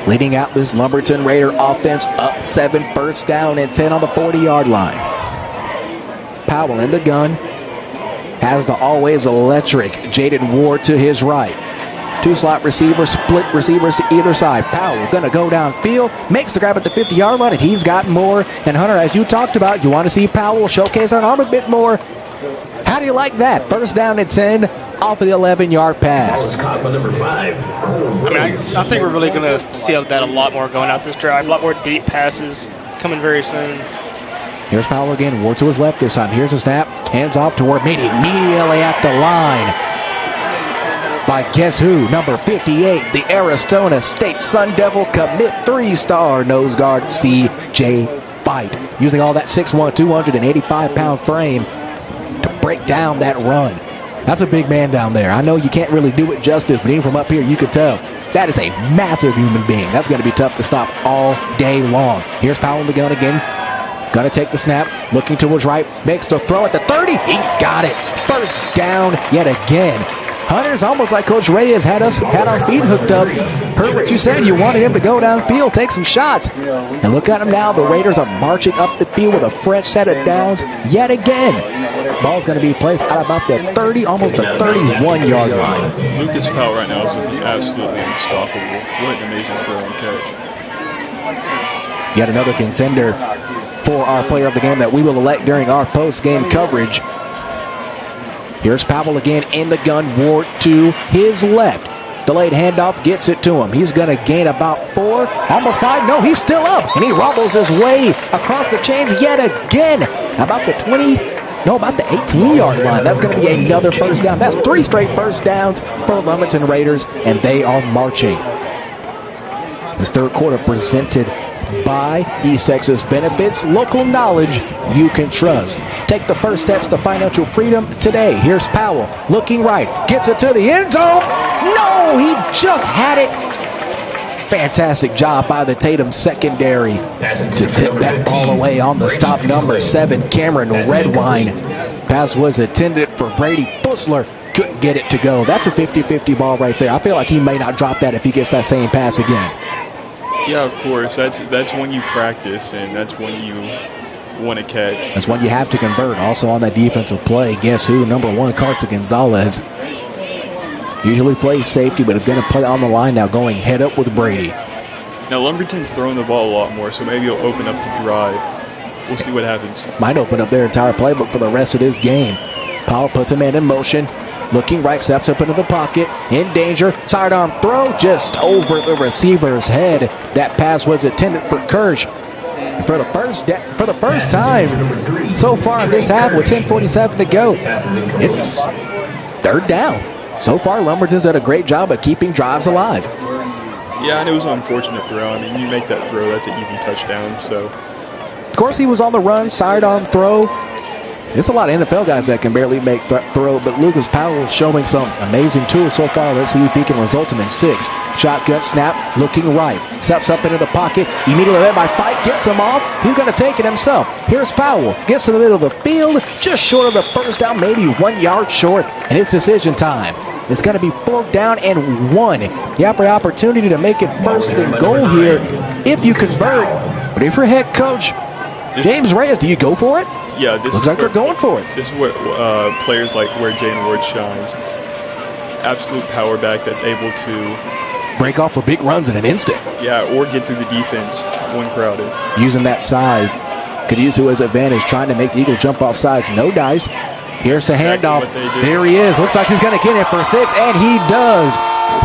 leading out this Lumberton Raider offense, up 7, first down and 10 on the 40-yard line. Powell in the gun, has the always electric Jaden Ward to his right. Two slot receivers, split receivers to either side. Powell going to go downfield, makes the grab at the 50-yard line, and he's got more. And Hunter, as you talked about, you want to see Powell showcase that arm a bit more. How do you like that? First down and 10 off of the 11-yard pass. I think we're really going to see that a lot more going out this drive. A lot more deep passes coming very soon. Here's Powell again. Ward to his left this time. Here's the snap. Hands off to Ward. Immediately at the line by guess who? Number 58, the Arizona State Sun Devil commit 3-star nose guard C.J. Fight. Using all that 6'1", 285-pound frame to break down that run. That's a big man down there. I know you can't really do it justice, but even from up here, you could tell that is a massive human being. That's going to be tough to stop all day long. Here's Powell in the gun again. Going to take the snap, looking to his right, makes the throw at the 30. He's got it. First down yet again. Hunter's almost like Coach Reyes had our feet hooked up. Heard what you said. You wanted him to go downfield, take some shots. And look at him now. The Raiders are marching up the field with a fresh set of downs yet again. Ball's going to be placed out about the 30, almost the 31-yard line. Lucas Powell right now is looking absolutely unstoppable. What an amazing throw and catch. Yet another contender for our player of the game that we will elect during our post-game coverage. Here's Powell again in the gun. Ward to his left. Delayed handoff gets it to him. He's going to gain about 4, almost 5. No, he's still up. And he rumbles his way across the chains yet again. About the 18-yard line. That's going to be another first down. That's 3 straight first downs for the Lumberton Raiders, and they are marching. This third quarter presented by East Texas Benefits, local knowledge you can trust. Take the first steps to financial freedom today. Here's Powell looking right, gets it to the end zone. No, he just had it. Fantastic job by the Tatum secondary to tip that ball away on the stop. Number 7, Cameron Redwine. Pass was intended for Brady Fussler. Couldn't get it to go. That's a 50-50 ball right there. I feel like he may not drop that if he gets that same pass again. Yeah, of course. That's when you practice, and that's when you want to catch. That's when you have to convert. Also on that defensive play, guess who? Number 1, Carson Gonzalez. Usually plays safety, but is going to play on the line now, going head up with Brady. Now, Lumberton's throwing the ball a lot more, so maybe he'll open up the drive. We'll see what happens. Might open up their entire playbook for the rest of this game. Powell puts a man in motion. Looking right, steps up into the pocket, in danger, sidearm throw, just over the receiver's head. That pass was intended for Kirsch. For the first time so far in this half with 10:47 to go, it's third down. So far, Lumberton's done a great job of keeping drives alive. Yeah, and it was an unfortunate throw. I mean, you make that throw, that's an easy touchdown. So, of course, he was on the run, sidearm throw. There's a lot of NFL guys that can barely make throw, but Lucas Powell is showing some amazing tools so far. Let's see if he can result him in 6. Shotgun snap, looking right. Steps up into the pocket. Immediately led by Fight, gets him off. He's going to take it himself. Here's Powell. Gets to the middle of the field, just short of the first down, maybe 1 yard short, and it's decision time. It's going to be 4th down and 1. You have the opportunity to make it first and goal here if you convert. But if you're head coach James Reyes, do you go for it? Yeah, this looks like they're going for it. This is where players like where Jane Ward shines. Absolute power back that's able to break off for big runs in an instant. Yeah, or get through the defense when crowded. Using that size, could use to his advantage, trying to make the Eagles jump off sides. No dice. Here's the handoff. There he is. Looks like he's going to get it for 6, and he does.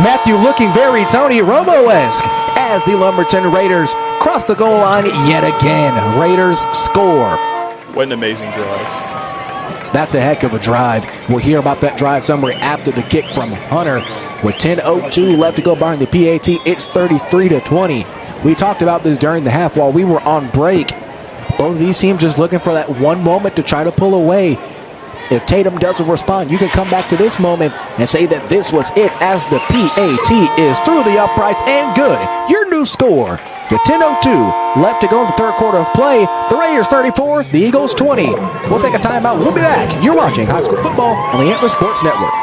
Matthew looking very Tony Romo-esque as the Lumberton Raiders cross the goal line yet again. Raiders score. What an amazing drive. That's a heck of a drive. We'll hear about that drive somewhere after the kick from Hunter. With 10:02 left to go behind the PAT, it's 33-20. We talked about this during the half while we were on break. Both of these teams just looking for that one moment to try to pull away. If Tatum doesn't respond, you can come back to this moment and say that this was it as the PAT is through the uprights and good. Your new score. With 10:02 left to go in the third quarter of play, the Raiders 34, the Eagles 20. We'll take a timeout. We'll be back. You're watching high school football on the Antler Sports Network.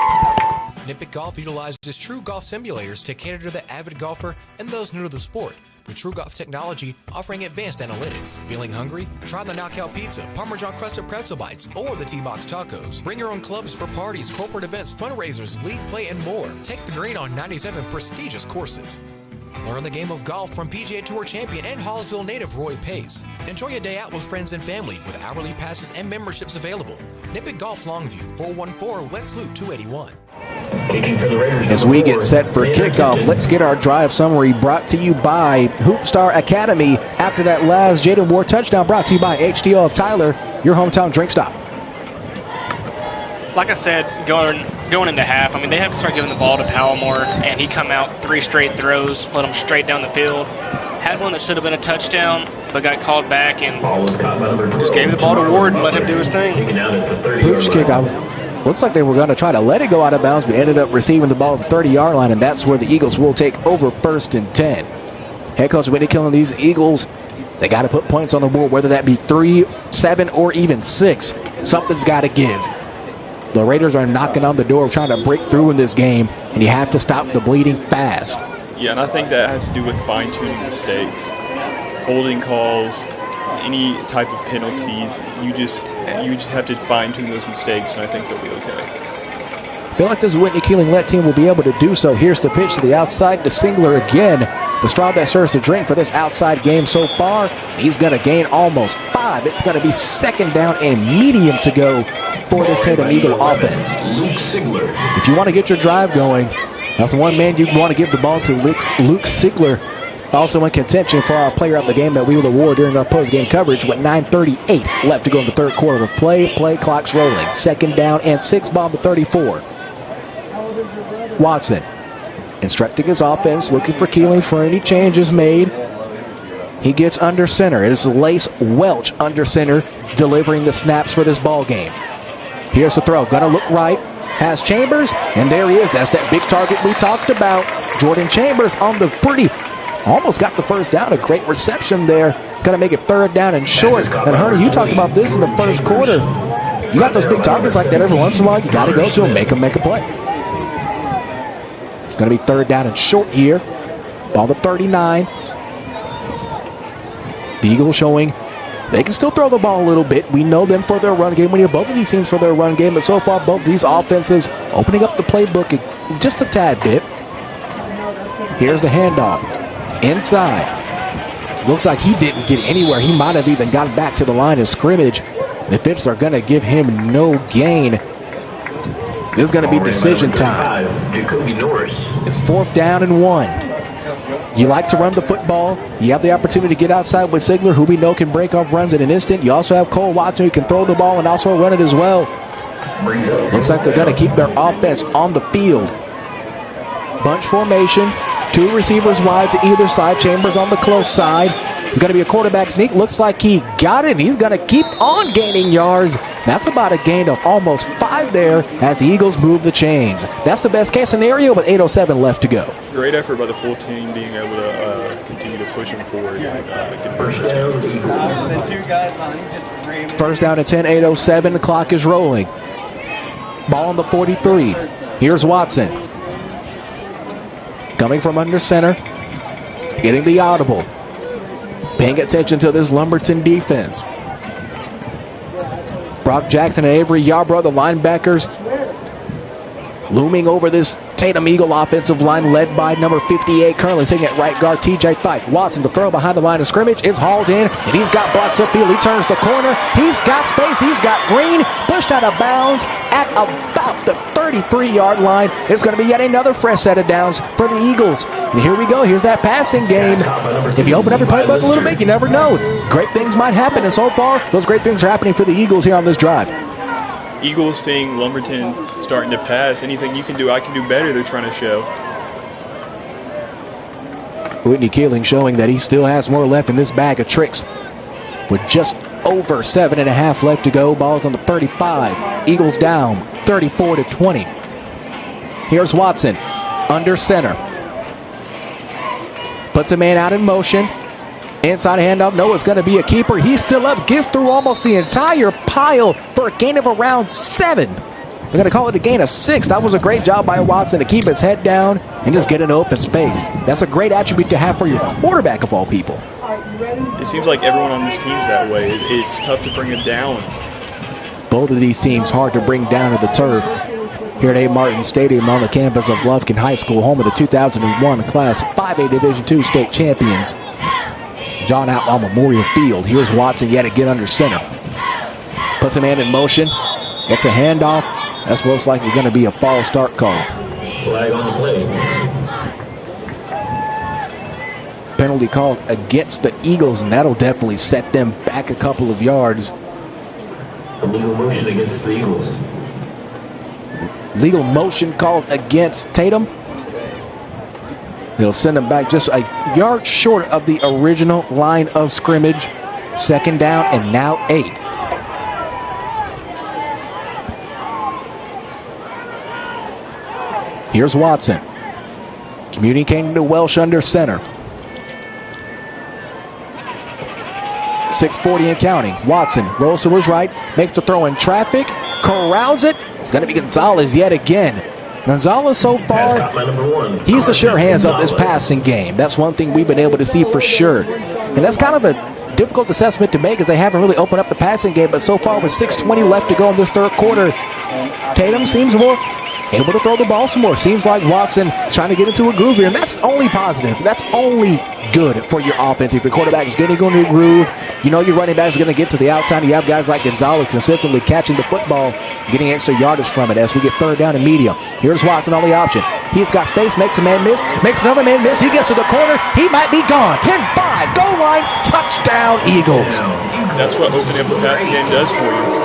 Nippic Golf utilizes true golf simulators to cater to the avid golfer and those new to the sport. with True Golf technology offering advanced analytics. Feeling hungry? Try the Knockout Pizza, Parmesan Crusted Pretzel Bites, or the T-Box Tacos. Bring your own clubs for parties, corporate events, fundraisers, league play, and more. Take the green on 97 prestigious courses. Learn the game of golf from PGA Tour champion and Hallsville native Roy Pace. Enjoy a day out with friends and family with hourly passes and memberships available. Nippet Golf Longview, 414 West Loop 281. As we get set for kickoff, let's get our drive summary brought to you by Hoopstar Academy. After that last Jaden Ward touchdown, brought to you by HDO of Tyler, your hometown drink stop. Like I said, going into half, they have to start giving the ball to Palomore, and he come out 3 straight throws, let him straight down the field. Had one that should have been a touchdown, but got called back and just gave the ball to Ward and let him do his thing. Hoops kickoff. Looks like they were going to try to let it go out of bounds, but ended up receiving the ball at the 30-yard line, and that's where the Eagles will take over 1st and 10. Head coach Whitney killing these Eagles. They got to put points on the board, whether that be 3, 7, or even 6. Something's got to give. The Raiders are knocking on the door trying to break through in this game, and you have to stop the bleeding fast. Yeah, and I think that has to do with fine-tuning mistakes, holding calls, any type of penalties. You just have to fine-tune those mistakes, and I think they'll be okay. I feel like this Whitney Keeling-led team will be able to do so. Here's the pitch to the outside to Singler again. The straw that serves the drink for this outside game so far. He's going to gain almost 5. It's going to be 2nd down and medium to go for this Tatum Eagle offense. If you want to get your drive going, that's the one man you want to give the ball to, Luke Sigler. Also in contention for our player of the game that we will award during our post-game coverage with 9:38 left to go in the 3rd quarter of play. Play clock's rolling. 2nd down and 6, ball to 34. Watson instructing his offense, looking for Keeling for any changes made. He gets under center. It is Lace Welch under center delivering the snaps for this ball game. Here's the throw. Gonna look right. Has Chambers, and there he is. That's that big target we talked about. Jordan Chambers on the almost got the 1st down. A great reception there. Going to make it 3rd down and short. And Herney, you talked about this in the 1st quarter. You got those big targets like that every once in a while. You got to go to them, make a play. It's going to be 3rd down and short here. Ball to 39. The Eagles showing they can still throw the ball a little bit. We know them for their run game. We need both of these teams for their run game. But so far, both of these offenses opening up the playbook just a tad bit. Here's the handoff. Inside. Looks like he didn't get anywhere. He might have even gotten back to the line of scrimmage. The Fitz are going to give him no gain. This is going to be decision time. It's 4th down and 1. You like to run the football. You have the opportunity to get outside with Sigler, who we know can break off runs in an instant. You also have Cole Watson, who can throw the ball and also run it as well. Looks like they're going to keep their offense on the field. Bunch formation. 2 receivers wide to either side. Chambers on the close side. It's going to be a quarterback sneak. Looks like he got it. He's going to keep on gaining yards. That's about a gain of almost 5 there as the Eagles move the chains. That's the best case scenario with 8:07 left to go. Great effort by the full team being able to continue to push them forward and get first down. 1st down and 10, 8:07. The clock is rolling. Ball on the 43. Here's Watson. Coming from under center. Getting the audible. Paying attention to this Lumberton defense. Brock Jackson and Avery Yarbrough, the linebackers, looming over this Tatum Eagle offensive line led by number 58, currently sitting at right guard, TJ Fight. Watson, the throw behind the line of scrimmage, is hauled in, and he's got blocks upfield. He turns the corner. He's got space. He's got Green pushed out of bounds at about the 33-yard line. It's going to be yet another fresh set of downs for the Eagles. And here we go. Here's that passing game. If you open up your playbook a little bit, you never know. Great things might happen, and so far, those great things are happening for the Eagles here on this drive. Eagles seeing Lumberton starting to pass. Anything you can do, I can do better, they're trying to show. Whitney Keeling showing that he still has more left in this bag of tricks. With just over 7.5 left to go. Ball's on the 35. Eagles down 34-20. Here's Watson under center. Puts a man out in motion. Inside handoff. No, it's going to be a keeper. He's still up. Gets through almost the entire pile for a gain of around 7. They're going to call it a gain of 6. That was a great job by Watson to keep his head down and just get an open space. That's a great attribute to have for your quarterback of all people. It seems like everyone on this team's that way. It's tough to bring him down. Both of these teams hard to bring down to the turf. Here at Abe Martin Stadium on the campus of Lufkin High School, home of the 2001 Class 5A Division II state champions. John Outlaw Memorial Field. Here's Watson yet again under center. Puts a man in motion. Gets a handoff. That's most likely going to be a false start call. Flag on the play. Penalty called against the Eagles, and that'll definitely set them back a couple of yards. Illegal motion against the Eagles. Legal motion called against Tatum. It'll send them back just a yard short of the original line of scrimmage. Second down and now 8. Here's Watson. Communicating to Welsh under center. 6:40 and counting. Watson rolls to his right, makes the throw in traffic, corrals it. It's going to be Gonzalez yet again. Gonzalez so far, he's the sure hands of this passing game. That's one thing we've been able to see for sure. And that's kind of a difficult assessment to make as they haven't really opened up the passing game. But so far with 6:20 left to go in this third quarter, Tatum seems more able to throw the ball some more. Seems like Watson trying to get into a groove here, and that's only positive. That's only good for your offense. If your quarterback is getting into a groove, you know your running back is going to get to the outside. You have guys like Gonzalez consistently catching the football, getting extra yardage from it as we get third down and medium. Here's Watson on the option. He's got space, makes a man miss, makes another man miss. He gets to the corner. He might be gone. 10-5, goal line, touchdown, Eagles. That's what opening up the passing game does for you.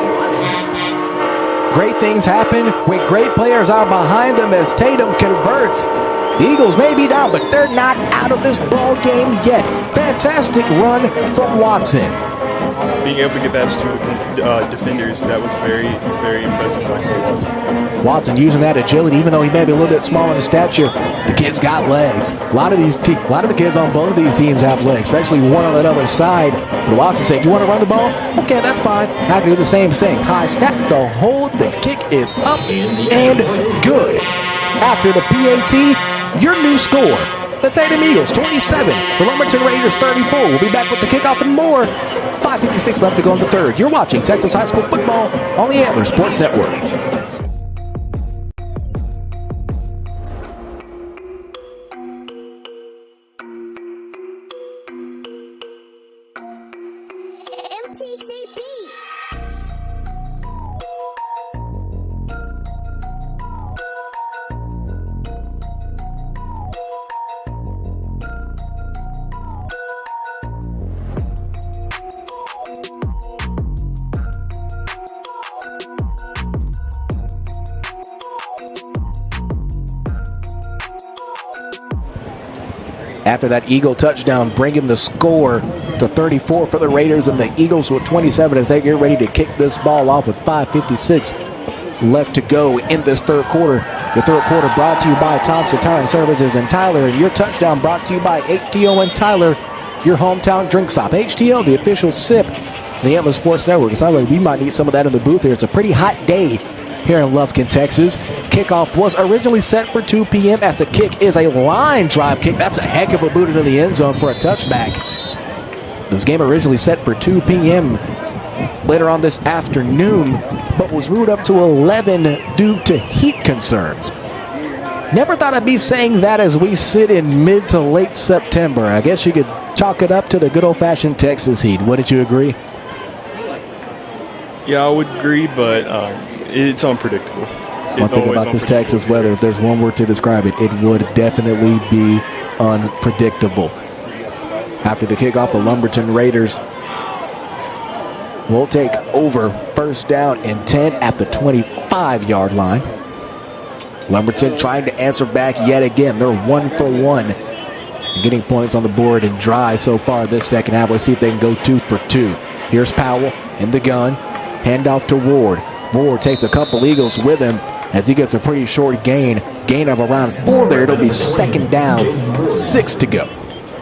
Great things happen when great players are behind them as Tatum converts. The Eagles may be down, but they're not out of this ball game yet. Fantastic run from Watson. Being able to get past two defenders, that was very, very impressive by Cole Watson. Watson using that agility, even though he may be a little bit small in stature. The kid's got legs. A lot of the kids on both of these teams have legs, especially one on that other side. But Watson said, "You want to run the ball? Okay, that's fine. I can do the same thing." High snap, the hold, the kick is up and good. After the PAT, your new score. The Tatum Eagles 27, the Lumberton Raiders 34. We'll be back with the kickoff and more. 5:56 left to go in the third. You're watching Texas High School football on the Antler Sports Network. After that Eagle touchdown, bringing the score to 34 for the Raiders, and the Eagles with 27 as they get ready to kick this ball off with 5:56 left to go in this third quarter. The third quarter brought to you by Thompson Tire and Services and Tyler, and your touchdown brought to you by HTO and Tyler, your hometown drink stop. HTO, the official sip, the Antler Sports Network. It sounds like we might need some of that in the booth here. It's a pretty hot day here in Lufkin, Texas. Kickoff was originally set for 2 p.m. as the kick is a line drive kick. That's a heck of a boot into the end zone for a touchback. This game originally set for 2 p.m. later on this afternoon, but was moved up to 11 due to heat concerns. Never thought I'd be saying that as we sit in mid to late September. I guess you could chalk it up to the good old-fashioned Texas heat. Wouldn't you agree? Yeah, I would agree, but it's unpredictable. One thing about this Texas weather, if there's one word to describe it, it would definitely be unpredictable. After the kickoff, the Lumberton Raiders will take over first down and 10 at the 25-yard line. Lumberton trying to answer back yet again. They're 1 for 1. Getting points on the board and dry so far this second half. Let's see if they can go 2 for 2. Here's Powell in the gun. Handoff to Ward. Ward takes a couple Eagles with him as he gets a pretty short gain of around 4 there. It'll be second down, 6 to go.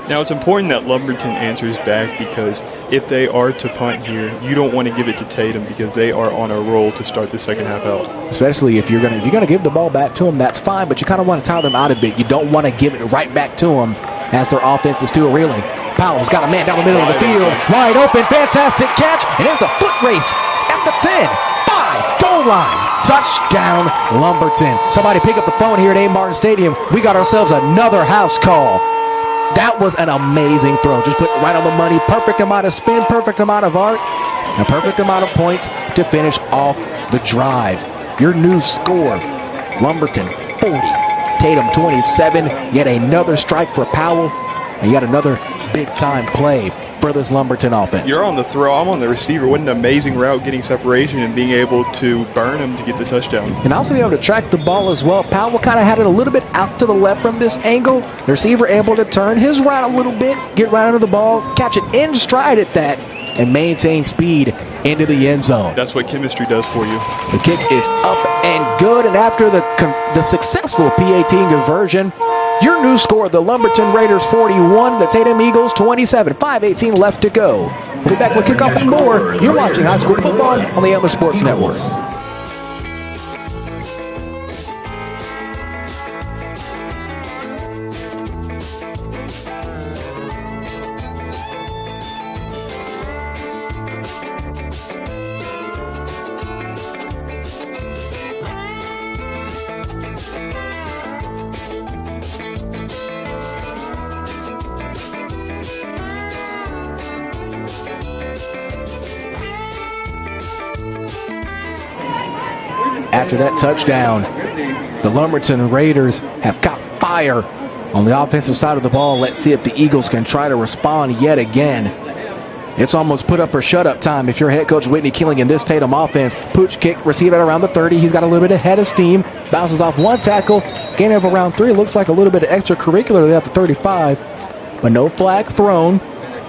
Now, it's important that Lumberton answers back, because if they are to punt here, you don't want to give it to Tatum, because they are on a roll to start the second half out. Especially if you're gonna give the ball back to them, that's fine, but you kind of want to tire them out a bit. You don't want to give it right back to them as their offense is still reeling. Powell's got a man down the middle of the field, wide open, fantastic catch, and it's a foot race at the 10, 5, goal line. Touchdown, Lumberton. Somebody pick up the phone here at Abe Martin Stadium. We got ourselves another house call. That was an amazing throw. Just put it right on the money. Perfect amount of spin, perfect amount of arc, and perfect amount of points to finish off the drive. Your new score, Lumberton 40, Tatum 27. Yet another strike for Powell, and yet another big-time play for this Lumberton offense. You're on the throw. I'm on the receiver. What an amazing route, getting separation and being able to burn him to get the touchdown. And also be able to track the ball as well. Powell kind of had it a little bit out to the left from this angle. The receiver able to turn his route a little bit, get right under the ball, catch it in stride at that, and maintain speed into the end zone. That's what chemistry does for you. The kick is up and good, and after the successful PAT conversion, your new score, the Lumberton Raiders 41, the Tatum Eagles 27. 5:18 left to go. We'll be back with kickoff and more. You're watching high school football on the Antler Sports Network. After that touchdown, the Lumberton Raiders have got fire on the offensive side of the ball. Let's see if the Eagles can try to respond yet again. It's almost put up or shut up time if you're head coach Whitney Killing in this Tatum offense. Pooch kick, receive it around the 30. He's got a little bit of head of steam. Bounces off one tackle. Gain of around 3. Looks like a little bit of extracurricular there at the 35. But no flag thrown.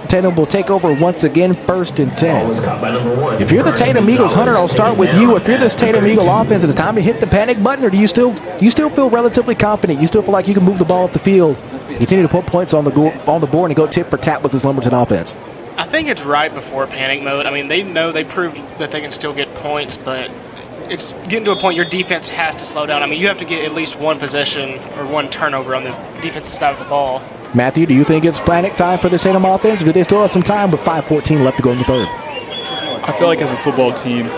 Tatum will take over once again, 1st and 10. If you're the Tatum Eagles, Hunter, I'll start with you. If you're this Tatum Eagle offense, is it time to hit the panic button, or do you still feel relatively confident? You still feel like you can move the ball up the field, continue to put points on the board, and go tit for tat with this Lumberton offense? I think it's right before panic mode. I mean, they know they proved that they can still get points, but it's getting to a point your defense has to slow down. I mean, you have to get at least one possession or one turnover on the defensive side of the ball. Matthew, do you think it's panic time for this Tatum offense, or do they still have some time with 5:14 left to go in the third? I feel like as a football team,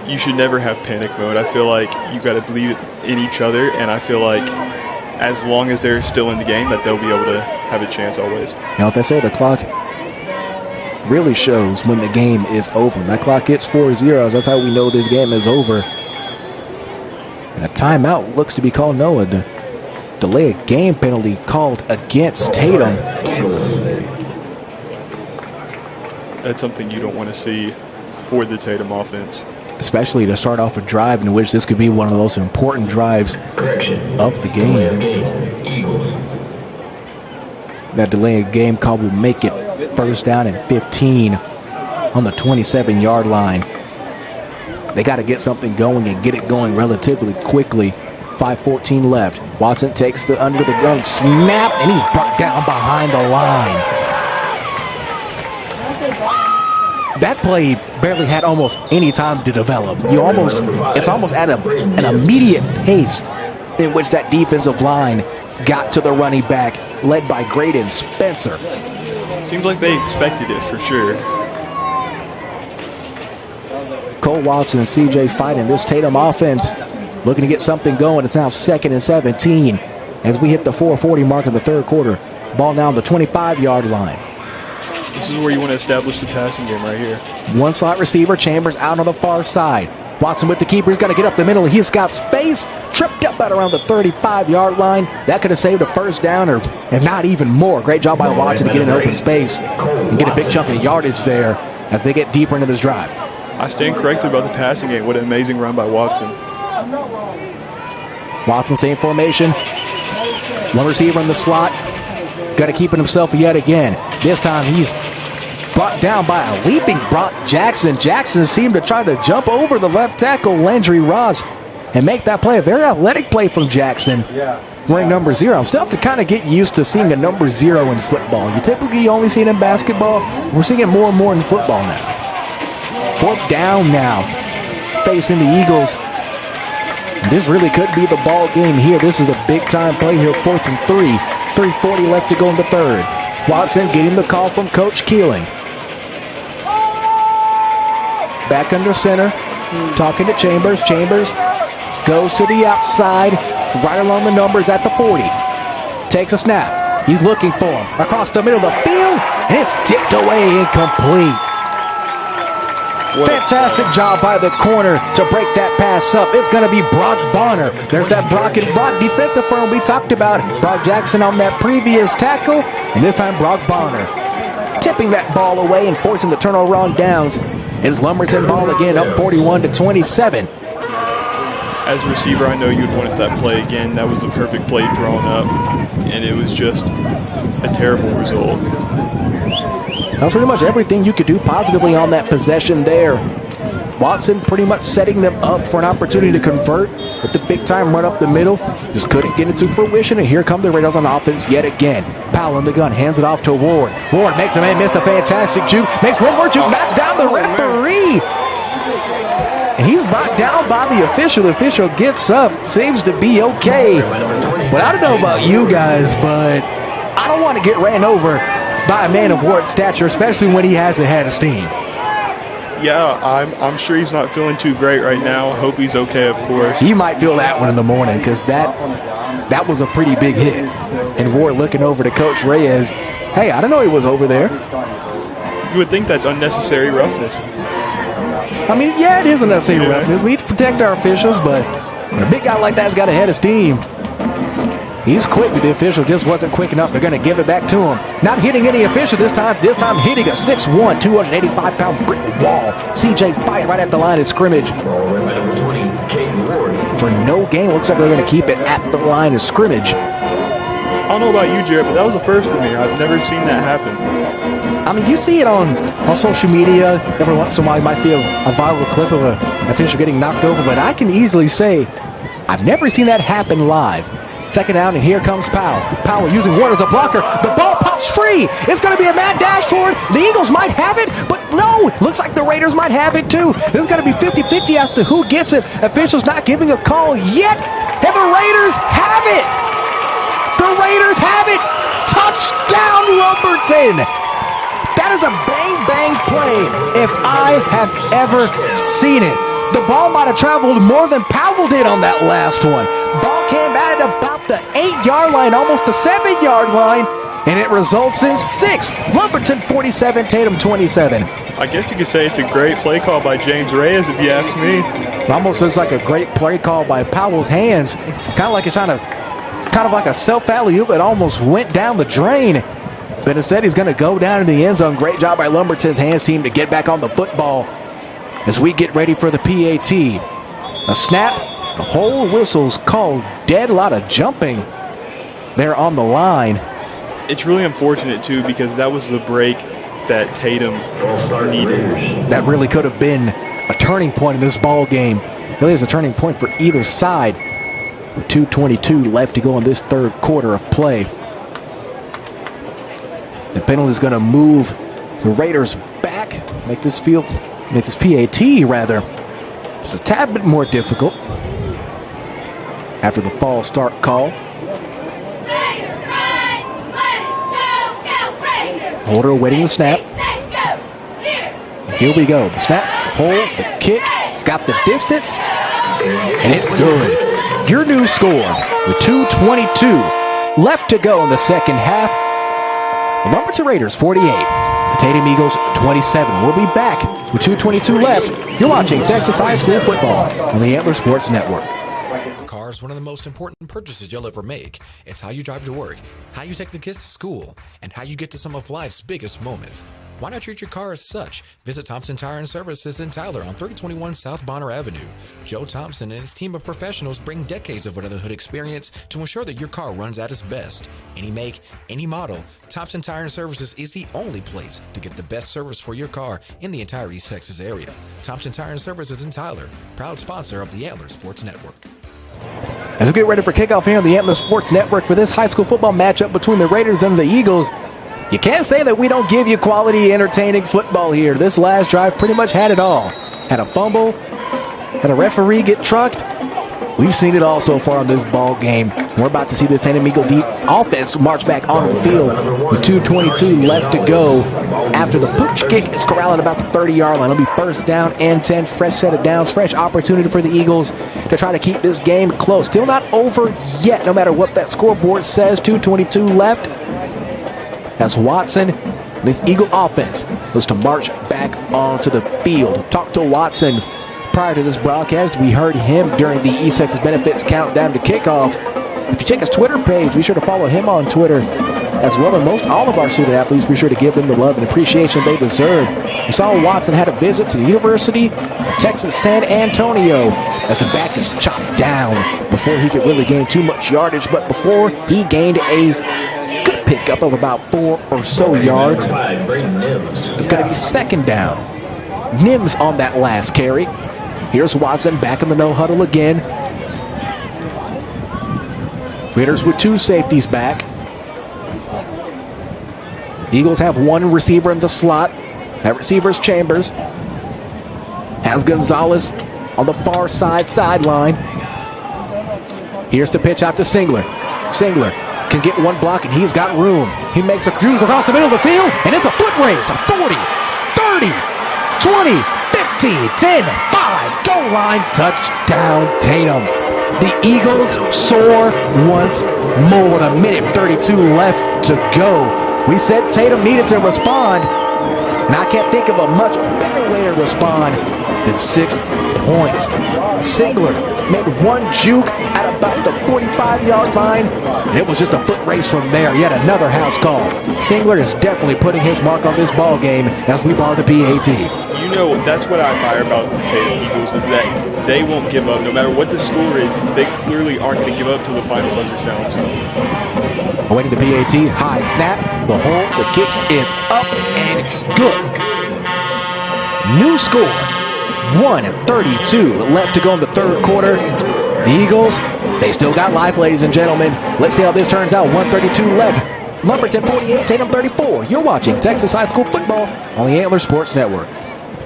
you should never have panic mode. I feel like you got to believe in each other, and I feel like as long as they're still in the game, that they'll be able to have a chance always. Now, if they say the clock really shows when the game is over. That clock hits 4 zeros. That's how we know this game is over. And a timeout looks to be called. No, a delay of game penalty called against Tatum. That's something you don't want to see for the Tatum offense. Especially to start off a drive in which this could be one of the most important drives of the game. That delay of game call will make it 1st down and 15 on the 27-yard line. They got to get something going and get it going relatively quickly. 5:14 left. Watson takes the under the gun snap, and he's brought down behind the line. That play barely had almost any time to develop. It's almost at an immediate pace in which that defensive line got to the running back, led by Graydon Spencer. Seems like they expected it for sure. Cole Watson and CJ fighting this Tatum offense, looking to get something going. It's now 2nd and 17 as we hit the 4:40 mark of the third quarter. Ball now on the 25-yard line. This is where you want to establish the passing game right here. One slot receiver, Chambers out on the far side. Watson with the keeper. He's got to get up the middle. He's got space. Tripped up at around the 35-yard line. That could have saved a 1st down, or if not even more. Great job by Watson to get in open space and get a big chunk of yardage there as they get deeper into this drive. I stand corrected about the passing game. What an amazing run by Watson. Watson, same formation. One receiver in the slot. Got to keep it himself yet again. This time he's brought down by a leaping Brock Jackson. Jackson seemed to try to jump over the left tackle, Landry Ross, and make that play. A very athletic play from Jackson, wearing number 0. I'm still have to kind of get used to seeing a number 0 in football. You typically only see it in basketball. We're seeing it more and more in football now. 4th down now, facing the Eagles. And this really could be the ball game here. This is a big-time play here, 4th and 3. 3:40 left to go in the 3rd. Watson getting the call from Coach Keeling. Back under center, talking to Chambers. Chambers goes to the outside, right along the numbers at the 40. Takes a snap. He's looking for him. Across the middle of the field, and it's tipped away, incomplete. Fantastic job by the corner to break that pass up. It's going to be Brock Bonner. There's that Brock defensive firm we talked about. Brock Jackson on that previous tackle, and this time Brock Bonner tipping that ball away and forcing the turnover on downs. Is Lumberton ball again, up 41-27. As a receiver, I know you'd wanted that play again. That was the perfect play drawn up, and it was just a terrible result. That was pretty much everything you could do positively on that possession there. Watson pretty much setting them up for an opportunity to convert with the big-time run up the middle. Just couldn't get it to fruition, and here come the Raiders on offense yet again. Powell in the gun, hands it off to Ward. Ward makes a man miss a fantastic juke, makes one more juke, knocks down the referee. And he's brought down by the official. The official gets up, seems to be okay. But I don't know about you guys, but I don't want to get ran over by a man of Ward's stature, especially when he has the head of steam. Yeah, I'm sure he's not feeling too great right now. I hope he's okay, of course. He might feel that one in the morning, because that was a pretty big hit. And Ward looking over to Coach Reyes. Hey, I didn't know he was over there. You would think that's unnecessary roughness. I mean, yeah, it is unnecessary roughness. We need to protect our officials, but when a big guy like that's got a head of steam, he's quick, but the official just wasn't quick enough. They're going to give it back to him. Not hitting any official this time. This time hitting a 6'1", 285-pound brick wall. CJ Fight right at the line of scrimmage. For no gain, looks like they're going to keep it at the line of scrimmage. I don't know about you, Jared, but that was a first for me. I've never seen that happen. I mean, you see it on social media. Every once in a while, you might see a viral clip of an official getting knocked over, but I can easily say I've never seen that happen live. 2nd down, and here comes Powell. Powell using Ward as a blocker. The ball pops free. It's going to be a mad dash for it. The Eagles might have it, but no. Looks like the Raiders might have it too. This is going to be 50-50 as to who gets it. Officials not giving a call yet, and the Raiders have it. The Raiders have it. Touchdown, Lumberton. That is a bang-bang play if I have ever seen it. The ball might have traveled more than Powell did on that last one. Ball came at it about the 8-yard line, almost the 7-yard line, and it results in 6. Lumberton 47, Tatum 27. I guess you could say it's a great play call by James Reyes, if you ask me. It almost looks like a great play call by Powell's hands. Kind of like it's kind of like a self-alley-oop that almost went down the drain. But instead, he's going to go down in the end zone. Great job by Lumberton's hands team to get back on the football as we get ready for the PAT. A snap, the whole whistle's called dead. A lot of jumping there on the line. It's really unfortunate, too, because that was the break that Tatum needed. That really could have been a turning point in this ball game. Really is a turning point for either side. With 2:22 left to go in this 3rd quarter of play. The penalty is going to move the Raiders back, make this PAT rather just a tad bit more difficult after the false start call. Holder awaiting the snap. Here we go. The snap, the hold, the kick. It's got the distance, and it's good. Your new score with 2:22 left to go in the 2nd half. The Lumberton Raiders 48, the Tatum Eagles 27. We'll be back with 2:22 left. You're watching Texas High School football on the Antler Sports Network. car is one of the most important purchases you'll ever make. It's how you drive to work, how you take the kids to school, and how you get to some of life's biggest moments. Why not treat your car as such? Visit Thompson Tire and Services in Tyler on 3021 South Bonner Avenue. Joe Thompson and his team of professionals bring decades of under-the-hood experience to ensure that your car runs at its best. Any make, any model, Thompson Tire and Services is the only place to get the best service for your car in the entire East Texas area. Thompson Tire and Services in Tyler, proud sponsor of the Antler Sports Network. As we get ready for kickoff here on the Antler Sports Network for this high school football matchup between the Raiders and the Eagles, you can't say that we don't give you quality, entertaining football here. This last drive pretty much had it all. Had a fumble, had a referee get trucked. We've seen it all so far in this ball game. We're about to see this Tatum Eagle deep offense march back onto the field with 2:22 left to go. After the pooch kick is corralling about the 30-yard line. It'll be first down and 10. Fresh set of downs, fresh opportunity for the Eagles to try to keep this game close. Still not over yet, no matter what that scoreboard says. 2:22 left. As Watson, this Eagle offense, was to march back onto the field. Talked to Watson prior to this broadcast. We heard him during the East Texas Benefits Countdown to Kickoff. If you check his Twitter page, be sure to follow him on Twitter as well. And all of our student athletes, be sure to give them the love and appreciation they deserve. We saw Watson had a visit to the University of Texas San Antonio as the back is chopped down before he could really gain too much yardage. But before he gained a good pickup of about 4 or so yards, it's going to be second down. Nims on that last carry. Here's Watson back in the no huddle again. Raiders with 2 safeties back. Eagles have 1 receiver in the slot. That receiver's Chambers. Has Gonzalez on the far sideline. Here's the pitch out to Singler. Singler can get 1 block, and he's got room. He makes a cruise across the middle of the field, and it's a foot race. 40, 30, 20, 15, 10, 5, goal line, touchdown, Tatum. The Eagles soar once more with 1:32 left to go. We said Tatum needed to respond, and I can't think of a much better way to respond than 6 points. Singler made 1 juke at about the 45-yard line, and it was just a foot race from there. Yet another house call. Singler is definitely putting his mark on this ball game as we bar the PAT. You know, that's what I admire about the Tatum Eagles is that they won't give up. No matter what the score is, they clearly aren't going to give up till the final buzzer sounds. Awaiting the PAT, high snap, the hold, the kick is up and good. New score, 1:32 left to go in the third quarter. The Eagles, they still got life, ladies and gentlemen. Let's see how this turns out. 1:32 left. Lumberton 48, Tatum 34. You're watching Texas High School Football on the Antler Sports Network.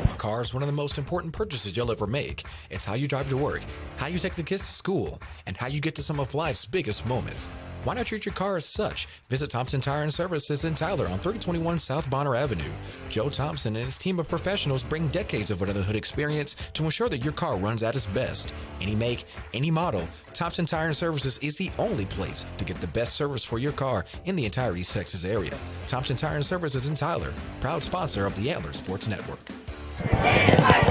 A car is one of the most important purchases you'll ever make. It's how you drive to work, how you take the kids to school, and how you get to some of life's biggest moments. Why not treat your car as such? Visit Thompson Tire and Services in Tyler on 3021 South Bonner Avenue. Joe Thompson and his team of professionals bring decades of under-the-hood experience to ensure that your car runs at its best. Any make, any model, Thompson Tire and Services is the only place to get the best service for your car in the entire East Texas area. Thompson Tire and Services in Tyler, proud sponsor of the Antler Sports Network.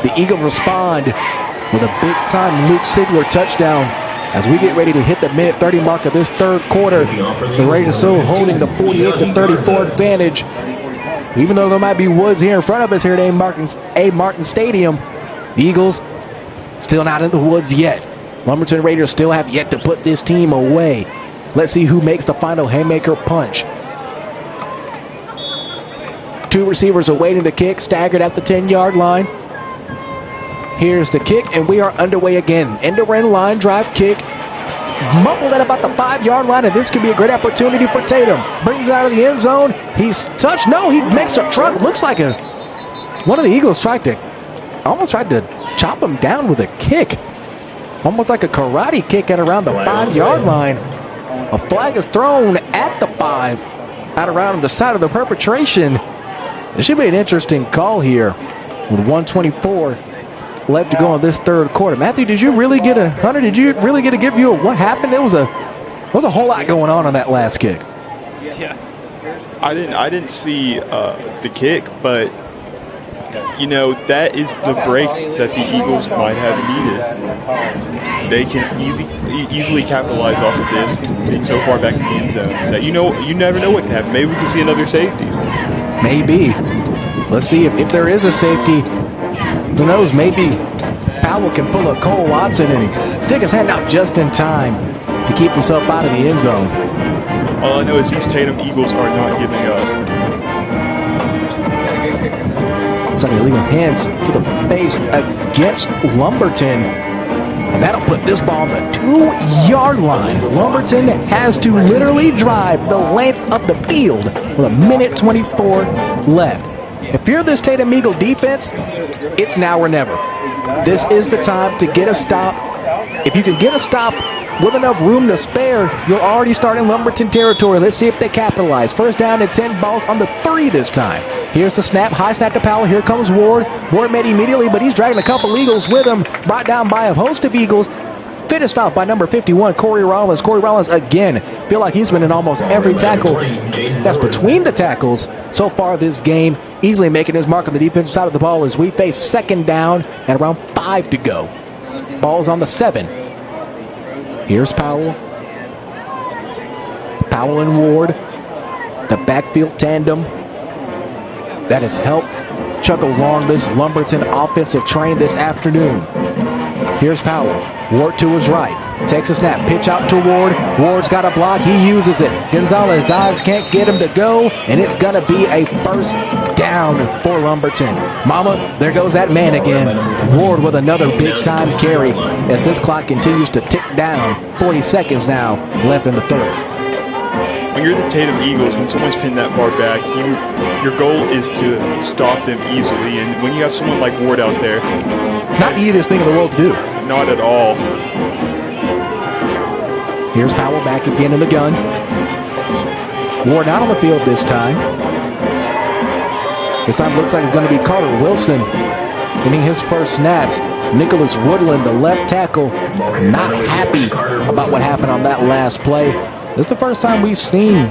The Eagles respond with a big-time Luke Sigler touchdown. As we get ready to hit the 1:30 mark of this third quarter, the Raiders still holding the 48-34 advantage. Even though there might be woods here in front of us here at A. Martin Stadium, the Eagles still not in the woods yet. Lumberton Raiders still have yet to put this team away. Let's see who makes the final haymaker punch. 2 receivers awaiting the kick, staggered at the 10-yard line. Here's the kick, and we are underway again. End-around line drive kick. Muffled at about the 5-yard line, and this could be a great opportunity for Tatum. Brings it out of the end zone. He's touched. No, he makes a truck. Looks like one of the Eagles almost tried to chop him down with a kick. Almost like a karate kick at around the 5-yard line. A flag is thrown at the 5, out around the side of the perpetration. This should be an interesting call here with 1:24 left to go in this third quarter. Matthew, did you really get a give you a what happened? There was a whole lot going on that last kick. Yeah. I didn't see the kick, but that is the break that the Eagles might have needed. They can easily capitalize off of this, being so far back in the end zone that you never know what can happen. Maybe we can see another safety. Maybe. Let's see if there is a safety. Who knows? Maybe Powell can pull a Cole Watson and stick his hand out just in time to keep himself out of the end zone. All I know is these Tatum Eagles are not giving up. Some illegal hands to the face against Lumberton. And that'll put this ball on the 2-yard line. Lumberton has to literally drive the length of the field with 1:24 left. If you're this Tatum Eagle defense, it's now or never. This is the time to get a stop. If you can get a stop with enough room to spare, you're already starting Lumberton territory. Let's see if they capitalize. First down and 10, balls on the 3 this time. Here's the snap, high snap to Powell. Here comes Ward. Ward made immediately, but he's dragging a couple Eagles with him. Brought down by a host of Eagles. Finished off by number 51, Corey Rollins. Corey Rollins again. Feel like he's been in almost every tackle that's between the tackles so far this game. Easily making his mark on the defensive side of the ball as we face second down and around 5 to go. Ball's on the 7. Here's Powell. Powell and Ward. The backfield tandem that has helped chug along this Lumberton offensive train this afternoon. Here's Powell. Ward to his right. Takes a snap. Pitch out to Ward. Ward's got a block. He uses it. Gonzalez dives. Can't get him to go. And it's going to be a first down for Lumberton. Mama, there goes that man again. Ward with another big-time carry as this clock continues to tick down. 40 seconds now left in the third. When you're the Tatum Eagles, when someone's pinned that far back, your goal is to stop them easily. And when you have someone like Ward out there, not the easiest thing in the world to do. Not at all. Here's Powell back again in the gun. Ward not on the field this time. This time looks like it's going to be Carter Wilson getting his first snaps. Nicholas Woodland, the left tackle, not happy about what happened on that last play. This is the first time we've seen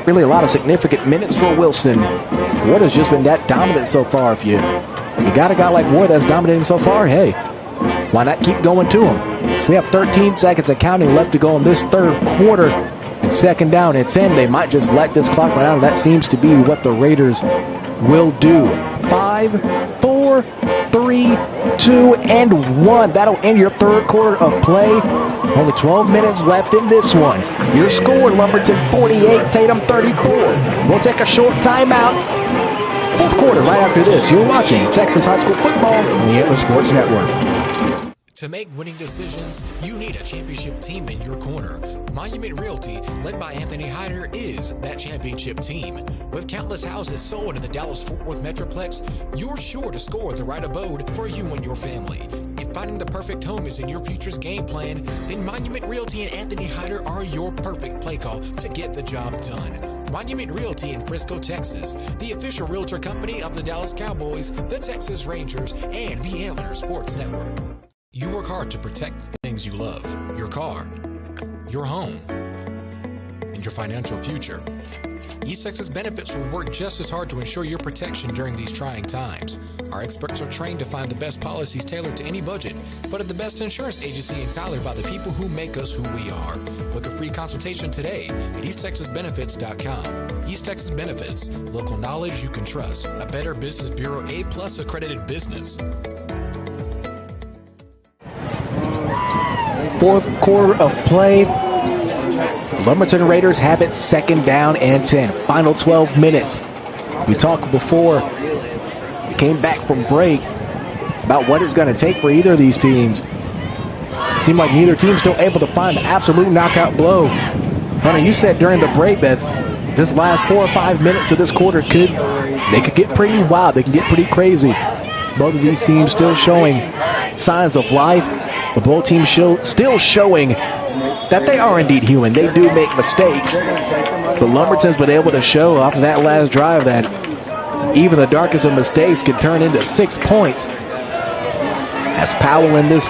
really a lot of significant minutes for Wilson. Ward has just been that dominant so far. If you got a guy like Ward that's dominating so far, hey, why not keep going to him? So we have 13 seconds and counting left to go in this third quarter. And second down and 10. They might just let this clock run out. That seems to be what the Raiders will do. 5, 4, 3, 2, and 1. That'll end your third quarter of play. Only 12 minutes left in this one. Your score, Lumberton 48, Tatum 34. We'll take a short timeout. Fourth quarter right after this. You're watching Texas High School Football on the Antler Sports Network. To make winning decisions, you need a championship team in your corner. Monument Realty, led by Anthony Hyder, is that championship team. With countless houses sold in the Dallas-Fort Worth Metroplex, you're sure to score the right abode for you and your family. If finding the perfect home is in your future's game plan, then Monument Realty and Anthony Hyder are your perfect play call to get the job done. Monument Realty in Frisco, Texas, the official realtor company of the Dallas Cowboys, the Texas Rangers, and the Antler Sports Network. You work hard to protect the things you love, your car, your home, and your financial future. East Texas Benefits will work just as hard to ensure your protection during these trying times. Our experts are trained to find the best policies tailored to any budget, but at the best insurance agency in Tyler by the people who make us who we are. Book a free consultation today at EastTexasBenefits.com. East Texas Benefits, local knowledge you can trust. A Better Business Bureau A+ accredited business. Fourth quarter of play. Lumberton Raiders have it second down and 10. Final 12 minutes. We talked before we came back from break about what it's going to take for either of these teams. It seemed like neither team still able to find the absolute knockout blow. Hunter, you said during the break that this last 4 or 5 minutes of this quarter could get pretty wild. They can get pretty crazy. Both of these teams still showing signs of life. But both teams still showing that they are indeed human. They do make mistakes. But Lumberton's been able to show after that last drive that even the darkest of mistakes can turn into 6 points. As Powell in this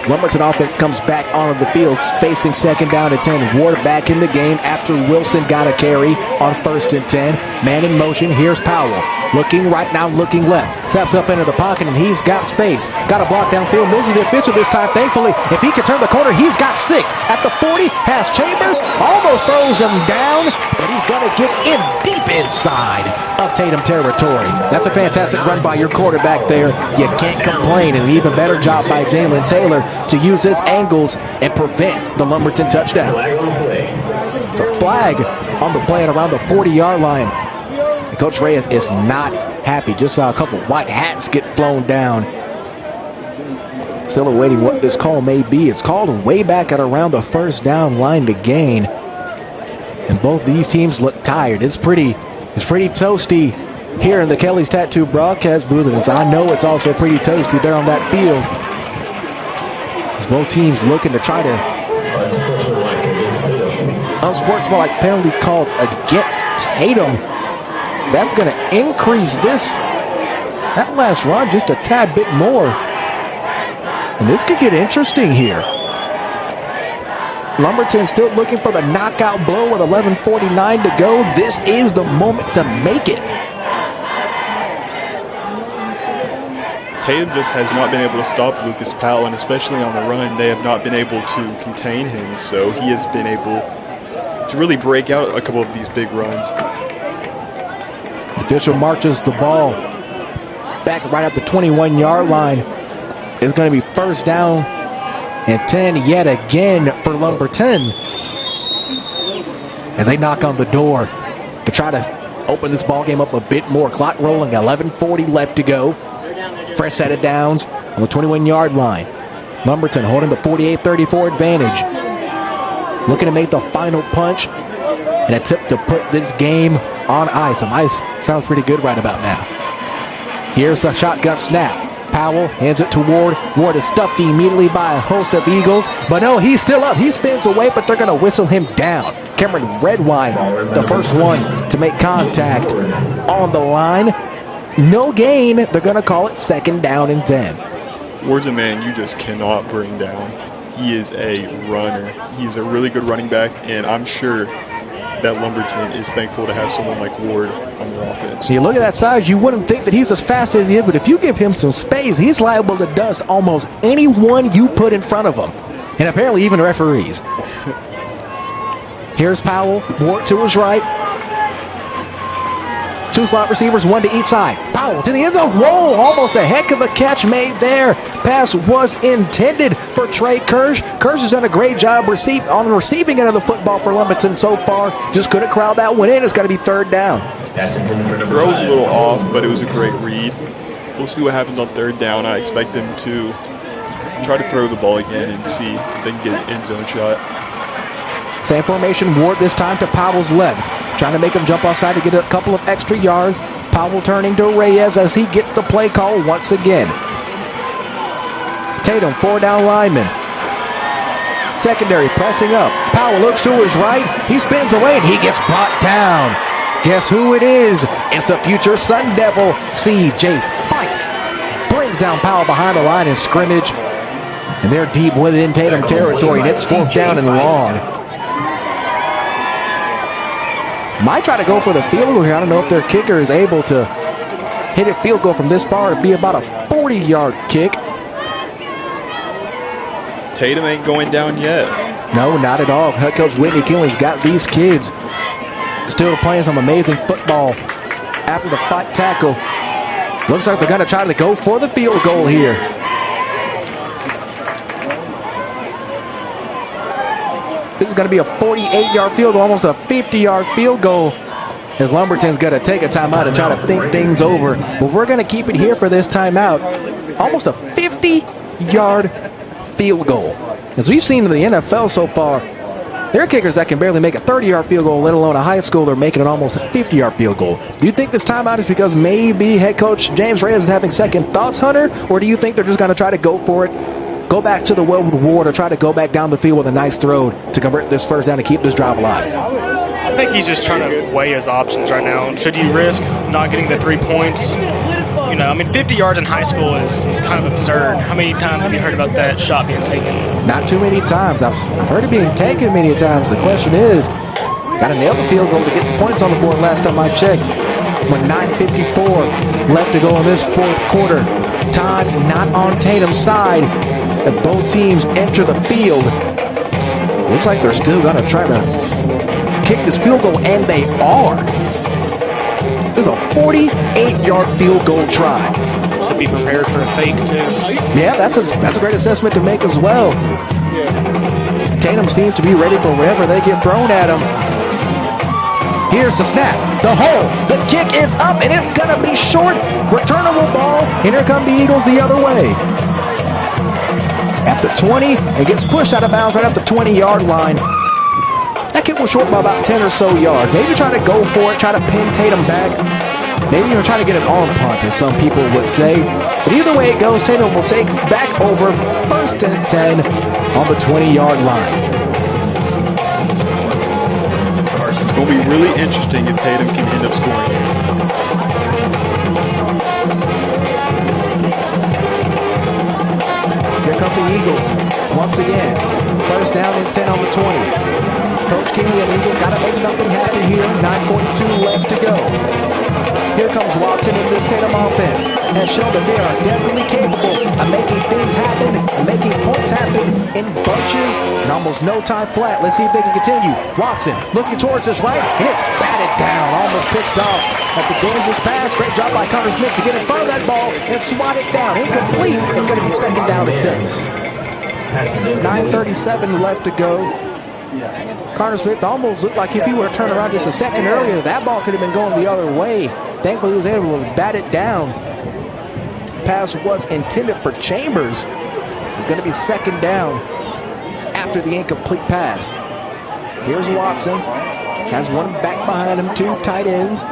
Lumberton offense comes back onto the field, facing 2nd down and 10. Ward back in the game after Wilson got a carry on 1st and 10. Man in motion. Here's Powell. Looking right now, looking left. Steps up into the pocket, and he's got space. Got a block downfield. Misses the official this time, thankfully. If he can turn the corner, he's got 6. At the 40, has Chambers. Almost throws him down, but he's going to get in deep inside of Tatum territory. That's a fantastic run by your quarterback there. You can't complain. And an even better job by Jalen Taylor to use his angles and prevent the Lumberton touchdown. It's a flag on the play at around the 40-yard line. And Coach Reyes is not happy. Just saw a couple white hats get flown down. Still awaiting what this call may be. It's called way back at around the 1st down line to gain. And both these teams look tired. It's pretty toasty here in the Kelly's Tattoo broadcast booth. And I know it's also pretty toasty there on that field. As both teams looking to try to unsportsmanlike penalty called against Tatum. That's going to increase that last run just a tad bit more. And this could get interesting here. Lumberton still looking for the knockout blow with 11:49 to go. This is the moment to make it. Tatum just has not been able to stop Lucas Powell, and especially on the run, they have not been able to contain him. So he has been able to really break out a couple of these big runs. The official marches the ball back right at the 21-yard line. It's going to be 1st down and 10 yet again for Lumberton as they knock on the door to try to open this ball game up a bit more. Clock rolling, 11:40 left to go. Fresh set of downs on the 21-yard line. Lumberton holding the 48-34 advantage. Looking to make the final punch and attempt to put this game on ice. Some ice sounds pretty good right about now. Here's the shotgun snap. Powell hands it to Ward. Ward is stuffed immediately by a host of Eagles. But no, he's still up. He spins away, but they're going to whistle him down. Cameron Redwine, the first one to make contact on the line. No gain. They're going to call it 2nd down and 10. Ward's a man you just cannot bring down. He is a runner. He's a really good running back, and I'm sure that Lumberton is thankful to have someone like Ward on their offense. You look at that size, you wouldn't think that he's as fast as he is, but if you give him some space, he's liable to dust almost anyone you put in front of him. And apparently even referees. Here's Powell, Ward to his right. 2 slot receivers, 1 to each side. Powell to the end zone. Whoa, almost a heck of a catch made there. Pass was intended for Trey Kirsch. Kirsch has done a great job on the receiving end of the football for Lumberton so far. Just couldn't crowd that one in. It's got to be 3rd down. The throw was a little off, but it was a great read. We'll see what happens on 3rd down. I expect them to try to throw the ball again and see if they can get an end zone shot. Same formation, Ward this time to Powell's left. Trying to make him jump offside to get a couple of extra yards. Powell turning to Reyes as he gets the play call once again. Tatum, 4-down lineman. Secondary pressing up. Powell looks to his right. He spins away and he gets brought down. Guess who it is? It's the future Sun Devil, C.J. Fight. Brings down Powell behind the line of scrimmage. And they're deep within Tatum territory, and it's 4th down and long. Might try to go for the field goal here. I don't know if their kicker is able to hit a field goal from this far. It'd be about a 40-yard kick. Tatum ain't going down yet. No, not at all. Head coach Whitney Kinley's got these kids still playing some amazing football after the fight tackle. Looks like they're going to try to go for the field goal here. This is going to be a 48-yard field goal, almost a 50-yard field goal, as Lumberton's going to take a timeout and try to think things over. But we're going to keep it here for this timeout. Almost a 50-yard field goal. As we've seen in the NFL so far, there are kickers that can barely make a 30-yard field goal, let alone a high school. They're making it almost a 50-yard field goal. Do you think this timeout is because maybe head coach James Reyes is having second thoughts, Hunter? Or do you think they're just going to try to go for it, go back to the well with Ward, or try to go back down the field with a nice throw to convert this 1st down to keep this drive alive? I think he's just trying to weigh his options right now. Should you risk not getting the 3 points, You know, I mean, 50 yards in high school is kind of absurd. How many times have you heard about that shot being taken? Not too many times. I've heard it being taken many times. The question is, got to nail the field goal to get the points on the board last time I checked. With 9:54 left to go in this fourth quarter. Time not on Tatum's side as both teams enter the field. Looks like they're still going to try to kick this field goal, and they are. This is a 48-yard field goal try. Should be prepared for a fake, too. Yeah, that's a great assessment to make as well. Tatum seems to be ready for wherever they get thrown at him. Here's the snap, the hole, the kick is up, and it's going to be short. Returnable ball, and here come the Eagles the other way. At the 20, it gets pushed out of bounds right at the 20-yard line. That kick was short by about 10 or so yards. Maybe try to go for it, try to pin Tatum back. Maybe you're trying to get an arm punt, as some people would say. But either way it goes, Tatum will take back over first and 10 on the 20-yard line. It's going to be really interesting if Tatum can end up scoring here. Here come the Eagles once again. First down and 10 on the 20. Coach Kingley and Eagles got to make something happen here. 9:42 left to go. Here comes Watson in this Tatum offense. Has shown that they are definitely capable of making things happen, and making points happen in bunches, and almost no time flat. Let's see if they can continue. Watson looking towards his right, and it's batted down, almost picked off. That's a dangerous pass. Great job by Connor Smith to get in front of that ball and swat it down. Incomplete. It's going to be second down and 10. 9:37 left to go. Connor Smith almost looked like if he would have turned around just a second earlier, that ball could have been going the other way. Thankfully, he was able to bat it down. Pass was intended for Chambers. It's going to be second down after the incomplete pass. Here's Watson. Has one back behind him, two tight ends.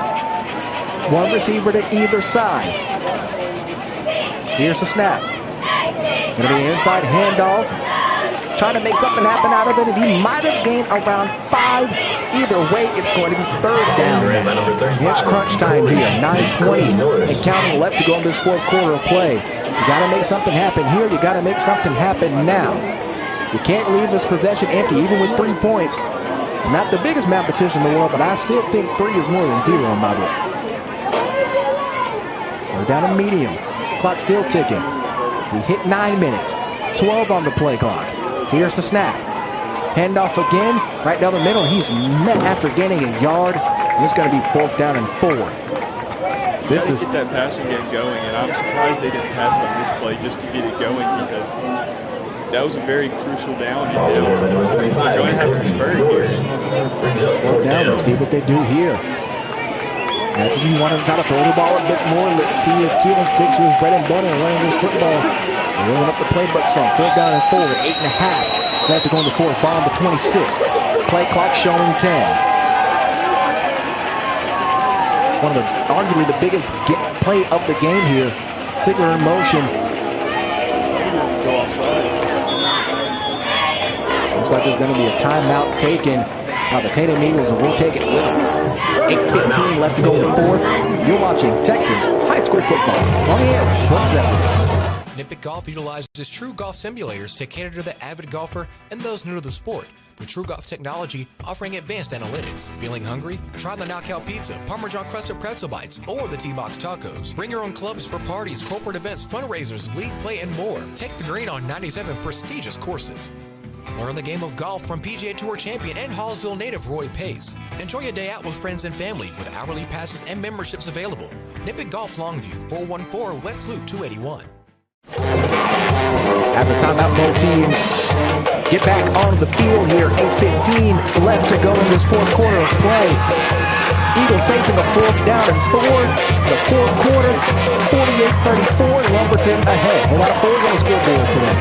One receiver to either side. Here's the snap. Going to be an inside handoff. Trying to make something happen out of it, and he might have gained around 5. Either way, it's going to be third down. It's crunch time here. 9:20 and counting left to go in this fourth quarter of play. You got to make something happen here. You got to make something happen now. You can't leave this possession empty, even with 3 points. Not the biggest mathematician in the world, but I still think 3 is more than 0 in my book. Third down and medium. Clock still ticking. We hit 9 minutes. 12 on the play clock. Here's the snap. Handoff again, right down the middle. He's met after gaining a yard. And it's going to be fourth down and 4. This is get that passing game going, and I'm surprised they didn't pass it on this play just to get it going, because that was a very crucial down, and now they're going to have to convert here. Fourth down. Let's see what they do here. I think you want to try to throw the ball a bit more. Let's see if Keelan sticks to his bread and butter and running this football. They're rolling up the playbook some. Fourth down and 4 with 8.5 left to go in the fourth. Ball on the 26. Play clock showing 10. One of the, arguably the biggest play of the game here. Sigler in motion. Go offsides. Looks like there's going to be a timeout taken by the Tatum Eagles, and we'll take it with them. 8:15 left to go in the fourth. You're watching Texas high school football on the Air Sports Network. Nippet Golf utilizes true golf simulators to cater to the avid golfer and those new to the sport. With True Golf technology offering advanced analytics. Feeling hungry? Try the Knockout Pizza, Parmesan Crusted Pretzel Bites, or the T-Box Tacos. Bring your own clubs for parties, corporate events, fundraisers, league play, and more. Take the green on 97 prestigious courses. Learn the game of golf from PGA Tour champion and Hallsville native Roy Pace. Enjoy a day out with friends and family with hourly passes and memberships available. Nippet Golf Longview, 414 West Loop 281. After timeout, both teams get back onto the field here. 8:15 left to go in this fourth quarter of play. Eagles facing a fourth down and 4. The fourth quarter, 48-34. Lumberton ahead. A lot of 4 on the scoreboard today.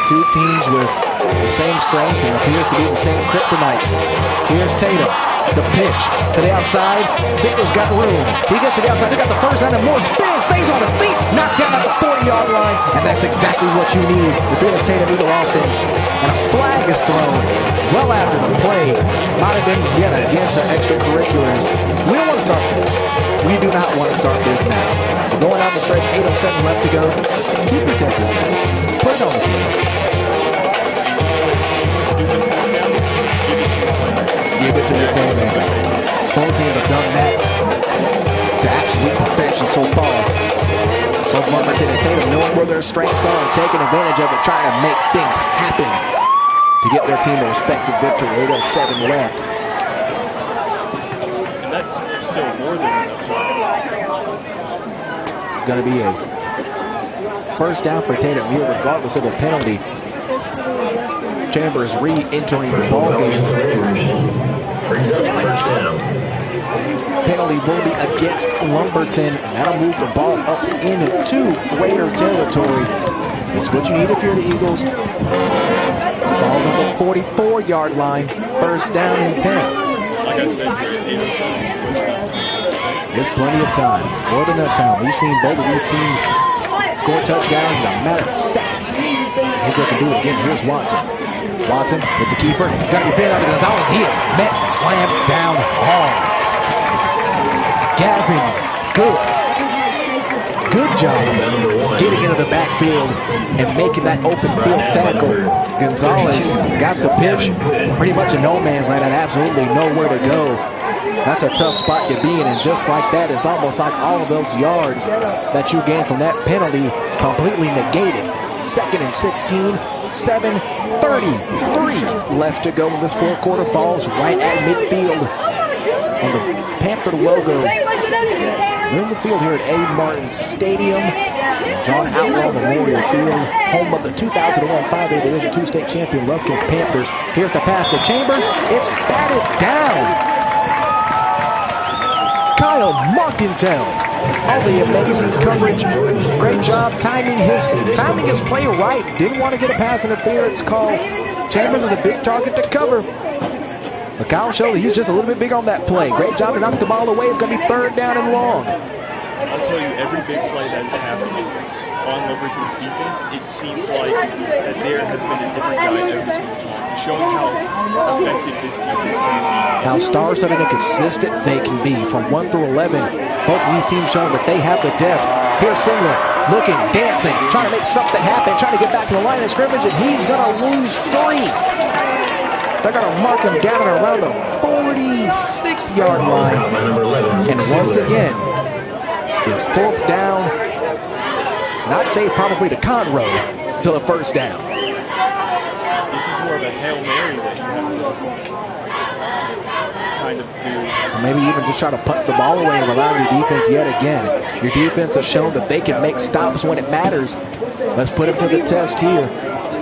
Two teams with the same strengths and appears to be the same kryptonites. Here's Tatum. The pitch to the outside. Ziegler's got room. He gets to the outside. He got the first down and more. Spins, stays on his feet. Knocked down at the 40-yard line. And that's exactly what you need if you're the Tatum Eagle offense. And a flag is thrown well after the play. Might have been yet again some extracurriculars. We don't want to start this. We do not want to start this now. We're going down the stretch, 8:07 left to go. Keep your tempers down. Put it on the field. Give it to your playmaker. Both teams have done that to absolute perfection so far. Both Lumberton and Tatum knowing where their strengths are and taking advantage of it, trying to make things happen to get their team a respective victory. 8:07 left. And that's still more than enough time. It's going to be a first down for Tatum here, regardless of the penalty. Chambers re-entering the ball game. Penalty will be against Lumberton, and that'll move the ball up into Raider territory. It's what you need if you're the Eagles. Ball's on the 44-yard line. First down and 10. Like I said, there's plenty of time. More than enough time. We've seen both of these teams score touchdowns in a matter of seconds. I think they can do it again. Here's Watson. Watson with the keeper. He's got to be pinned out to Gonzalez. He is met and slammed down hard. Gavin, good job getting into the backfield and making that open field tackle. Gonzalez got the pitch pretty much in no man's land and absolutely nowhere to go. That's a tough spot to be in, and just like that, it's almost like all of those yards that you gained from that penalty completely negated. 2nd and 16, 7:33 left to go in this fourth quarter. Ball's right at midfield on the Panther logo. We're in the field here at A. Martin Stadium, John Outlaw Memorial Field, home of the 2001 5A Division II state champion Lufkin Panthers. Here's the pass to Chambers. It's batted down. Kyle Markintel. All the amazing coverage. Great job timing his play right. Didn't want to get a pass interference call. Chambers is a big target to cover. But Kyle showed he's just a little bit big on that play. Great job to knock the ball away. It's going to be 3rd down and long. I'll tell you, every big play that is happening on Lumberton's defense, it seems like that there has been a different guy every single time, showing how effective this defense can be. How star-studded and consistent they can be from 1 through 11. Both of these teams showing that they have the depth. Here's Singler looking, dancing, trying to make something happen, trying to get back to the line of scrimmage, and he's going to lose 3. They're going to mark him down around the 46-yard line. And once again, it's 4th down. And I'd say probably to Conroe to the 1st down. This is more of a Hail Mary that you have to kind of do. Or maybe even just try to punt the ball away and allow your defense yet again. Your defense has shown that they can make stops when it matters. Let's put it to the test here.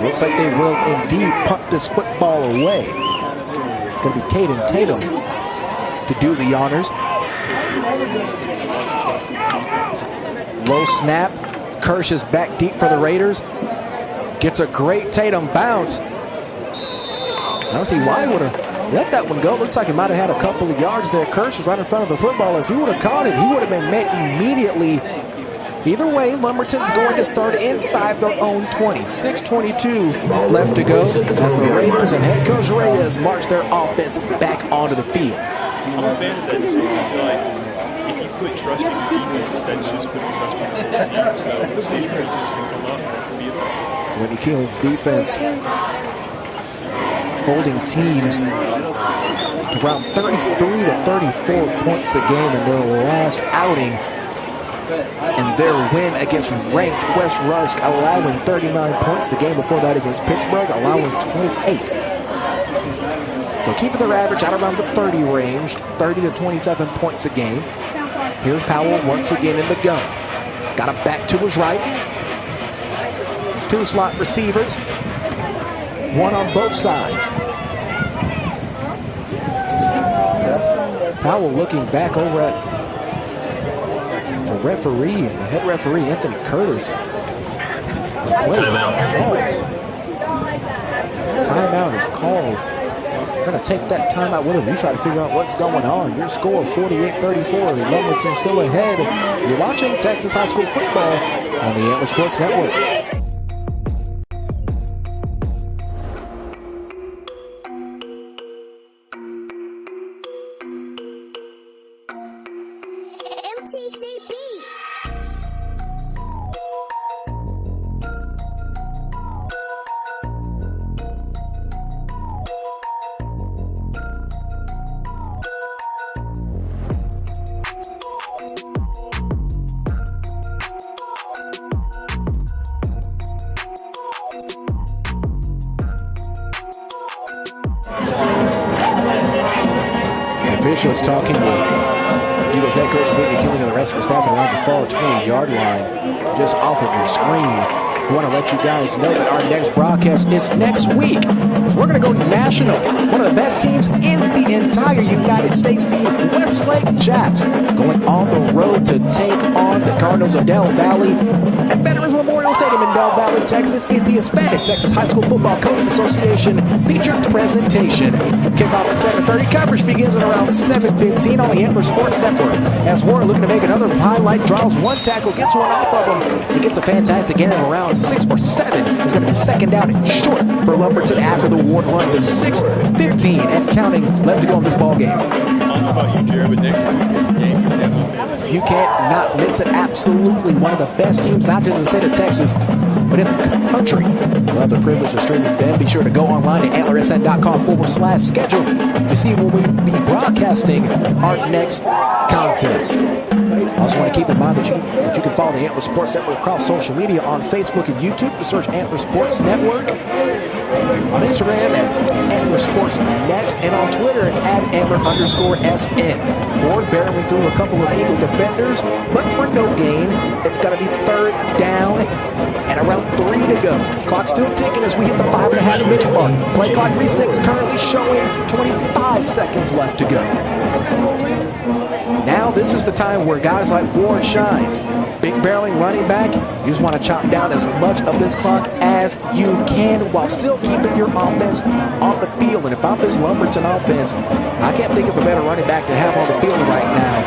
Looks like they will indeed punt this football away. It's going to be Caden Tatum to do the honors. Low snap. Kirsch is back deep for the Raiders. Gets a great Tatum bounce. I don't see why he would have let that one go. Looks like he might have had a couple of yards there. Kirsch was right in front of the football. If he would have caught it, he would have been met immediately. Either way, Lumberton's going to start inside their own 20. 6:22 left to go as the Raiders and head coach Reyes march their offense back onto the field. I'm a fan of that decision. I feel like if you put trust in your defense, that's just putting trust in your whole team. So seeing your defense can come up and be effective. Whitney Keeling's defense holding teams to around 33 to 34 points a game in their last outing. And their win against ranked West Rusk, allowing 39 points. The game before that against Pittsburgh, allowing 28. So keeping their average out around the 30 range, 30 to 27 points a game. Here's Powell once again in the gun. Got it back to his right. 2 slot receivers. 1 on both sides. Powell looking back over at the referee, the head referee, Anthony Curtis. Timeout is called. going to take that timeout with them. You try to figure out what's going on. Your score 48-34. Lumberton still ahead. You're watching Texas High School football on the Antler Sports Network. Officials talking with Eagles head coach Whitney Killing and the rest of the staff around the far 20-yard line, just off of your screen. We want to let you guys know that our next broadcast is next week. We're going to go national. One of the best teams in the entire United States, the Westlake Japs, going on the road to take on the Cardinals of Del Valley at Veterans Memorial Stadium in Del Valley, Texas. Is the Hispanic Texas High School Football Coaches Association featured presentation. Kickoff at 7:30. Coverage begins at around 7:15 on the Antler Sports Network. As Warren looking to make another highlight, draws one tackle, gets one off of him. He gets a fantastic gain of around 6 or 7. It's going to be second down and short for Lumberton after the Ward run to 6:15 and counting left to go in this ball game. I don't know about you, Jared, but next week is a game you cannot miss. You can't not miss it. Absolutely one of the best teams, not just in the state of Texas, but in the country. We'll have the privilege of streaming them. Be sure to go online to antlersn.com/schedule to see when we'll be broadcasting our next contest. I also want to keep in mind that you can follow the Antler Sports Network across social media on Facebook and YouTube. To search Antler Sports Network. On Instagram at Antler Sports Net, and on Twitter at Antler_SN. Ward barreling through a couple of Eagle defenders, but for no gain. It's going to be third down and around 3 to go. Clock still ticking as we hit the 5.5-minute mark. Play clock resets currently showing 25 seconds left to go. Now this is the time where guys like Ward shines. Big barreling running back. You just want to chop down as much of this clock as you can while still keeping your offense on the field. And if I'm this Lumberton offense, I can't think of a better running back to have on the field right now.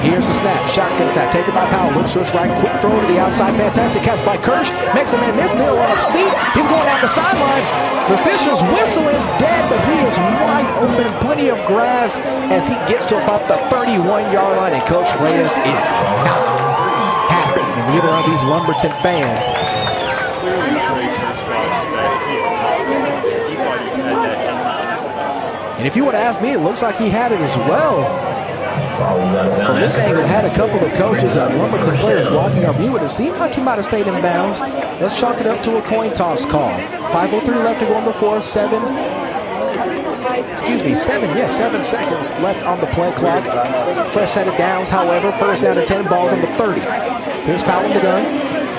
Here's the snap. Shotgun snap. Taken by Powell. Looks switch right. Quick throw to the outside. Fantastic catch by Kirsch. Makes a man miss. Still on his feet. He's going down the sideline. The official's whistling dead, but he is wide open. Plenty of grass as he gets to about the 31-yard line. And Coach Reyes is not happy. And neither are these Lumberton fans. Clearly, Trey Kirsch thought that he had caught it. He thought he had that in the inside. And if you would ask me, it looks like he had it as well. From this angle, had a couple of coaches and Lumberton players blocking our view. It seemed like he might have stayed in bounds. Let's chalk it up to a coin toss call. 5:03 left to go on the fourth. 7 seconds left on the play clock. Fresh set of downs, however. First down and 10, balls on the 30. Here's Powell in the gun.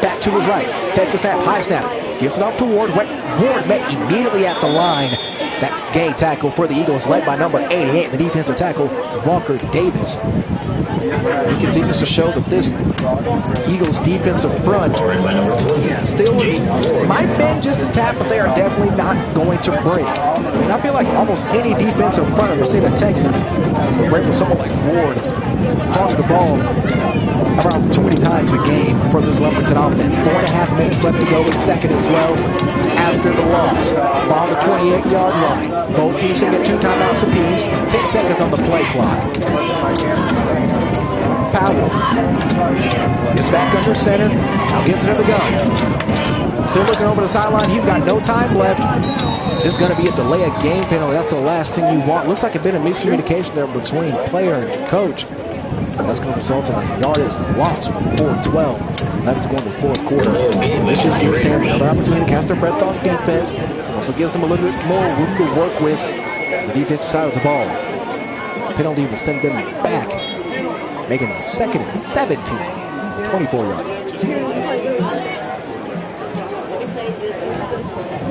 Back to his right. Takes a snap, high snap. Gives it off to Ward. Ward met immediately at the line. That game tackle for the Eagles led by number 88, the defensive tackle, Walker Davis. He continues to show that this Eagles defensive front still might bend just a tap, but they are definitely not going to break. And I feel like almost any defensive front in the state of Texas will break with someone like Ward. Caught the ball around 20 times a game for this Lumberton offense. 4.5 minutes left to go in second as well after the loss. Ball on the 28-yard line. Both teams can get 2 timeouts apiece. 10 seconds on the play clock. Powell is back under center. Now gets it to the gun. Still looking over the sideline. He's got no time left. This is going to be a delay of game penalty. That's the last thing you want. Looks like a bit of miscommunication there between player and coach. That's going to result in a yardage loss with 4:12 left to go in the fourth quarter. This just gives him another opportunity to cast their breath on defense. Also gives them a little bit more room to work with the defensive side of the ball. This penalty will send them back, making it 2nd and 17, 24 yards.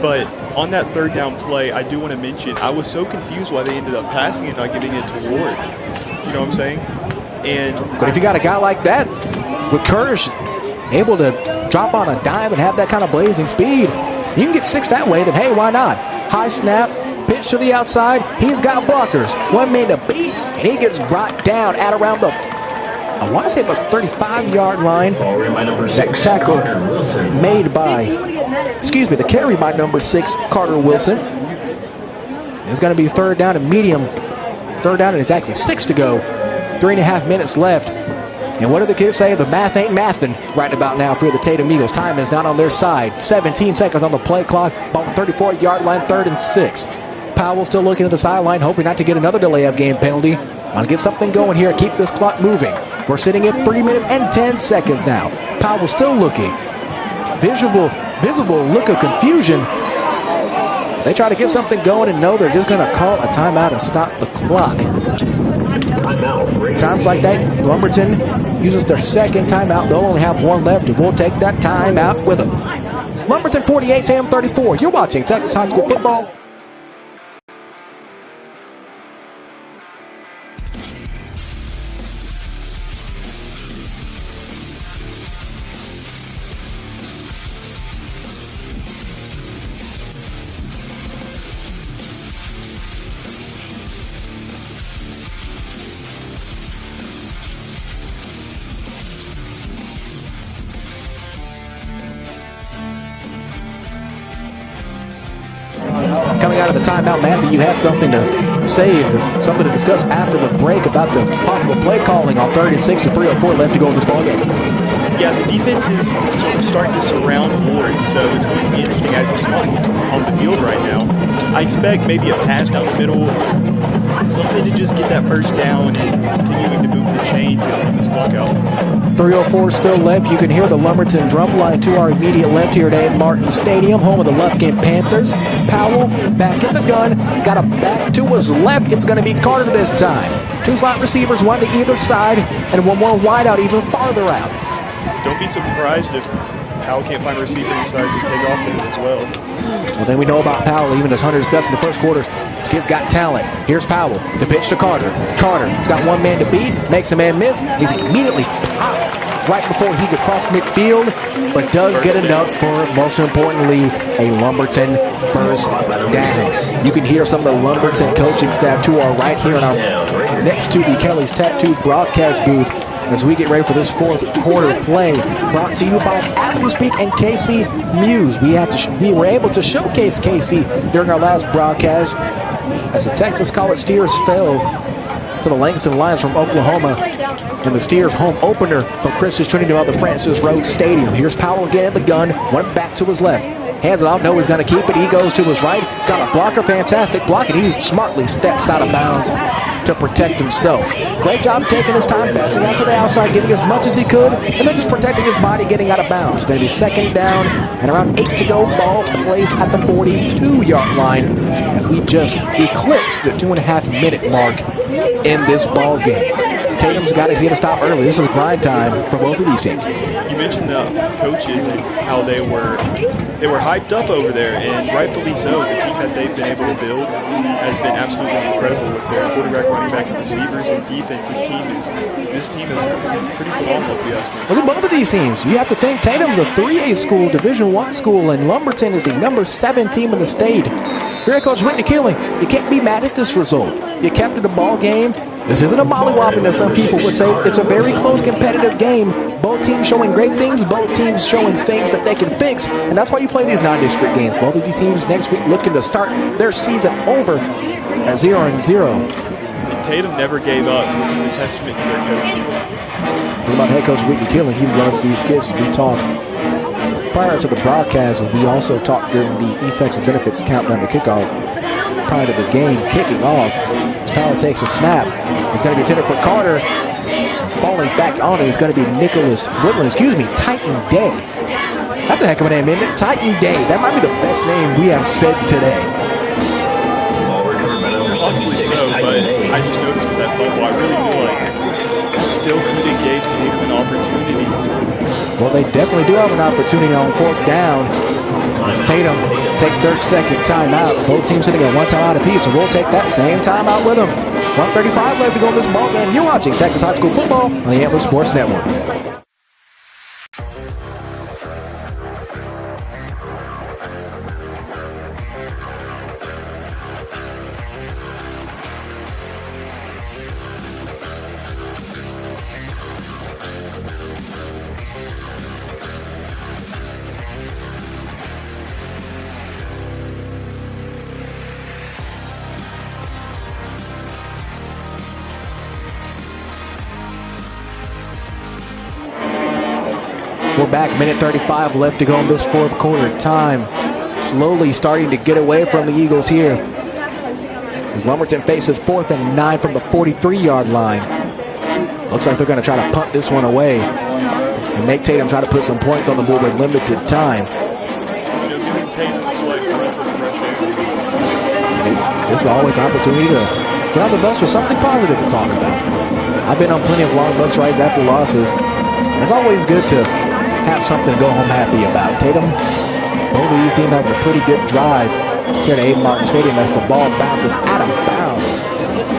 But on that third down play, I do want to mention, I was so confused why they ended up passing it, not giving it to Ward. You know what I'm saying? But if you got a guy like that, with Kirsch able to drop on a dime and have that kind of blazing speed, you can get 6 that way, then hey, why not? High snap, Pitch to the outside. He's got blockers. One man to beat, and he gets brought down at around the, I want to say about 35-yard line. That tackle made by, the carry by number 6, Carter Wilson. It's going to be third down and medium. Third down and exactly 6 to go. 3.5 minutes left. And what do the kids say? The math ain't mathin' right about now for the Tatum Eagles. Time is not on their side. 17 seconds on the play clock. Ball 34-yard line, 3rd and 6. Powell still looking at the sideline, hoping not to get another delay of game penalty. Want to get something going here, keep this clock moving. We're sitting at 3 minutes and 10 seconds now. Powell still looking. Visible look of confusion. They try to get something going and know they're just going to call a timeout and stop the clock. Times like that, Lumberton uses their second timeout. They'll only have one left, and we'll take that timeout with them. Lumberton 48, Tatum 34. You're watching Texas High School football. Coming out of the timeout, Matthew, you had something to say, something to discuss after the break about the possible play calling on 3rd and 6 with 3:04 left to go in this ballgame. Yeah, the defense is sort of starting to surround Ward, so it's going to be interesting as he's on the field right now. I expect maybe a pass down the middle, something to just get that first down and continuing to move the chains and run this clock out. 3:04 still left. You can hear the Lumberton drum line to our immediate left here at Martin Stadium, home of the Lufkin Panthers. Powell back in the gun. He's got a back to his left. It's going to be Carter this time. 2 slot receivers, one to either side, and one more wide out, even farther out. Don't be surprised if Powell can't find a receiver and decides to take off with it as well. Well, then we know about Powell, even as Hunter discussed in the first quarter. This kid's got talent. Here's Powell to pitch to Carter. Carter's got one man to beat, makes a man miss. He's immediately popped right before he could cross midfield, but does get enough for, most importantly, a Lumberton first down. You can hear some of the Lumberton coaching staff to our right here in our next to the Kelly's Tattoo broadcast booth as we get ready for this fourth quarter play, brought to you by Atlas Peak and Casey Muse. We were able to showcase Casey during our last broadcast as the Texas College Steers fell to the Langston Lions from Oklahoma in the Steers home opener for Christian Trinity at the Francis Road Stadium. Here's Powell again at the gun, went back to his left. Hands it off, no, he's going to keep it. He goes to his right, got a blocker, fantastic block, and he smartly steps out of bounds to protect himself. Great job taking his time, passing out to the outside, getting as much as he could, and then just protecting his body, getting out of bounds. Going to be second down, and around 8 to go. Ball plays at the 42-yard line as we just eclipsed the 2.5-minute mark in this ball game. Tatum's got to stop early. This is grind time for both of these teams. You mentioned the coaches and how they were hyped up over there, and rightfully so. The team that they've been able to build has been absolutely incredible with their quarterback, running back, and receivers and defense. This team is pretty phenomenal if you ask me. Look at both of these teams. You have to think Tatum's a 3A school, Division I school, and Lumberton is the number 7 team in the state. Here Coach Whitney Killing, you can't be mad at this result. You kept it a ball game. This isn't a mollywopping, as some people would say. It's a very close, competitive game. Both teams showing great things, both teams showing things that they can fix, and that's why you play these non-district games. Both of these teams next week looking to start their season over at 0-0. And Tatum never gave up, which is a testament to their coaching. What about head coach Whitney Killing? He loves these kids. We talked prior to the broadcast, and we also talked during the East Texas Benefits countdown to kickoff prior to the game kicking off. As Powell takes a snap, it's going to be intended for Carter. Falling back on it is going to be Titan Day. That's a heck of a name, isn't it? Titan Day. That might be the best name we have said today. Possibly so, but I just noticed with that fumble, I really feel like that still could have gave Tatum an opportunity. Well, they definitely do have an opportunity on fourth down. As Tatum takes their second timeout. Both teams sitting at one timeout apiece, and we'll take that same timeout with them. 1:35 left to go in this ball game. You're watching Texas High School football on the Antler Sports Network. back. Minute 35 left to go in this fourth quarter. Time slowly starting to get away from the Eagles here, as Lumberton faces 4th and 9 from the 43-yard line. Looks like they're going to try to punt this one away and make Tatum try to put some points on the board with limited time. Giving Tatum a slight breath of fresh air. This is always an opportunity to get on the bus with something positive to talk about. I've been on plenty of long bus rides after losses. It's always good to have something to go home happy about. Tatum, both of these teams having a pretty good drive here at Abe Martin Stadium as the ball bounces out of bounds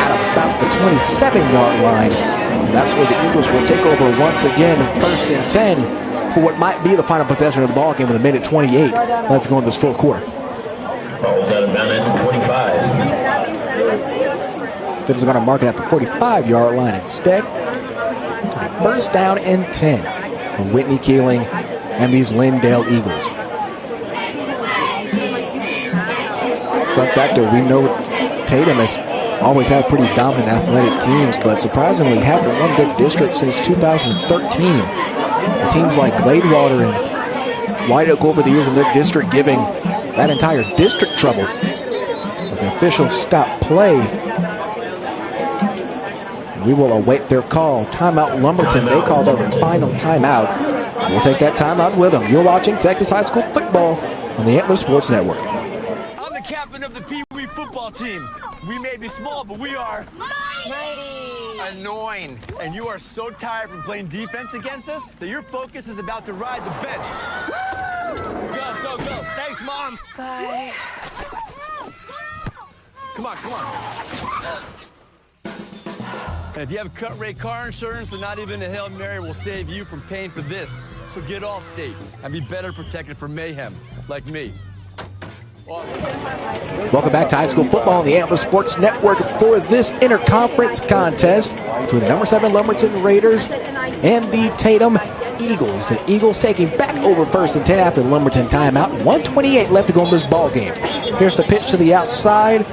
at about the 27-yard line. And that's where the Eagles will take over once again, 1st and 10 for what might be the final possession of the ball game with a minute 28 left to go in this fourth quarter. Ball's out of bounds at the 25. Fitz is going to mark it at the 45-yard line instead. 1st down and 10 for Whitney Keeling and these Lindale Eagles. Fun factor, we know Tatum has always had pretty dominant athletic teams, but surprisingly haven't won their district since 2013. The teams like Gladewater and White Oak over the years in their district giving that entire district trouble as the officials stop play. We will await their call. Timeout Lumberton. They call their final timeout. We'll take that timeout with them. You're watching Texas High School football on the Antler Sports Network. I'm the captain of the Pee Wee football team. We may be small, but we are mighty. Annoying. And you are so tired from playing defense against us that your focus is about to ride the bench. Go, go, go. Thanks, Mom. Bye. Come on, come on. And if you have cut rate car insurance, then not even a Hail Mary will save you from paying for this. So get Allstate and be better protected from mayhem, like me. Awesome. Welcome back to high school football on the Antler Sports Network for this interconference contest between the number 7 Lumberton Raiders and the Tatum Eagles. The Eagles taking back over 1st and 10 after the Lumberton timeout. 1:28 left to go in this ball game. Here's the pitch to the outside.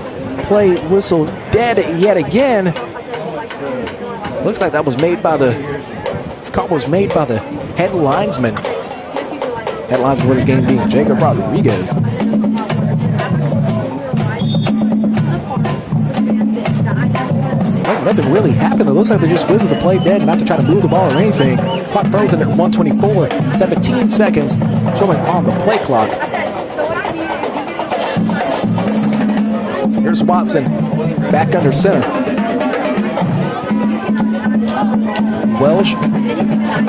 Play whistle dead yet again. Looks like that was made by the call was made by the head linesman. Head linesman with his game being Jacob Rodriguez. Like nothing really happened. It looks like they just whistled the play dead, not to try to move the ball or anything. Clock frozen at 1:24, 17 seconds showing on the play clock. Here's Watson back under center. Welsh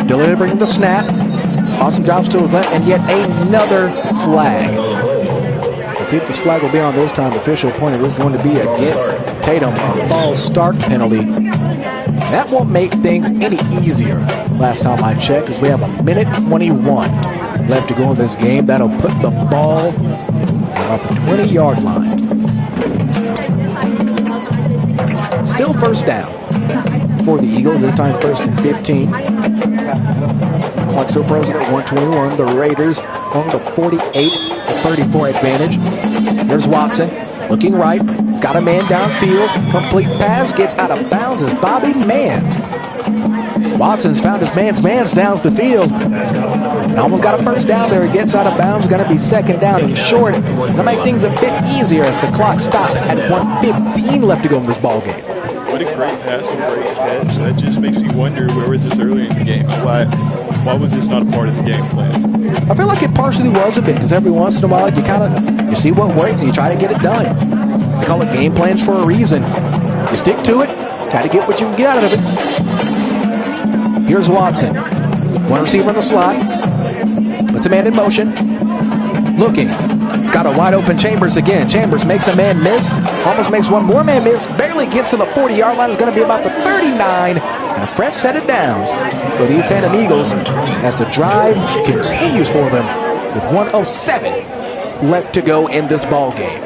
delivering the snap. Awesome job to his left, and yet another flag. Let's see if this flag will be on this time. Official pointed is going to be against Tatum. A false start penalty. That won't make things any easier. Last time I checked, as we have a minute 21 left to go in this game. That'll put the ball about the 20-yard line. Still 1st down for the Eagles, this time 1st and 15. Clock still frozen at 1:21. The Raiders on the 48-34 advantage. There's Watson looking right. He's got a man downfield. Complete pass gets out of bounds as Bobby Mans. Watson's found his man's downs the field. Almost got a 1st down there. He gets out of bounds. Going to be 2nd down and short. That'll make things a bit easier as the clock stops at 1:15 left to go in this ball game. What a great pass and great catch. That just makes me wonder, where was this earlier in the game? Why was this not a part of the game plan? I feel like it partially was a bit, because every once in a while you see what works and you try to get it done. They call it game plans for a reason. You stick to it, try to get what you can get out of it. Here's Watson. One receiver in the slot. Puts a man in motion. Looking. He's got a wide open Chambers again. Chambers makes a man miss. Almost makes one more man miss. Barely gets to the 40-yard line. It's going to be about the 39. And a fresh set of downs for these Tatum Eagles as the drive continues for them with 1:07 left to go in this ball game.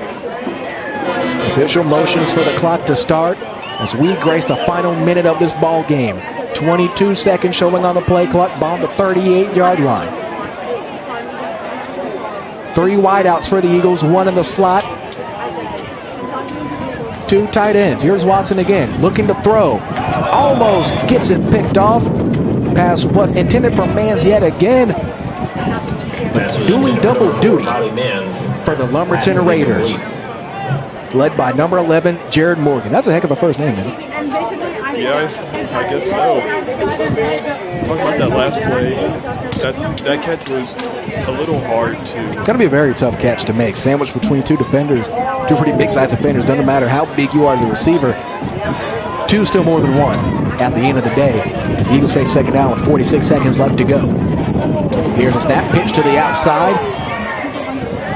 Official motions for the clock to start as we grace the final minute of this ball game. 22 seconds showing on the play clock. Ball the 38-yard line. 3 wideouts for the Eagles, 1 in the slot. 2 tight ends. Here's Watson again, looking to throw. Almost gets it picked off. pass was intended for Mans yet again. But doing double duty for the Lumberton Raiders. Led by number 11, Jared Morgan. That's a heck of a first name, man. Yeah, I guess so. Talking about that last play, that catch was a little hard to... It's going to be a very tough catch to make. Sandwiched between two defenders, two pretty big-sized defenders. Doesn't matter how big you are as a receiver. Two still more than one at the end of the day. As the Eagles face second down with 46 seconds left to go. Here's a snap, pitch to the outside.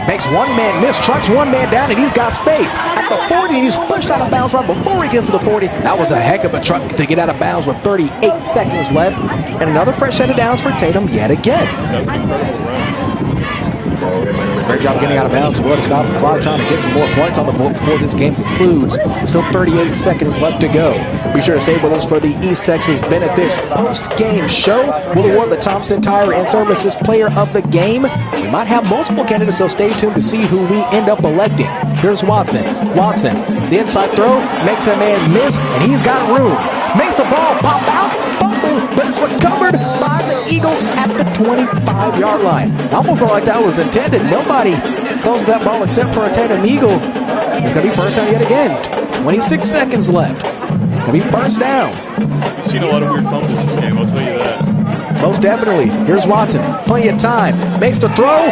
Makes one man miss, trucks one man down, and he's got space. At the 40, he's pushed out of bounds right before he gets to the 40. That was a heck of a truck to get out of bounds with 38 seconds left. And another fresh set of downs for Tatum yet again. That was an incredible run. Great job getting out of bounds. Well to stop the clock, trying to get some more points on the board before this game concludes. Still 38 seconds left to go. Be sure to stay with us for the East Texas Benefits post-game show. We'll award the Thompson Tire and Services Player of the Game. We might have multiple candidates, so stay tuned to see who we end up electing. Here's Watson. Watson, the inside throw, makes a man miss, and he's got room. Makes the ball pop out, fumble, but it's recovered by the Eagles at the 25-yard line. Almost like that was intended. Nobody closed that ball except for a Tatum Eagle. It's going to be first down yet again. 26 seconds left. It's going to be first down. We've seen a lot of weird fumbles this game, I'll tell you that. Most definitely. Here's Watson. Plenty of time. Makes the throw.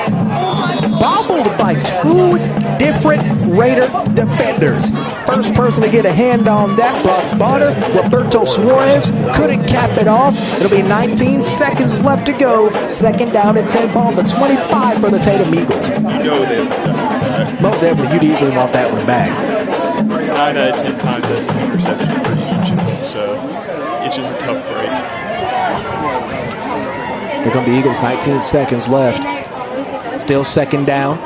Bobbled by two different Raider defenders. First person to get a hand on that, Brock Bonner. Roberto Suarez couldn't cap it off. It'll be 19 seconds left to go. Second down and 10 ball, the 25 for the Tatum Eagles. You know they want that one back. Most definitely, you'd easily want that one back. 9 out of 10 times that's an interception for each of them, so it's just a tough break. Here come the Eagles, 19 seconds left. Still second down.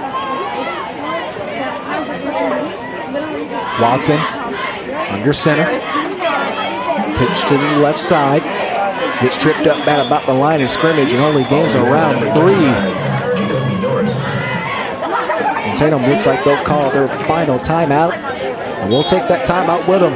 Watson under center. Pitch to the left side. Gets tripped up at about the line of scrimmage and only gains around 3. And Tatum looks like they'll call their final timeout. And we'll take that timeout with them.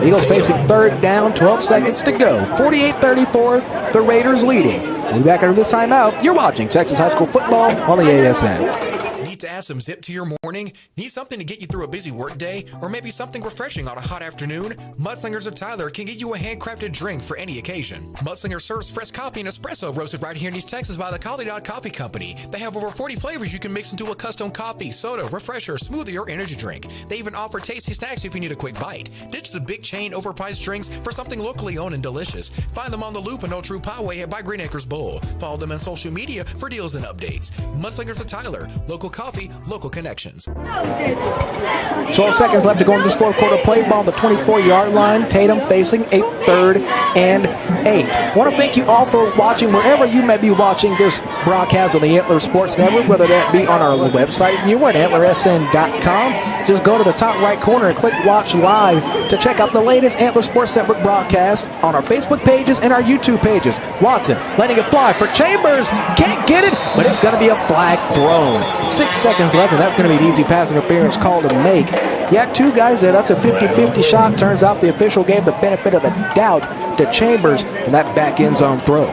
Eagles facing third down, 12 seconds to go. 48-34, the Raiders leading. We'll be back after this timeout. You're watching Texas High School football on the ASN. Need to add some zip to your morning? Need something to get you through a busy work day? Or maybe something refreshing on a hot afternoon? Mudslingers of Tyler can get you a handcrafted drink for any occasion. Mudslinger serves fresh coffee and espresso roasted right here in East Texas by the Collie Dog Coffee Company. They have over 40 flavors you can mix into a custom coffee, soda, refresher, smoothie, or energy drink. They even offer tasty snacks if you need a quick bite. Ditch the big chain overpriced drinks for something locally owned and delicious. Find them on the Loop and Old True Highway by Green Acres Bowl. Follow them on social media for deals and updates. Mudslingers of Tyler, local coffee, local connections. 12 seconds left to go in this fourth quarter. Play ball on the 24-yard line. Tatum facing a 3rd and 8. Want to thank you all for watching wherever you may be watching this broadcast on the Antler Sports Network, whether that be on our website viewer at antlersn.com. Just go to the top right corner and click Watch Live to check out the latest Antler Sports Network broadcast on our Facebook pages and our YouTube pages. Watson letting it fly for Chambers. Can't get it, but it's going to be a flag thrown. 6 seconds left, and that's going to be an easy pass interference call to make. Yeah, 2 guys there. That's a 50-50 shot. Turns out the official gave the benefit of the doubt to Chambers, and that back end zone throw.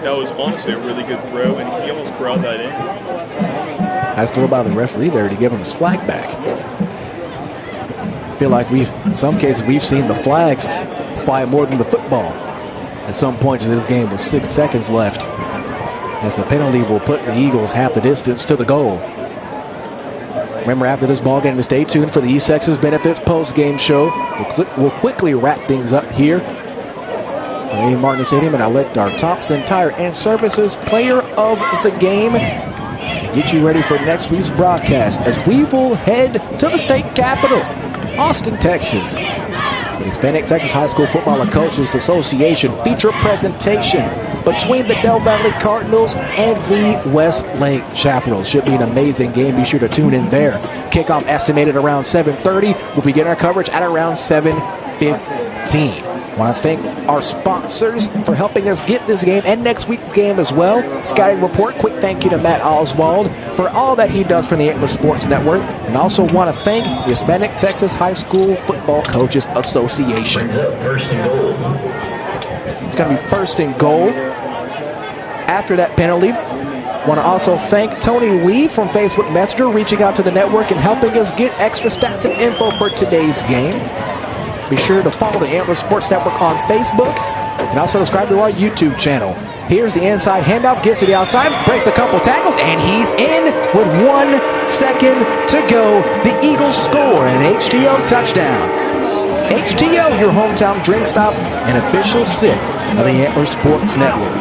That was honestly a really good throw, and he almost corralled that in. Nice throw by the referee there to give him his flag back. I feel like in some cases, we've seen the flags fly more than the football at some points in this game with 6 seconds left, as the penalty will put the Eagles half the distance to the goal. Remember, after this ball game, stay tuned for the East Texas Benefits post-game show. We'll quickly wrap things up here from Martin Stadium, and I'll let our Thompson Tire and Services Player of the Game and get you ready for next week's broadcast as we will head to the state capital, Austin, Texas. The Hispanic Texas High School Football and Coaches Association feature presentation between the Del Valley Cardinals and the West Lake Chaparrals. Should be an amazing game. Be sure to tune in there. Kickoff estimated around 7:30. We'll begin our coverage at around 7:15. Want to thank our sponsors for helping us get this game and next week's game as well. Scouting Report, quick thank you to Matt Oswald for all that he does for the Antler Sports Network. And also want to thank the Hispanic Texas High School Football Coaches Association. First and goal. It's going to be first and goal after that penalty. Want to also thank Tony Lee from Facebook Messenger reaching out to the network and helping us get extra stats and info for today's game. Be sure to follow the Antler Sports Network on Facebook and also subscribe to our YouTube channel. Here's the inside handoff, gets to the outside, breaks a couple tackles, and he's in with 1 second to go. The Eagles score an HTO touchdown. HTO, your hometown drink stop, an official sip of the Antler Sports Network.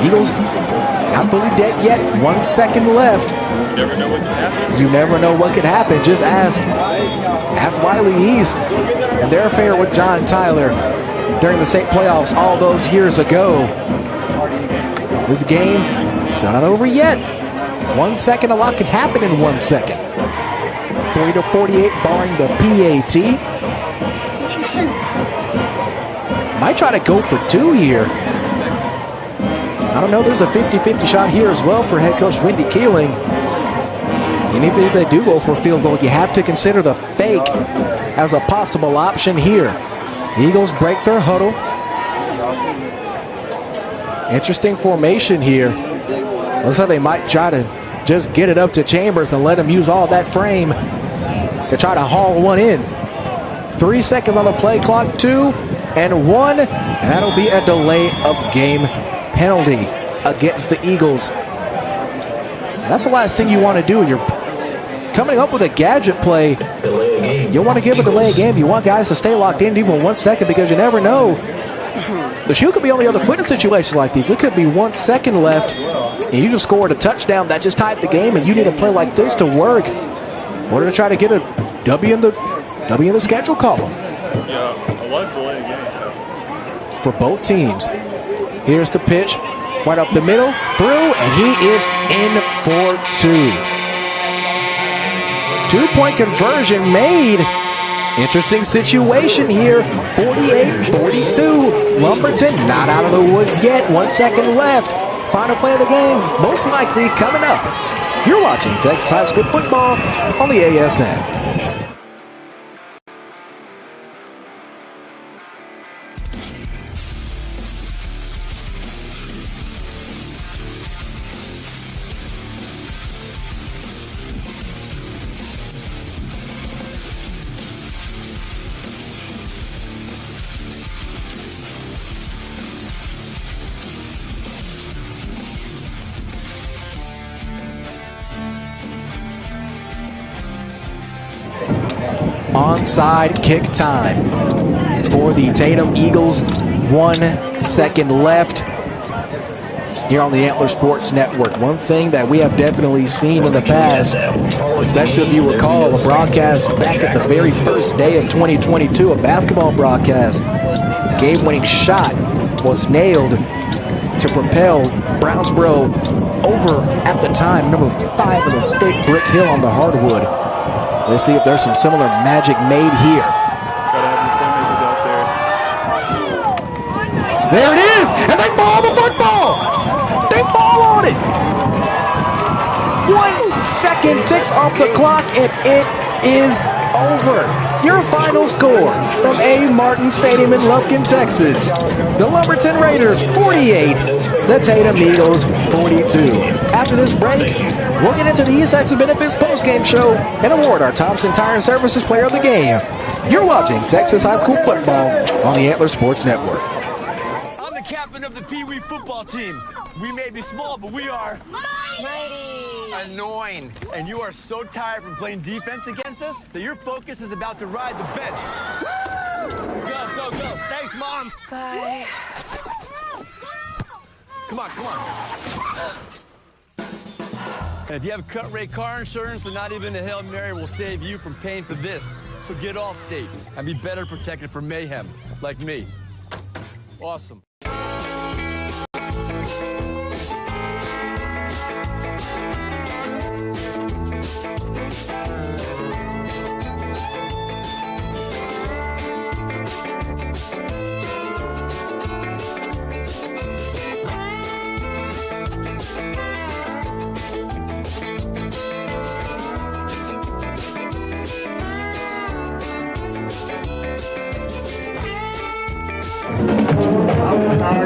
Eagles not fully dead yet. 1 second left. You never know what can happen. You never know what could happen. Just ask Wiley East and their affair with John Tyler during the state playoffs all those years ago. This game is not over yet. 1 second, a lot can happen in 1 second. 40-48 barring the PAT. Might try to go for 2 here. I don't know, there's a 50-50 shot here as well for head coach Wendy Keeling. And even if they do go for a field goal, you have to consider the fake as a possible option here. The Eagles break their huddle. Interesting formation here. Looks like they might try to just get it up to Chambers and let him use all that frame to try to haul one in. 3 seconds on the play clock, 2 and 1. And that'll be a delay of game penalty against the Eagles. That's the last thing you want to do. You're coming up with a gadget play. You want to give a delay of game. You want guys to stay locked in even 1 second because you never know. The shoe could be on the other foot in situations like these. It could be 1 second left, and you just scored a touchdown that just tied the game, and you need a play like this to work in order to try to get a W in the schedule column. Yeah, a lot of delay games happen. For both teams. Here's the pitch, right up the middle, through, and he is in for 2. 2-point conversion made. Interesting situation here. 48-42. Lumberton not out of the woods yet. 1 second left. Final play of the game, most likely coming up. You're watching Texas High School football on the ASN. Onside kick time for the Tatum Eagles. 1 second left here on the Antler Sports Network. One thing that we have definitely seen in the past, especially if you recall a broadcast back at the very first day of 2022, a basketball broadcast, game-winning shot was nailed to propel Brownsboro over, at the time, number 5 in the state, Brick Hill on the hardwood. Let's see if there's some similar magic made here. Try to have your playmakers out there. There it is! And they fall on the football! They fall on it! 1 second ticks off the clock and it is over. Your final score from A. Martin Stadium in Lufkin, Texas. The Lumberton Raiders 48, the Tatum Eagles 42. After this break, we'll get into the East Texas Benefits postgame show and award our Thompson Tire and Services Player of the Game. You're watching Texas High School football on the Antler Sports Network. I'm the captain of the Pee Wee football team. We may be small, but we are mighty. Annoying. And you are so tired from playing defense against us that your focus is about to ride the bench. Go, go, go. Thanks, Mom. Bye. Come on, come on. And if you have cut rate car insurance, then not even a Hail Mary will save you from paying for this. So get Allstate and be better protected from mayhem, like me. Awesome.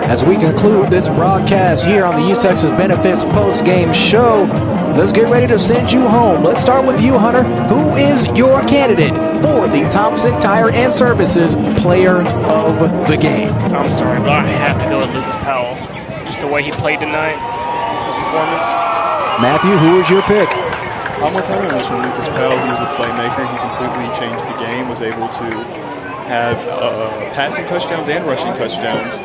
as we conclude this broadcast here on the East Texas Benefits post-game show. Let's get ready to send you home. Let's start with you, Hunter. Who is your candidate for the Thompson Tire and Services Player of the Game? I'm sorry, but I have to go with Lucas Powell. Just the way he played tonight, his performance. Matthew, who is your pick? I'm with Hunter on this one. Lucas Powell, he was a playmaker. He completely changed the game, was able to have passing touchdowns and rushing touchdowns.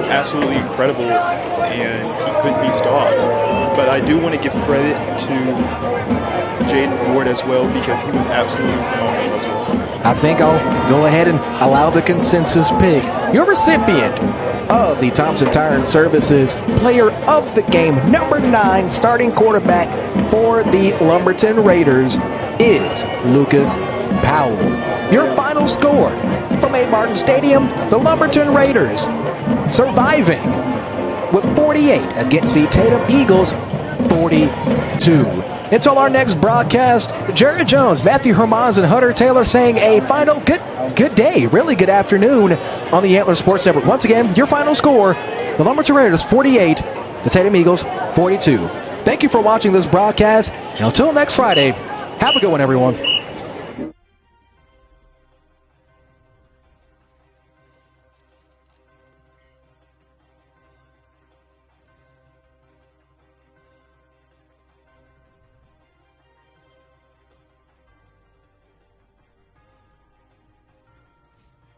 Absolutely incredible, and he couldn't be stopped. But I do want to give credit to Jaden Ward as well, because he was absolutely phenomenal as well. I think I'll go ahead and allow the consensus pick. Your recipient of the Thompson Tire and Services Player of the Game, number 9 starting quarterback for the Lumberton Raiders, is Lucas Powell. Your final score from Abe Martin Stadium, the Lumberton Raiders surviving with 48 against the Tatum Eagles 42. Until our next broadcast, Jared Jones, Matthew Hermans, and Hunter Taylor saying a final good day, really good afternoon on the Antler Sports Network. Once again, your final score, the Lumberton Raiders 48, the Tatum Eagles 42. Thank you for watching this broadcast, and until next Friday, have a good one, everyone.